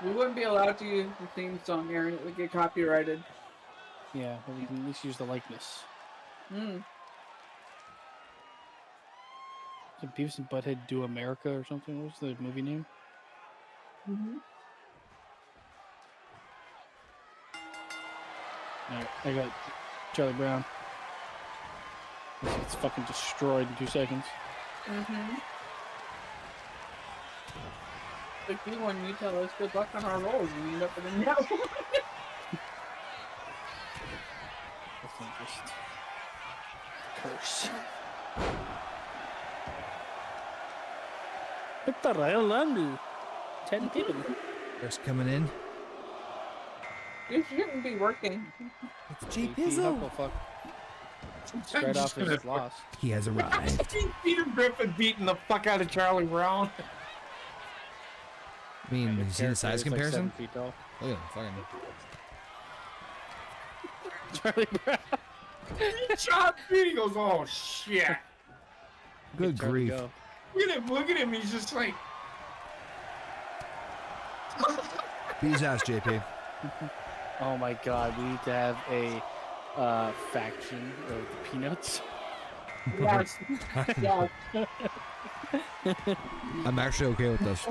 We wouldn't be allowed to use the theme song, Aaron. It would get copyrighted. Yeah, but we can at least use the likeness. Mm. Did Beavis and Butthead Do America or something? What was the movie name? Mm-hmm. Alright, I got Charlie Brown. It's fucking destroyed in 2 seconds. Mm-hmm. Like you when you tell us good luck on our rolls and we end up with a no. That's not just curse. What the hell, Andy? 10 people. First coming in. You shouldn't be working. It's Jay JP Pizzo. Hucklefuck. I'm Straight just off gonna his loss. He has arrived. Peter Griffin beating the fuck out of Charlie Brown. I mean, you see the size comparison? 7 feet tall. Look at him, fucking. Charlie Brown. Shot Pete, he goes, oh shit. Good Charlie grief. go. Look at him, he's just like. Beat his ass, JP. Oh my god, we need to have a faction of the Peanuts. Yes. Yeah. I'm actually okay with this.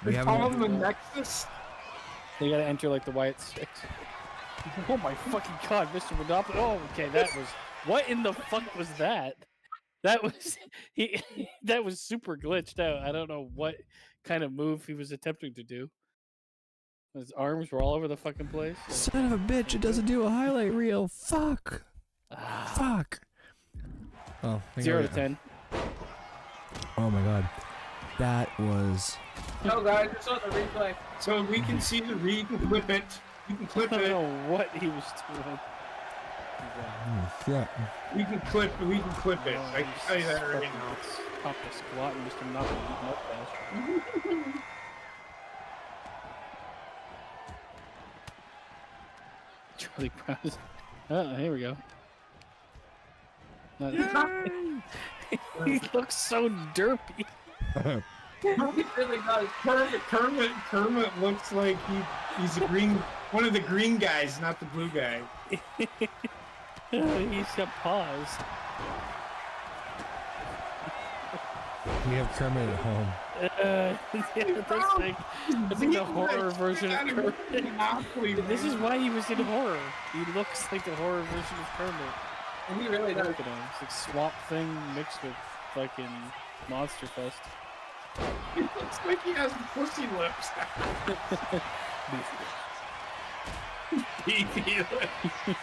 We They call haven't. him the Nexus. They gotta enter like the Wyatt Six. Oh my fucking god, Mr. Monopoly. Oh, okay, that was. What in the fuck was that? That was. That was super glitched out. I don't know what kind of move he was attempting to do. His arms were all over the fucking place. Son of a bitch! It doesn't do a highlight reel. Fuck. Fuck. Oh. 0 to 10. Oh my god. That was. No, guys, it's on the replay. So we can see the read and clip it. You can clip I don't it. know what he was doing. Yeah. We can clip it. I can tell you that right now. Pop a squat and Mr. Monopoly eating up fast. Charlie Brown. Oh, here we go. He looks so derpy. He really does. Kermit looks like he's a one of the green guys, not the blue guy. He's got paws. We have Kermit at home. Yeah, that's like the horror version of Kermit. This is why he was in horror. He looks like the horror version of Kermit. And he really does. Look at him. It's like Swamp Thing mixed with fucking Monster Fest. He looks like he has pussy lips. Beefy lips.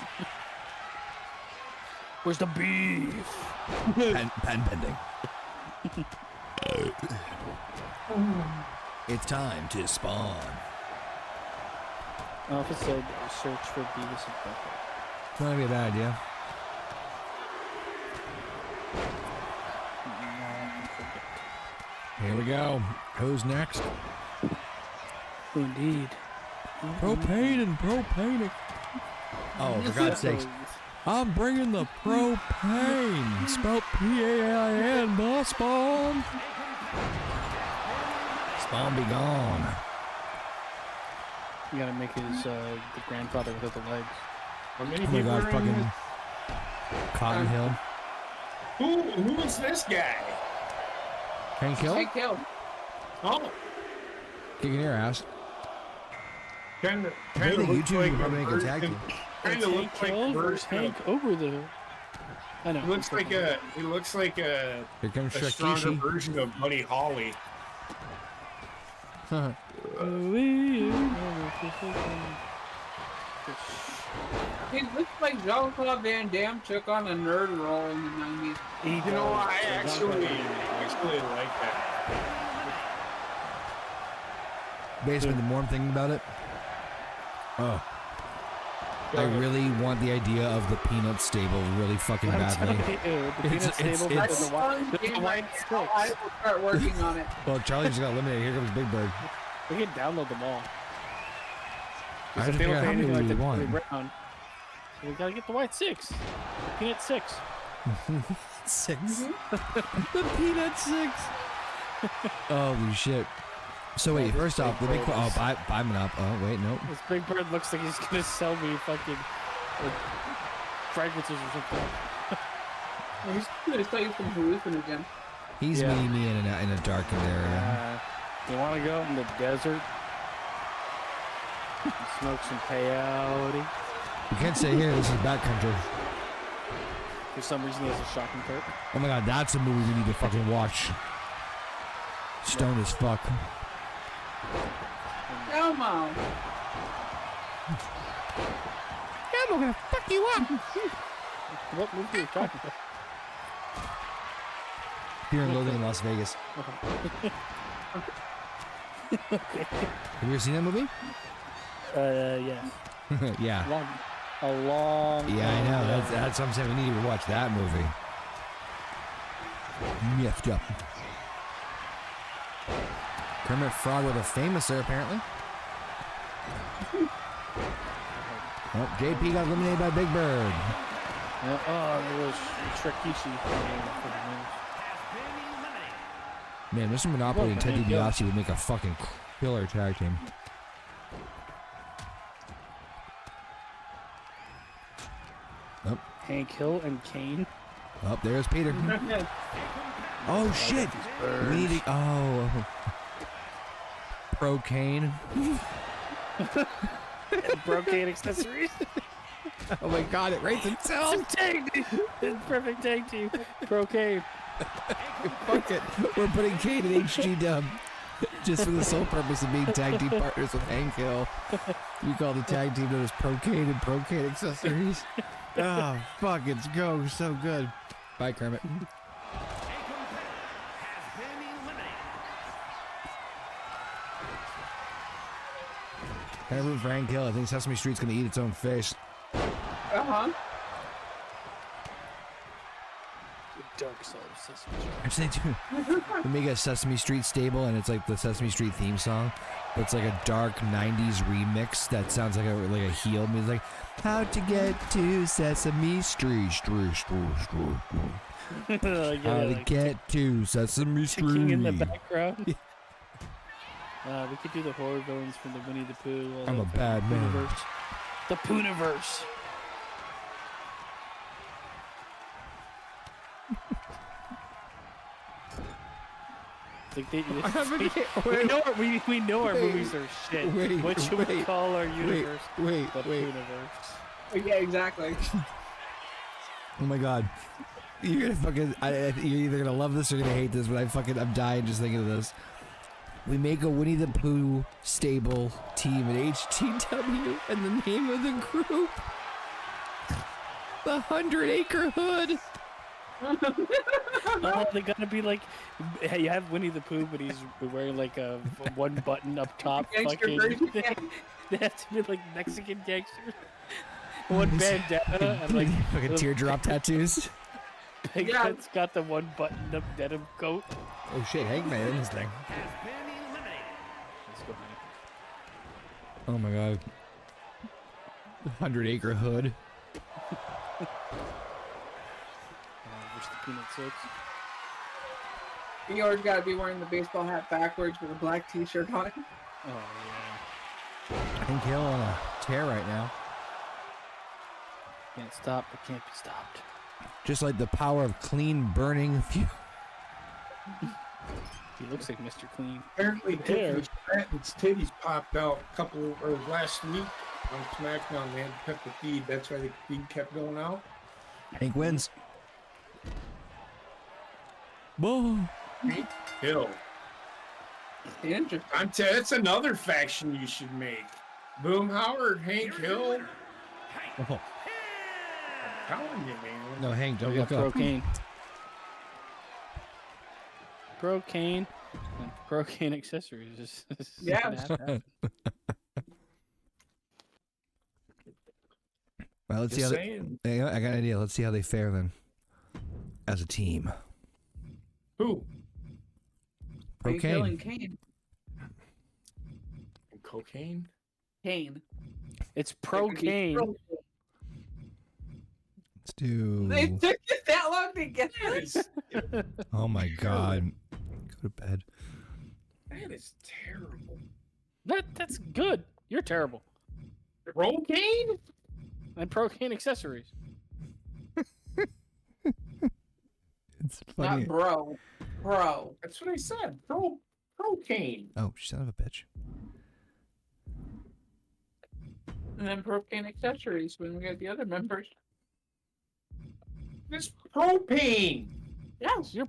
Where's the beef? Pen pending. It's time to spawn. If it said search for Beavis and Butthead. It's not gonna be a bad idea. Here we go. Who's next? Indeed. Propane and propane. Oh, for God's sakes. I'm bringing the propane. Spelled P-A-I-N, the spawn. Spawn be gone. You gotta make his the grandfather without the legs. How many Oh my people God, are in fucking this? Cotton Hill. Who is this guy? Hank Hill? Hank Hill. Oh, Kicking your ass. kind of Maybe looks YouTube like can probably make a tag version- team. Kind of looks like a Hill versus version Hank of- over the. I know. He looks like a Here comes a stronger Shakishi. version of Buddy Holly. He looks like Jean-Claude Van Damme took on a nerd role in the 90s. You know, I actually like that. Basically, the more I'm thinking about it, oh, I really want the idea of the Peanut stable really fucking badly. The It's- peanut stable it's- with the white sticks. I will start working on it. Well, Charlie just got eliminated. Here comes Big Bird. We can download them all. I If just they don't figure out pay how many anything like we the want. Brown, so we gotta get the white 6. The peanut 6. 6. The Peanut 6. Holy shit. So wait, first off, the big buy me up. Oh wait, nope. This Big Bird looks like he's gonna sell me fucking fragrances or something. He's going to tell you some hallucinogen. He's meeting me in a darkened area. You want to go in the desert? And smoke some peyote? You can't stay here. This is backcountry. For some reason, he has a shocking perk. Oh my god, that's a movie we need to fucking watch. Stoned as fuck. Elmo. I'm gonna fuck you up. What movie are you talking about? Fear and Loathing in Las Vegas. Have you ever seen that movie? Yeah. Yeah. A long. Yeah, I know. That's what I'm saying. We need to watch that movie. Miffed up. Kermit Frog with a famouser, apparently. Oh, JP got eliminated by Big Bird. It was Shrekishi. Man, Mr. Monopoly and Ted DiBiase would make a fucking killer tag team. Oh. Hank Hill and Kane. Oh, there's Peter. Oh shit! We need to. Oh. Pro-cane. Brocade accessories. Oh my god, it rates itself! Tag team! Perfect tag team. Brocade. Fuck it. We're putting Kane in HGW. Just for the sole purpose of being tag team partners with Hank Hill. We call the tag team known as Pro-Cane and Pro-Cane accessories. Oh, fuck, it's go so good. Bye, Kermit. Kind of room for Hank Hill. I think Sesame Street's gonna eat its own fish. Uh-huh. Dark side of Sesame Street. Actually, they do. They make a Sesame Street stable, and it's like the Sesame Street theme song, but it's like a dark '90s remix that sounds like a heel music. Like, how to get to Sesame Street, how to get to Sesame Street. Ticking in the background. We could do the horror villains from the Winnie the Pooh. I'm a bad man. Pooniverse. The Pooniverse. Like we know our movies are shit. What should we call our universe? Wait. The Pooniverse. Yeah, exactly. Oh my god. You're gonna fucking. You're either gonna love this or you're gonna hate this, but I'm dying just thinking of this. We make a Winnie the Pooh stable team at HGW, and the name of the group, the 100-Acre Hood. Oh, they gotta be like, you have Winnie the Pooh, but he's wearing like a one button up top. Fucking, they have to be like Mexican gangsters. One bandana and like fucking teardrop tattoos. It's got the one button up denim coat. Oh shit, Hangman in this thing. Oh my god. 100-Acre Hood. Where's the peanut six? You always gotta be wearing the baseball hat backwards with a black t-shirt on. Oh yeah. Hank Hill on a tear right now. Can't stop, but can't be stopped. Just like the power of clean burning fuel. He looks like Mr. Clean. Apparently, Tiffany Stratton's titties popped out last week on SmackDown. They had to cut the feed. That's why the feed kept going out. Hank wins. Whoa. Hank Hill. Interesting. That's another faction you should make. Boom Howard, Hank Hill. Oh. I'm telling you, man. No, Hank, don't We got look up. Pro-Cane. Pro-Cane and Pro-Cane accessories. Yeah. Well, let's see how they, I got an idea. Let's see how they fare then. As a team. Who? Pro-Cane. Kane. Cocaine? Kane. It's Pro-Cane. Let's do. They took it that long to get this. Oh my god. Go to bed. That is terrible. That's good. You're terrible. Cocaine? And Pro-Cane accessories. It's funny. Not bro. Pro. That's what I said. Propane. Oh, son of a bitch. And then propane accessories when we get the other members. It's propane. Yes. You're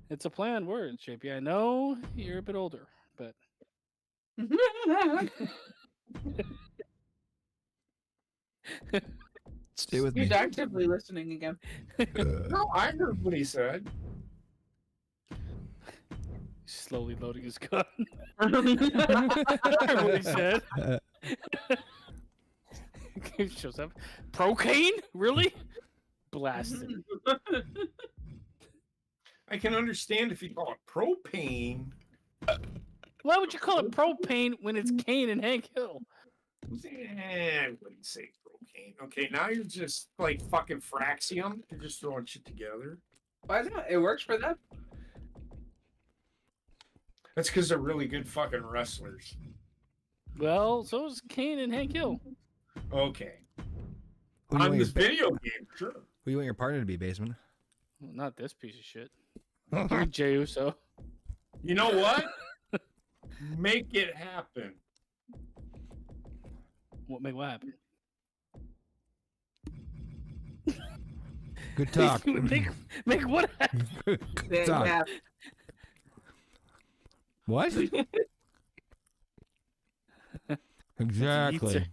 it's a play on words, JP. I know you're a bit older, but Stay with me. He's actively listening again. No, I heard what he said. he's slowly loading his gun. I heard what he said. He shows up. Procaine? Really? Blasted. I can understand if you call it propane. Why would you call it propane when it's Kane and Hank Hill? I wouldn't say propane. Okay, now you're just like fucking Fraxium. You're just throwing shit together. Why not? It works for them. That's because they're really good fucking wrestlers. Well, so is Kane and Hank Hill. Okay. Who do you On want this your, video game, sure. who do you want your partner to be, Basement? Well, not this piece of shit. Give me Jey Uso. You know what? Make it happen. What happened? Good talk. Make what happen? Good talk. Yeah. What? Exactly.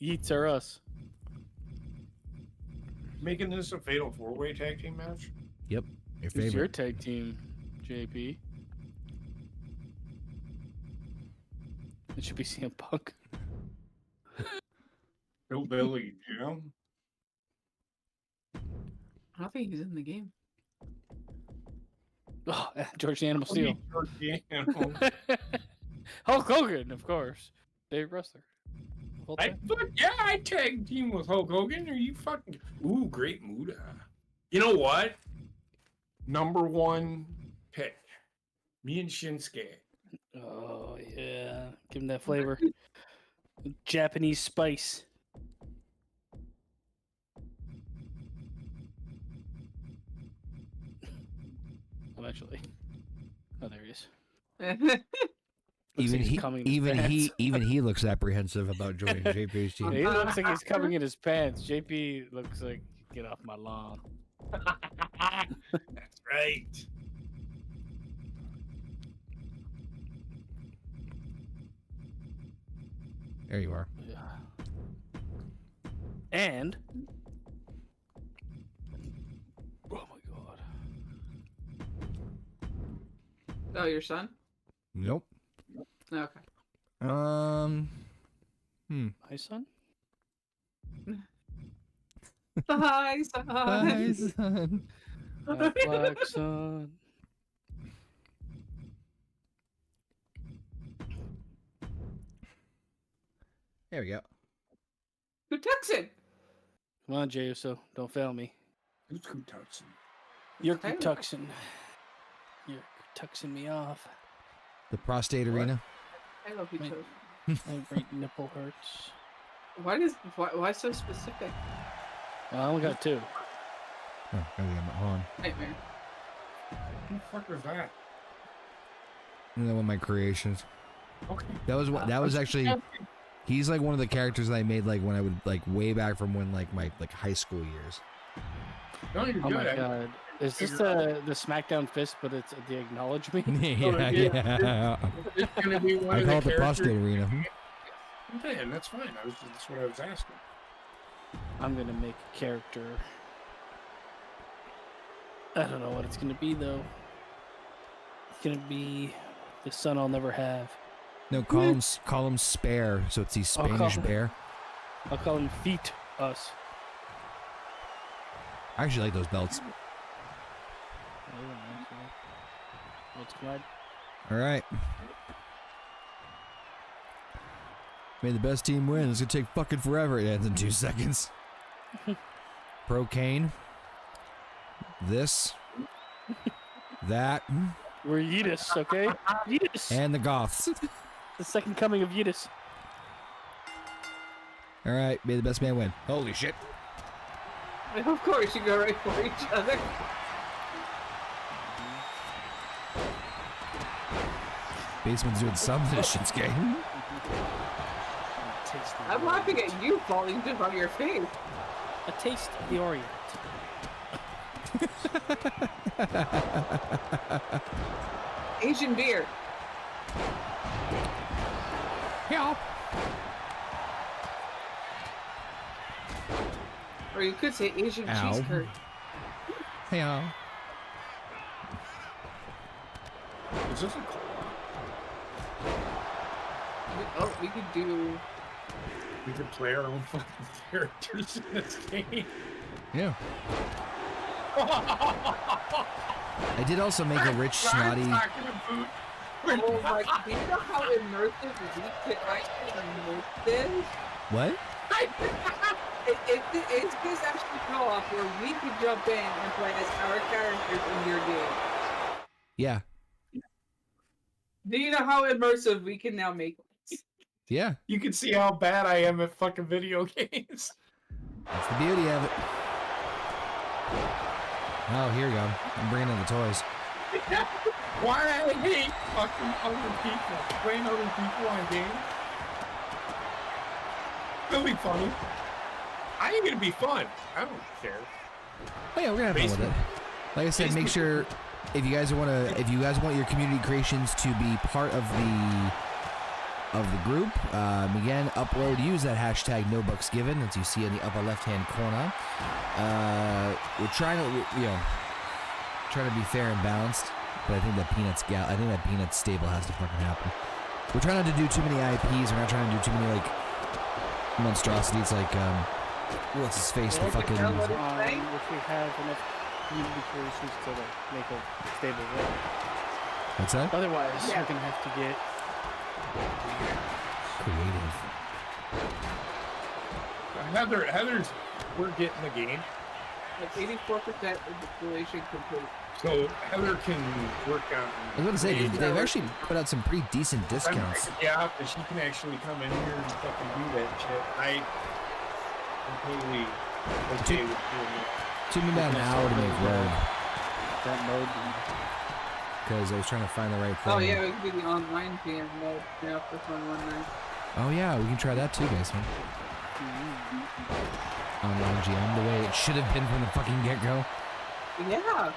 Yeets are us. Making this a fatal four-way tag team match? Yep. Your Who's your favorite. tag team, JP? It should be CM Punk. Bill Billy, Jim. I don't think he's in the game. Oh, George the Animal Steel. I, Hulk Hogan, of course. Dave Wrestler. I tag team with Hulk Hogan. Are you fucking... Ooh, great Muda. You know what? Number one pick. Me and Shinsuke. Oh, yeah. Give him that flavor. Japanese spice. Oh, actually. Oh, there he is. Looks like he's coming in his pants. Even he looks apprehensive about joining JP's team. He looks like he's coming in his pants. JP looks like, get off my lawn. That's right. There you are. Yeah. And oh my god. Oh, your son? Nope. Okay. My son? Hi, son. Hi, son. My black son. There we go. Who tucks it? Come on, Jey Uso. Don't fail me. Who's Kututsu? You're Hey. tuxing. You're tuxing me off. The prostate arena. I love you Wait. too. My right nipple hurts. Why so specific? Well, I only got two. Oh, hold on. Nightmare. Who the fuck was that? Another one of my creations. Okay. That was actually. He's like one of the characters that I made like when I would like way back from when like my like high school years. No, you're Oh good. my god. Is this the SmackDown fist, but it's the acknowledge me? yeah. It's gonna be one I of call the it the prostate characters. arena. Okay, and that's fine. That's what I was asking. I'm gonna make a character. I don't know what it's gonna be though. It's gonna be the son I'll never have. No, call him Spare, so it's the I'll call Spanish him- bear. I'll call him Feet Us. I actually like those belts. What's collide? All right. May the best team win. It's gonna take fucking forever. It ends in 2 seconds. Procaine. This. That. We're Yeetus, okay? Yeetus! And the Goths. The second coming of Yeetus. All right. May the best man win. Holy shit. Of course, you go right for each other. Basement's doing something to Shinsuke. I'm laughing at you falling just on your face. A taste of the Orient. Asian beer. Yeah. Or you could say Asian Ow. cheese curd. Yeah. Is this a call? Oh, we could do. We could play our own fucking characters in this game. Yeah. I did also make a rich, snotty. Oh my! Do you know how immersive we could actually make this? What? It's this actually co-op where we could jump in and play as our characters in your game. Yeah. Do you know how immersive we can now make this? Yeah. You can see how bad I am at fucking video games. That's the beauty of it. Oh, here we go. I'm bringing in the toys. Why I hate fucking other people. Playing other people on games. It'll be funny. I ain't gonna be fun. I don't care. Oh yeah, we're gonna have fun with it. Like I said, make sure if you guys want your community creations to be part of the group, again, upload, use that hashtag #NoBucksGiven that you see in the upper left-hand corner. We're trying to be fair and balanced, but I think that Peanuts stable has to fucking happen. We're trying not to do too many IPs. We're not trying to do too many like monstrosities like what's his face, the fucking. If we have enough community creations to like, make a stable world. What's that? Otherwise, we're gonna have to get creative. Heather's, we're getting the game. Like 84% installation complete. So Heather can work on. I was going to say they've actually put out some pretty decent discounts. Yeah, but she can actually come in here and fucking do that shit. I'm totally okay with doing it. Took me about an hour to make Rogue that mode. because I was trying to find the right thing. Oh yeah, we can do the online PM mode. Yeah, for fun one night. Oh yeah, we can try that too, guys. Man. Online GM, the way it should have been from the fucking get-go. Yeah.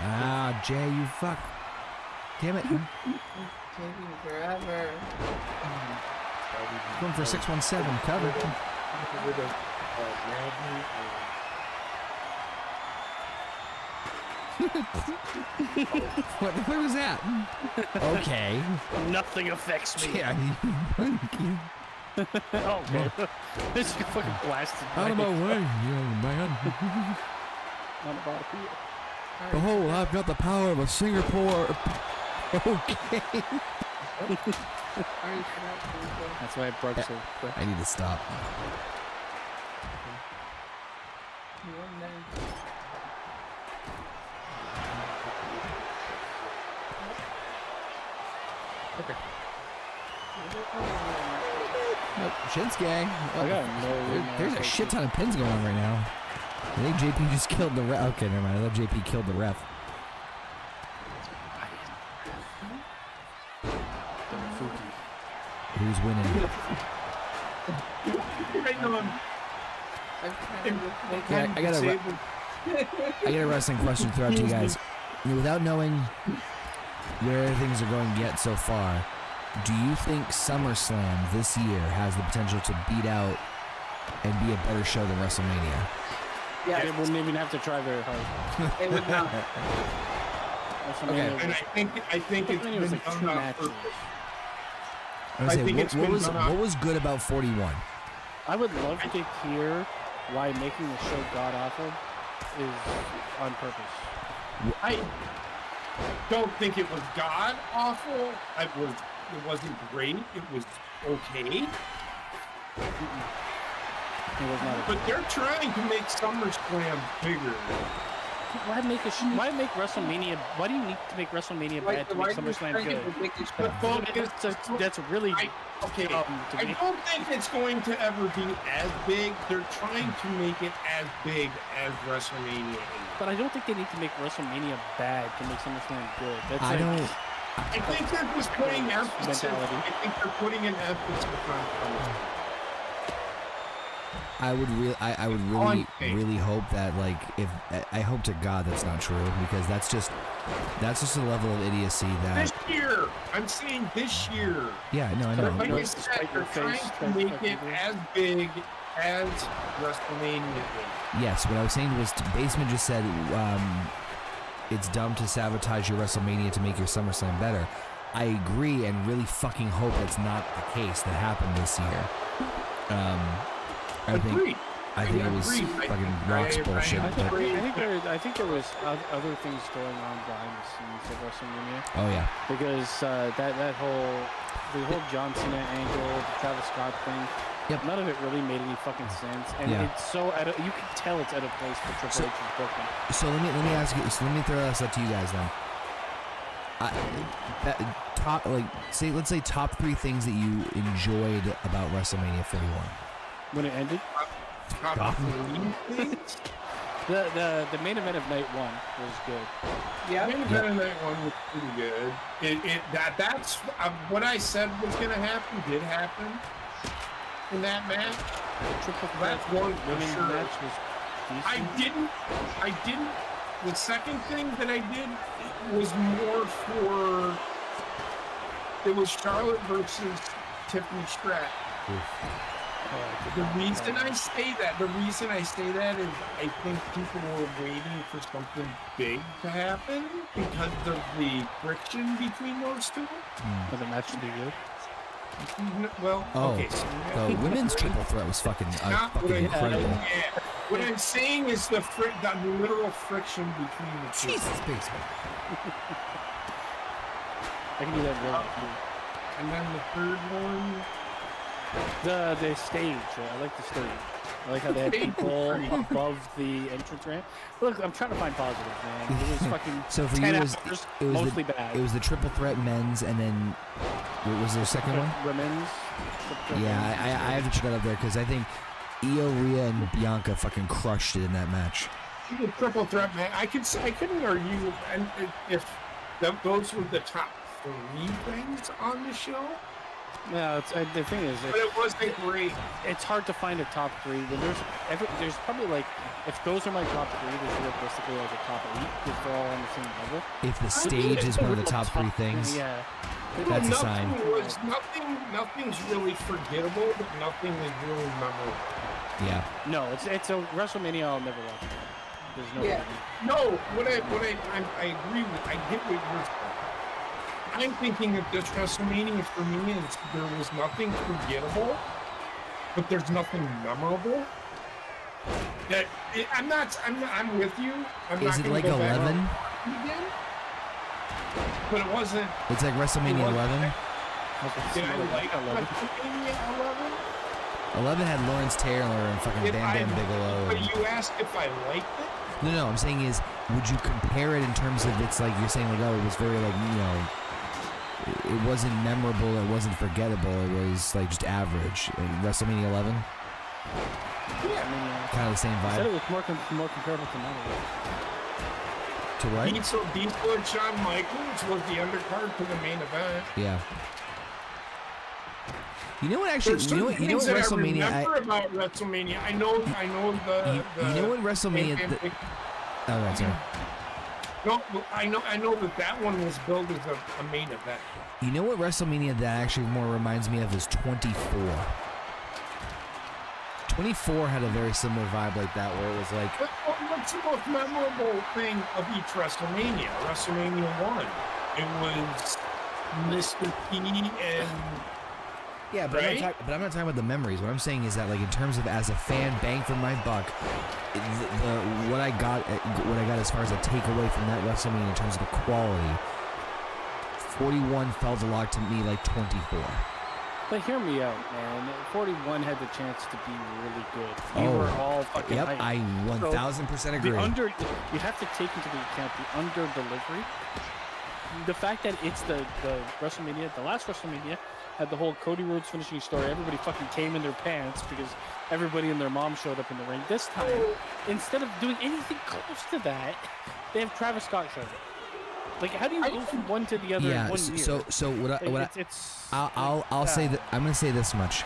Ah, Jay, you fuck. Damn it. Taking forever. Going for 617 cover. What was that? Okay. Nothing affects me. Yeah. Oh, okay. This is fucking blasted. Out of my way, young man. Not about to feel. Behold, I've got the power of a Singapore. Okay. That's why it broke so quick. I need to stop. Okay. Nope, Shinsuke. There's a shit ton of pins going on right now. I think JP just killed the ref. Okay, never mind. I thought JP killed the ref. Who's winning? Yeah, I got a wrestling question to throw out to you guys. Without knowing where things are going yet so far, do you think SummerSlam this year has the potential to beat out and be a better show than WrestleMania? Yeah, It wouldn't even have to try very hard. it would not. Okay. And I think it's WrestleMania was been like 2 done on matches. purpose. I was I saying, think it's what been done on- was good about 41? I would love to hear why making the show god-awful is on purpose. I don't think it was god awful. It wasn't great. It was okay. It was not. But they're trying to make SummerSlam bigger. Why make WrestleMania? Why do you need to make WrestleMania bad to make SummerSlam good? That's really Okay, to I me. don't think it's going to ever be as big. They're trying to make it as big as WrestleMania 8. But I don't think they need to make WrestleMania bad to make SummerSlam good. That's I don't. I think they're just putting emphasis. Mentality. I think they're putting an emphasis on. I would really hope that, like, if I hope to God that's not true, because that's just a level of idiocy that. This year, I'm saying this year. Yeah, no, I know. Like I said, they're trying to make it as big as WrestleMania is. Yes, what I was saying was Basement just said it's dumb to sabotage your WrestleMania to make your SummerSlam better. I agree and really fucking hope that's not the case that happened this year. I think it was fucking Rock's bullshit. I think there was other things going on behind the scenes of WrestleMania. Oh yeah. Because the whole John Cena angle, the Travis Scott thing. Yep. None of it really made any fucking sense, and it's so you can tell it's out of place for Triple H's booking. So let me ask you. So let me throw this up to you guys then. Let's say top 3 things that you enjoyed about WrestleMania 41. When it ended, Top 3 things? the main event of night 1 was good. Yeah. Main event of night 1 was pretty good. That's what I said was going to happen. Did happen in that match. Triple That's one for women's sure. match was decent. I didn't. The second thing that I did was more for. It was Charlotte versus Tiffany Stratton. The reason I say that is I think people were waiting for something big to happen because of the friction between those two. For the match to be good. Well, okay. So the women's triple threat was fucking incredible. Yeah. What I'm saying is the literal friction between the two. Jesus, Basement. I can do that real too. And then the third one. The stage. I like the stage. I like how they had people above the entrance ramp. Look, I'm trying to find positives, man. It was fucking So for 10 you, hours, it was mostly bad. It was the triple threat men's, and then what was there a second one? Women's. Yeah, I have to check that up there because I think Io, Rhea, and Bianca fucking crushed it in that match. The triple threat match. I couldn't argue if those were the top 3 things on the show. No, the thing is, but it wasn't great. It's hard to find a top 3 when there's probably like, if those are my top 3, there's realistically like a top 8 if they're all on the same level. If the stage is one of the top 3 things, yeah, that's a sign. Nothing's really forgettable, but nothing is really memorable. Yeah. No, it's a WrestleMania I'll never watch again. There's no. Yeah. No, I agree with. I get what you're saying. I'm thinking of this WrestleMania for me is there was nothing forgettable, but there's nothing memorable. I'm with you. Is it like 11? Again, but it wasn't. It's like WrestleMania 11. Did I like WrestleMania 11? 11 had Lawrence Taylor and fucking Bam Bam Bigelow. But you asked if I liked it. No, I'm saying is, would you compare it in terms of it's like you're saying like, oh, it was very like, you know, it wasn't memorable, it wasn't forgettable, it was like just average. WrestleMania 11? Yeah, I mean, kind of the same I vibe. said it was more comparable to mine. To what? Diesel and Shawn Michaels was the undercard to the main event. Yeah. You know what? Actually, you know what WrestleMania. I remember about WrestleMania. I know the. You know what WrestleMania. Oh, right, sorry. No, I know that one was billed as a main event. You know what WrestleMania that actually more reminds me of is 24. 24 had a very similar vibe like that, where it was like. What's the most memorable thing of each WrestleMania? WrestleMania 1. It was Mr. P and. Yeah, but, right? I'm not talking about the memories. What I'm saying is that, like, in terms of as a fan, bang for my buck, what I got as far as a takeaway from that WrestleMania in terms of the quality, 41 felt a lot to me like 24. But hear me out, man. 41 had the chance to be really good. We were all fucking hyped. I 1000% agree. You have to take into account the under delivery the fact that it's the WrestleMania, the last WrestleMania, had the whole Cody Rhodes finishing story. Everybody fucking came in their pants because everybody and their mom showed up in the ring. This time, instead of doing anything close to that, they have Travis Scott show up. Like, how do you go from one to the other in 1 year? So I'll say that I'm gonna say this much,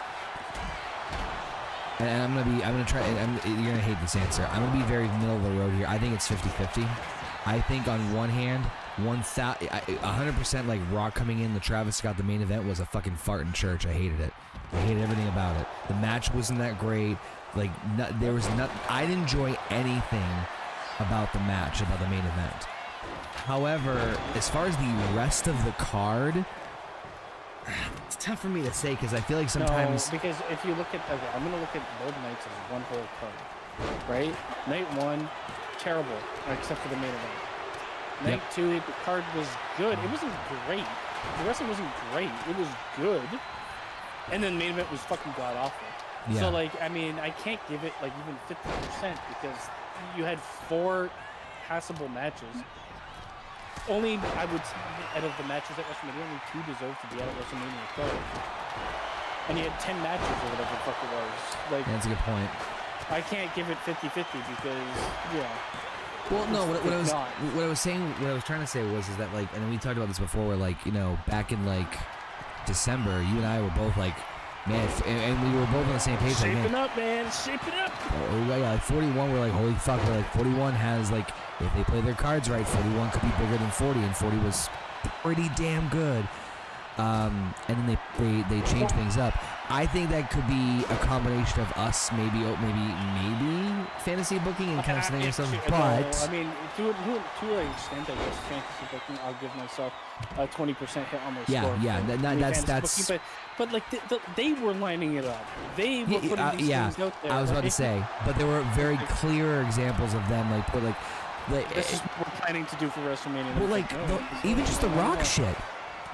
and you're gonna hate this answer. I'm gonna be very middle of the road here. I think it's 50-50. I think on one hand, 100% like Raw coming in, the Travis Scott the main event was a fucking fart in church. I hated it. I hated everything about it. The match wasn't that great. Like I didn't enjoy anything about the match, about the main event. However, as far as the rest of the card, it's tough for me to say because I feel like sometimes. No, because if you look at, I'm gonna look at both nights as one whole card, right? Night 1, terrible, except for the main event. Night 2, the card was good. It wasn't great. The wrestling wasn't great. It was good, and then the main event was fucking god awful. Yeah. So like, I mean, I can't give it like even 50% because you had 4 passable matches. Only, I would say, out of the matches at WrestleMania, only 2 deserve to be out of WrestleMania card. And you had 10 matches or whatever the fuck it was. Like, that's a good point. I can't give it 50-50 because, yeah. Well, no, what I was trying to say was that like, and we talked about this before, where like, you know, back in like December, you and I were both like, man, and we were both on the same page. Shaping up, man, shaping up. Yeah, like 41, we're like, holy fuck, we're like 41 has like, if they play their cards right, 41 could be bigger than 40, and 40 was pretty damn good. And then they change things up. I think that could be a combination of us, maybe fantasy booking and kind of something or something. But I mean, to an extent, I guess fantasy booking, I'll give myself a 20% hit on my score. That's. But like they were lining it up. They were putting these things out there. I was about to say, but there were very clear examples of them this is what we're planning to do for WrestleMania. Well, even just the Rock shit,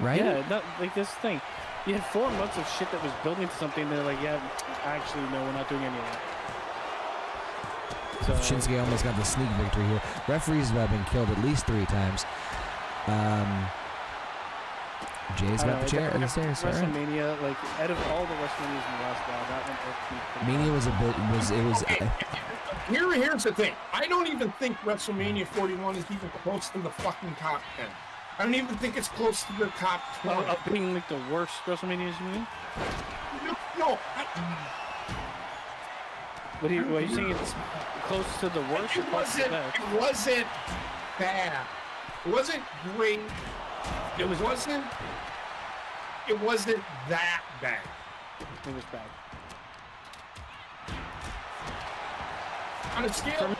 right? Yeah, like this thing. You had 4 months of shit that was building to something. They're like, yeah, actually, no, we're not doing any of that. So Shinsuke almost got the sneak victory here. Referees have been killed at least 3 times. Jay's got the chair and the stairs. WrestleMania, like out of all the WrestleManias in the last while, that one irked me. Mania was Here's the thing. I don't even think WrestleMania 41 is even close to the fucking top 10. I don't even think it's close to the top 20. Being like the worst WrestleManias, you mean? No. What are you saying? It's close to the worst? It wasn't bad. It wasn't great. It wasn't that bad. It was bad. On a scale,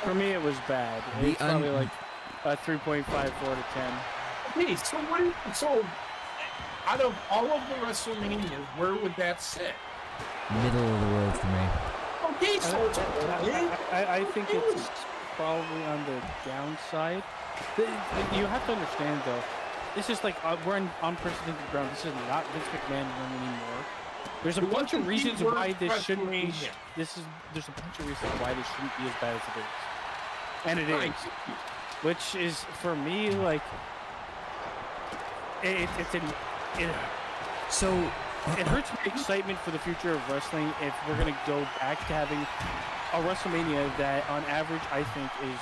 for me, it was bad. It's probably like a 3.54 to 10. Okay, so out of all of the WrestleManias, where would that sit? Middle of the road for me. Okay, so I think it's probably on the downside. You have to understand, though, this is like we're on unprecedented ground. This is not Vince McMahon anymore. There's a bunch of reasons why this shouldn't be. There's a bunch of reasons why this shouldn't be as bad as it is, and it is. Which is for me like it hurts my excitement for the future of wrestling if we're gonna go back to having a WrestleMania that on average I think is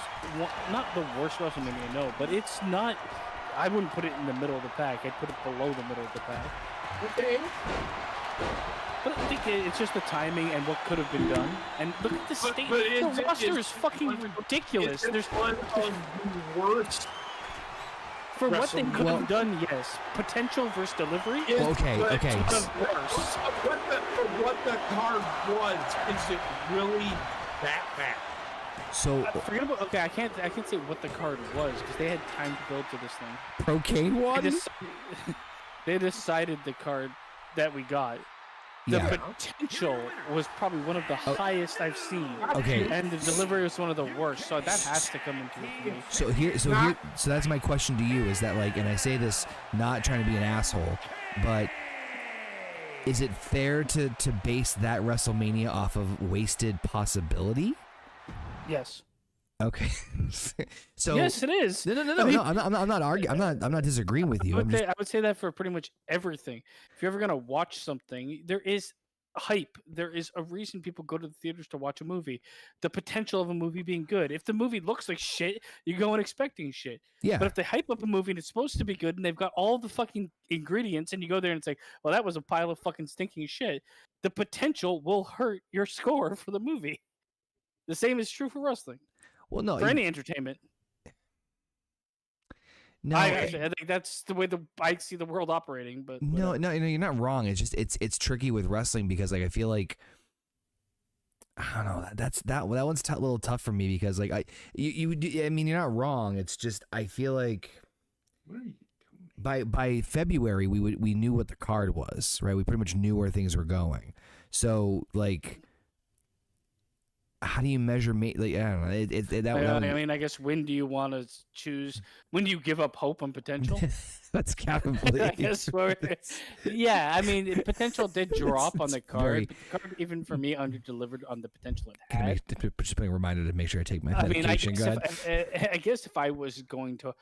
not the worst WrestleMania, no, but it's not. I wouldn't put it in the middle of the pack. I'd put it below the middle of the pack. Okay. But I think it's just the timing and what could have been done. And look at the state. The roster is fucking ridiculous. There's one of the worst. For what they could have done, yes. Potential versus delivery. Okay. For what the card was, is it really that bad? So forget about. Okay, I can't say what the card was because they had time to build to this thing. Cocaine one. They decided the card that we got. The potential was probably one of the highest I've seen. Okay. And the delivery was one of the worst. So that has to come into it for me. So that's my question to you, is that like, and I say this not trying to be an asshole, but is it fair to base that WrestleMania off of wasted possibility? Yes. Okay. So yes, it is. No. I mean, No. I'm not arguing. I'm not disagreeing with you. I would say that for pretty much everything. If you're ever gonna watch something, there is hype. There is a reason people go to the theaters to watch a movie. The potential of a movie being good. If the movie looks like shit, you go in expecting shit. Yeah. But if they hype up a movie and it's supposed to be good and they've got all the fucking ingredients and you go there and it's like, well, that was a pile of fucking stinking shit, the potential will hurt your score for the movie. The same is true for wrestling. Well, no. For any entertainment. No, I think that's the way I see the world operating. But no, you're not wrong. It's just it's tricky with wrestling because like I feel like I don't know that one's a little tough for me because like I mean you're not wrong. It's just I feel like by February we knew what the card was, right? We pretty much knew where things were going. So like. How do you measure like I don't know? I mean, I guess when do you want to choose? When do you give up hope on potential? That's completely. I guess. Yeah, I mean, potential did drop on the card. But the card, even for me, under-delivered on the potential it had. Just being reminded to make sure I take my medication. I guess if I was going to,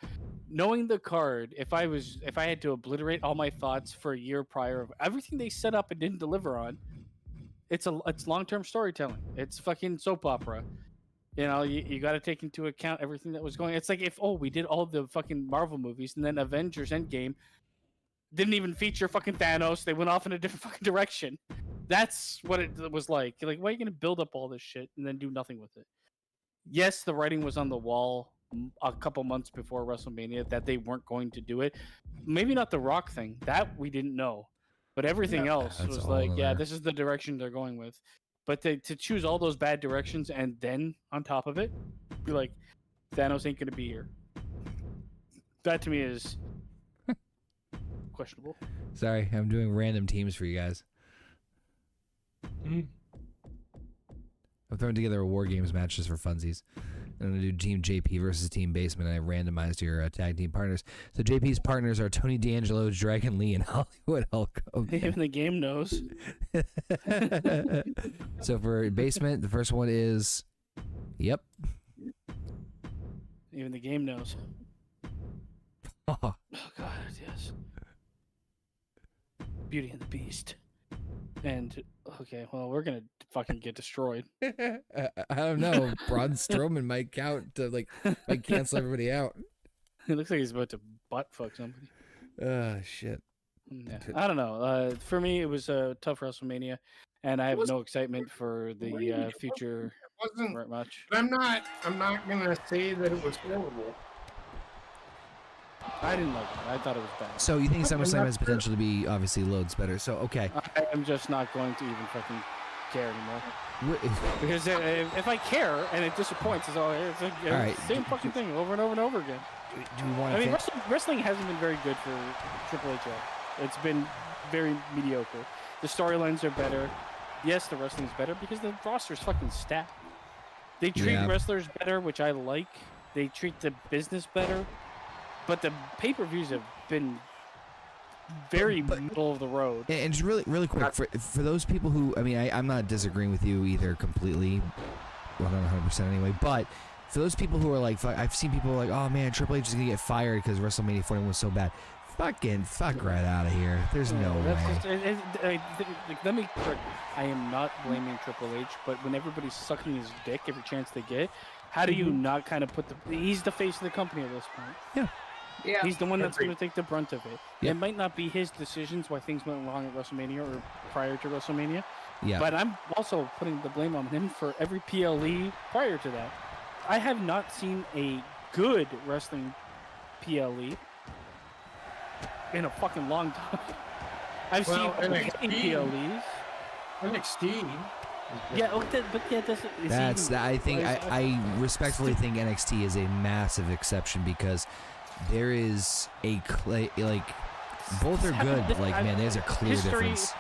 knowing the card, if I had to obliterate all my thoughts for a year prior of everything they set up and didn't deliver on. It's long-term storytelling. It's fucking soap opera. You know, you got to take into account everything that was going. It's like if we did all the fucking Marvel movies and then Avengers Endgame didn't even feature fucking Thanos. They went off in a different fucking direction. That's what it was like. Like, why are you gonna build up all this shit and then do nothing with it? Yes, the writing was on the wall a couple months before WrestleMania that they weren't going to do it. Maybe not the Rock thing. That we didn't know. But everything else was like, yeah, this is the direction they're going with. But to choose all those bad directions and then on top of it, be like, Thanos ain't gonna be here. That to me is questionable. Sorry, I'm doing random teams for you guys. I'm throwing together a War Games match just for funsies. I'm going to do Team JP versus Team Basement, and I randomized your tag team partners. So JP's partners are Tony D'Angelo, Dragon Lee, and Hollywood Hulk Hogan. Even the game knows. So for Basement, the first one is... Yep. Even the game knows. Oh, God, yes. Beauty and the Beast. And, okay, well, we're going to fucking get destroyed. I don't know. Braun Strowman might count to, like, might cancel everybody out. It looks like he's about to butt fuck somebody. Shit. Yeah. I don't know. For me, it was a tough WrestleMania, and I have no excitement for the future very much. But I'm not going to say that it was horrible. I didn't like it. I thought it was bad. So you think SummerSlam has potential to be obviously loads better? So okay. I'm just not going to even fucking care anymore. Because if I care and it disappoints, it's the same fucking thing over and over and over again. Do we want? I mean, wrestling hasn't been very good for Triple H. It's been very mediocre. The storylines are better. Yes, the wrestling's better because the roster's fucking stacked. They treat wrestlers better, which I like. They treat the business better. But the pay-per-views have been very middle of the road. And just really quick, for those people who, I mean, I'm not disagreeing with you either completely, well, not 100% anyway, but for those people who are like, I've seen people like, oh man, Triple H is going to get fired because WrestleMania 41 was so bad. Fuck right out of here. There's no way. Let me correct. I am not blaming Triple H, but when everybody's sucking his dick every chance they get, how do you not kind of he's the face of the company at this point. Yeah. Yeah. He's the one that's going to take the brunt of it. Yep. It might not be his decisions why things went wrong at WrestleMania or prior to WrestleMania. Yeah. But I'm also putting the blame on him for every PLE prior to that. I have not seen a good wrestling PLE in a fucking long time. I've seen PLEs. NXT. Yeah, I respectfully think NXT is a massive exception because there is like both are good. Like man, there's a clear difference.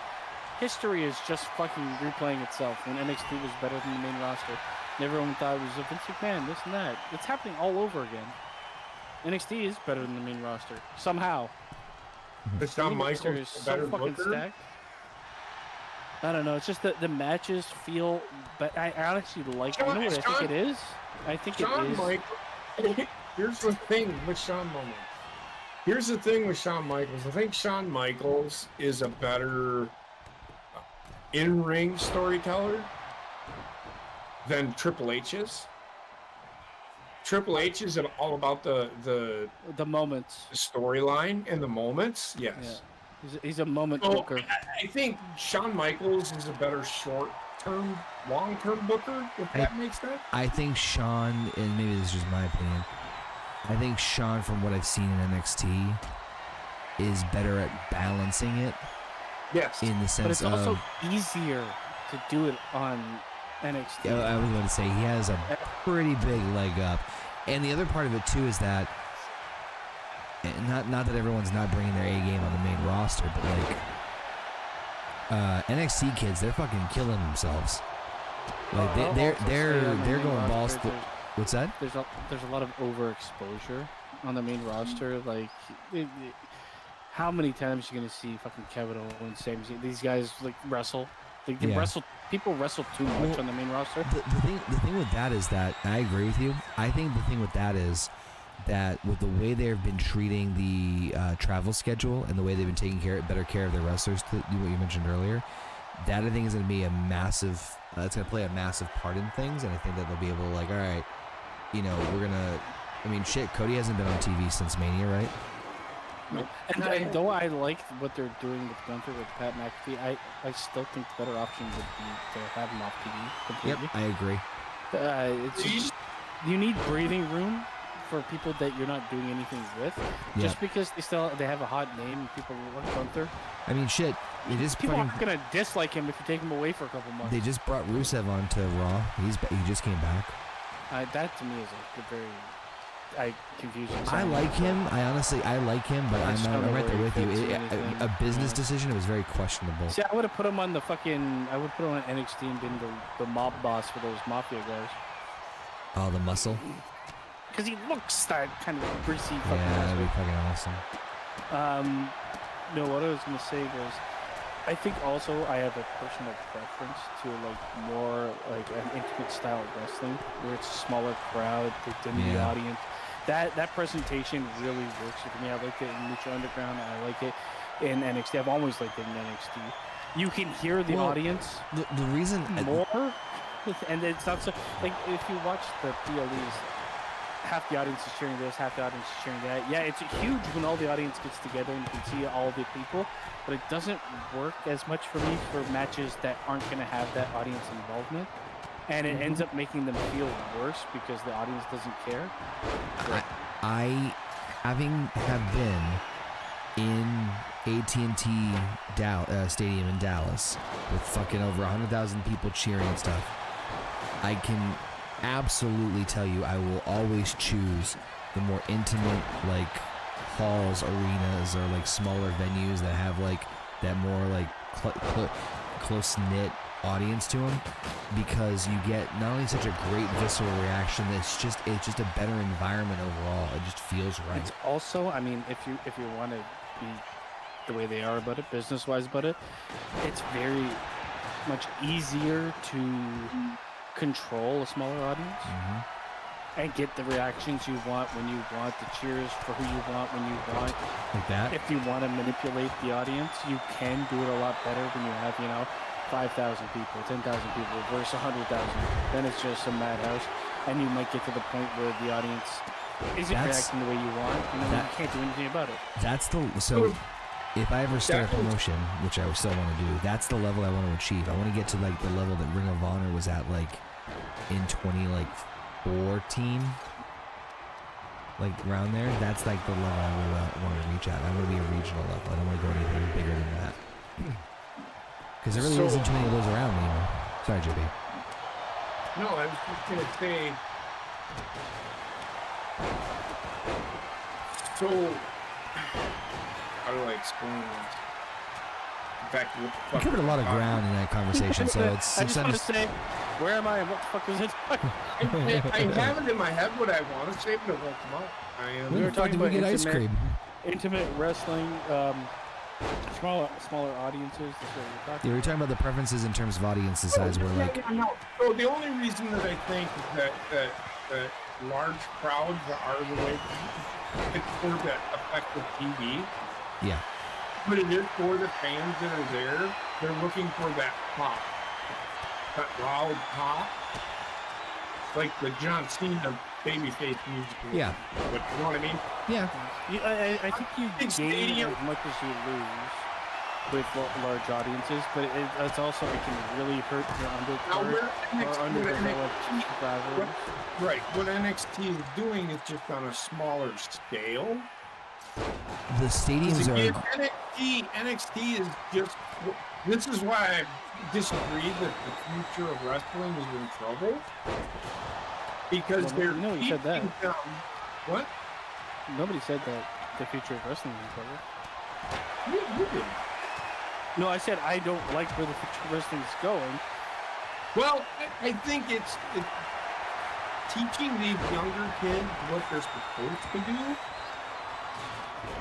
History is just fucking replaying itself. When NXT was better than the main roster, and everyone thought it was a Vince McMahon, this and that. It's happening all over again. NXT is better than the main roster somehow. It's not Michael is so fucking stacked. I don't know. It's just that the matches feel, but I actually like. You know what I think it is? I think Shawn it is. Michaels. Here's the thing with Shawn Michaels. Here's the thing with Shawn Michaels. I think Shawn Michaels is a better in-ring storyteller than Triple H is. Triple H is all about the moments, the storyline and the moments. Yes. Yeah. He's a moment booker. I think Shawn Michaels is a better short-term, long-term booker, if that makes sense. I think Shawn, and maybe this is just my opinion, I think Shawn, from what I've seen in NXT, is better at balancing it. Yes. In the sense but it's also easier to do it on NXT. Yeah, I was going to say he has a pretty big leg up, and the other part of it too is that, not that everyone's not bringing their A game on the main roster, but like NXT kids, they're fucking killing themselves. Like they're going balls. What's that? There's a lot of overexposure on the main roster. Like, how many times are you gonna see fucking Kevin Owens, Sami Zayn, these guys like wrestle? They wrestle. People wrestle too much on the main roster. The thing with that is that I agree with you. I think the thing with that is that with the way they've been treating the travel schedule and the way they've been taking better care of their wrestlers, what you mentioned earlier, that I think is going to be a massive. It's going to play a massive part in things, and I think that they'll be able to, like, all right, you know, we're gonna. I mean, shit, Cody hasn't been on TV since Mania, right? No. And though I like what they're doing with Gunther, with Pat McAfee, I still think the better option would be to have him off TV completely. Yep, I agree. It's just, you need breathing room for people that you're not doing anything with. Yep. Just because they have a hot name and people love Gunther. I mean, shit. People aren't gonna dislike him if you take him away for a couple months. They just brought Rusev onto Raw. He just came back. That to me is a very confusing. I like him. I like him, but I'm right there with you. A business decision. It was very questionable. See, I would have put him on the fucking. I would put him on NXT and been the mob boss for those mafia guys. Oh, the muscle. Because he looks that kind of greasy. Yeah, that'd be fucking awesome. No, what I was gonna say was, I think also I have a personal preference to like more like an intimate style wrestling where it's a smaller crowd, the audience. That presentation really works for me. I like it in Lucha Underground. I like it in NXT. I've always liked it in NXT. You can hear the audience. The reason more, and it's not so like if you watch the PLEs. Half the audience is cheering this, half the audience is cheering that. Yeah, it's huge when all the audience gets together and you can see all the people, but it doesn't work as much for me for matches that aren't going to have that audience involvement. And it ends up making them feel worse because the audience doesn't care. I have been in AT&T Stadium in Dallas with fucking over 100,000 people cheering and stuff. I can absolutely tell you I will always choose the more intimate, like, halls, arenas, or like smaller venues that have like that more like close-knit audience to them, because you get not only such a great visceral reaction, it's just a better environment overall. It just feels right. It's also, I mean, if you want to be the way they are about it, business-wise about it, it's very much easier to control a smaller audience and get the reactions you want when you want, the cheers for who you want when you want. Like that? If you want to manipulate the audience, you can do it a lot better when you have, 5,000 people, 10,000 people versus 100,000. Then it's just a madhouse, and you might get to the point where the audience isn't reacting the way you want, and then you can't do anything about it. So if I ever start a promotion, which I still want to do, that's the level I want to achieve. I want to get to like the level that Ring of Honor was at, like in 2014, like around there. That's like the level I would want to reach at. I want to be a regional level. I don't want to go anything bigger than that. Because there really isn't too many of those around anymore. Sorry, JB. No, I was just gonna say. So, how do I explain this? In fact, what the fuck? We covered a lot of ground in that conversation, so it's. I just want to say, where am I and what the fuck is it? I have it in my head what I want to say, but it won't come out. We were talking about ice cream. Intimate wrestling. Smaller audiences. That's what you're talking Yeah, we're talking about the preferences in terms of audience size. Where like, No. So the only reason that I think that large crowds are the way it's for the effective TV, yeah, but it is for the fans that are there. They're looking for that pop, that loud pop, like the John Cena babyface music. yeah, But you know what I mean? yeah. I think you gain Stadium- as much as you lose with large audiences, but it's also it can really hurt your Now, undercard or underdeveloped NXT rivalries. right. What NXT is doing is just on a smaller scale. The stadiums Again, are. NXT is just. This is why I disagree that the future of wrestling is in trouble. Because Well, they're no, you said that. keeping them. What? Nobody said that the future of wrestling is in trouble. You did. No, I said I don't like where the future of wrestling is going. Well, I think it's teaching these younger kids what they're supposed to do.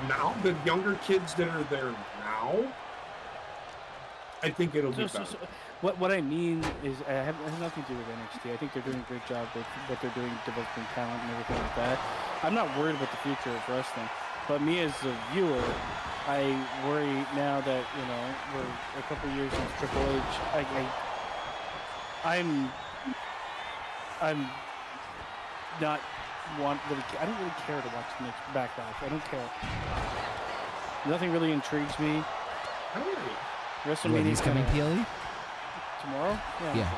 Now, the younger kids that are there now, I think it'll be better. What I mean is, it has nothing to do with NXT. I think they're doing a great job with what they're doing, developing talent and everything like that. I'm not worried about the future of wrestling, but me as a viewer, I worry now that we're a couple years since Triple H. I'm not really. I don't really care to watch the next Backlash. I don't care. Nothing really intrigues me. Really? WrestleMania He's coming PLE. tomorrow. Yeah.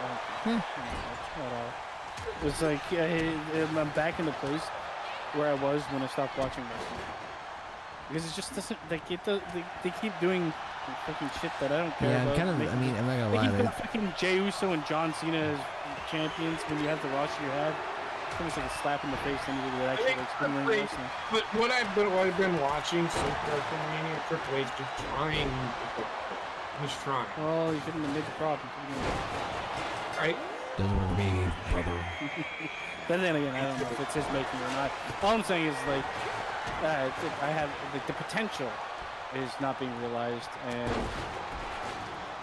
At all. It's like I'm back in the place where I was when I stopped watching wrestling. Because it just doesn't. They keep doing fucking shit that I don't care Yeah, about. I'm kind of. I mean, I'm not gonna They lie. keep putting fucking Jey Uso and John Cena as champions when you have the roster you have. It's almost like a slap in the face to anybody that actually likes in-ring wrestling. But what I've been watching since WrestleMania, Triple H just trying. He's trying. Well, you shouldn't have made the problem. Right? Doesn't work for me, brother. But then again, I don't know if it's his making or not. All I'm saying is like, I have like the potential is not being realized, and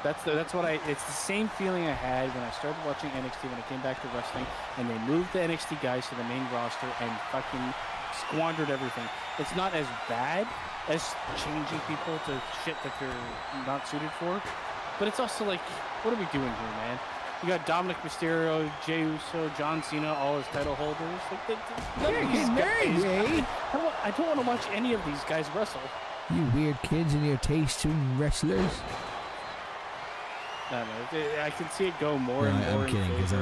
that's what it's the same feeling I had when I started watching NXT when I came back to wrestling, and they moved the NXT guys to the main roster and fucking squandered everything. It's not as bad as changing people to shit that they're not suited for, but it's also like, what are we doing here, man? You got Dominic Mysterio, Jey Uso, John Cena, all as title holders. Like, none of these guys, I don't want to watch any of these guys wrestle. You weird kids and your taste in wrestlers. I don't know. I can see it go more and No, more. I'm kidding, 'cause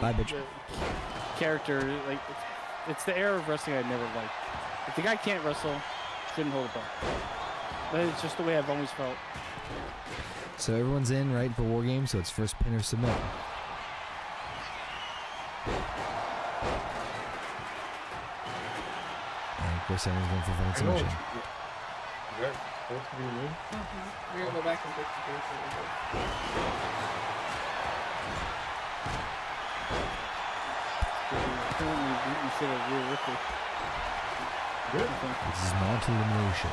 bye, bitch. the character. Like it's the era of wrestling I never liked. If the guy can't wrestle, shouldn't hold a belt. But it's just the way I've always felt. So everyone's in, right, for War Games, so it's first pin or submit. And Chris Sanders going for fucking submission. Is that supposed to be me? We're gonna go back and fix the Apparently beating shit out of Rhea Ripley. Good. I think. This is multi-elimination.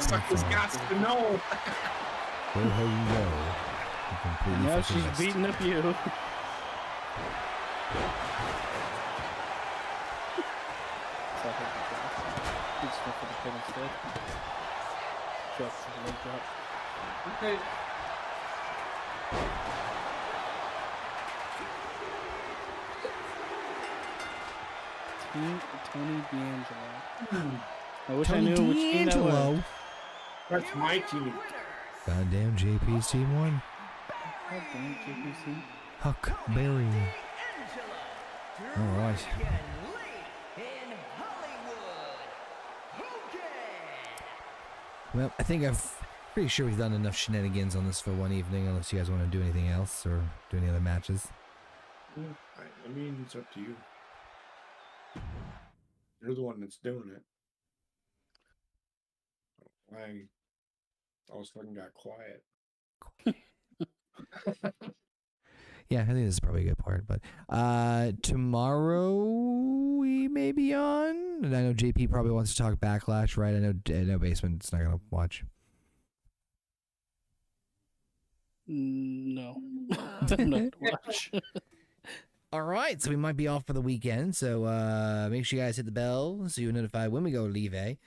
Fuckers got to know. Go how you go. You completely Now fucking she's missed. beating up you. He's going for the pin instead. Drops the leg drop. Okay. Tony D'Angelo. I wish Tony I knew which team that was. D'Angelo. That's my team. Goddamn, JP's team won. God damn JPC. Huck Berry. All right. Well, I think pretty sure we've done enough shenanigans on this for one evening, unless you guys want to do anything else or do any other matches. I mean, it's up to you. You're the one that's doing it. Why all of a sudden got quiet? Yeah, I think this is probably a good part. But tomorrow we may be on. And I know JP probably wants to talk Backlash, right? I know Basement's not gonna watch. No, I'm not gonna watch. All right, so we might be off for the weekend. So make sure you guys hit the bell so you're notified when we go live.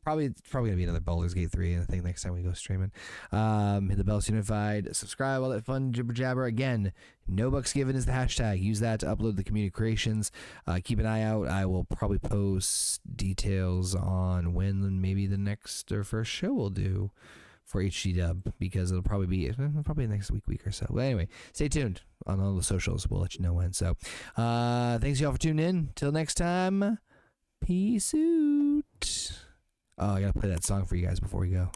Probably gonna be another Baldur's Gate 3, I think, next time we go streaming. Hit the bell so you're notified. Subscribe, all that fun jibber jabber. Again, no bucks given is the hashtag. Use that to upload the community creations. Keep an eye out. I will probably post details on when maybe the next or first show we'll do for HGW, because it'll probably be next week or so. But anyway, stay tuned on all the socials. We'll let you know when. So thanks y'all for tuning in. Till next time, peace out. Oh, I gotta play that song for you guys before we go.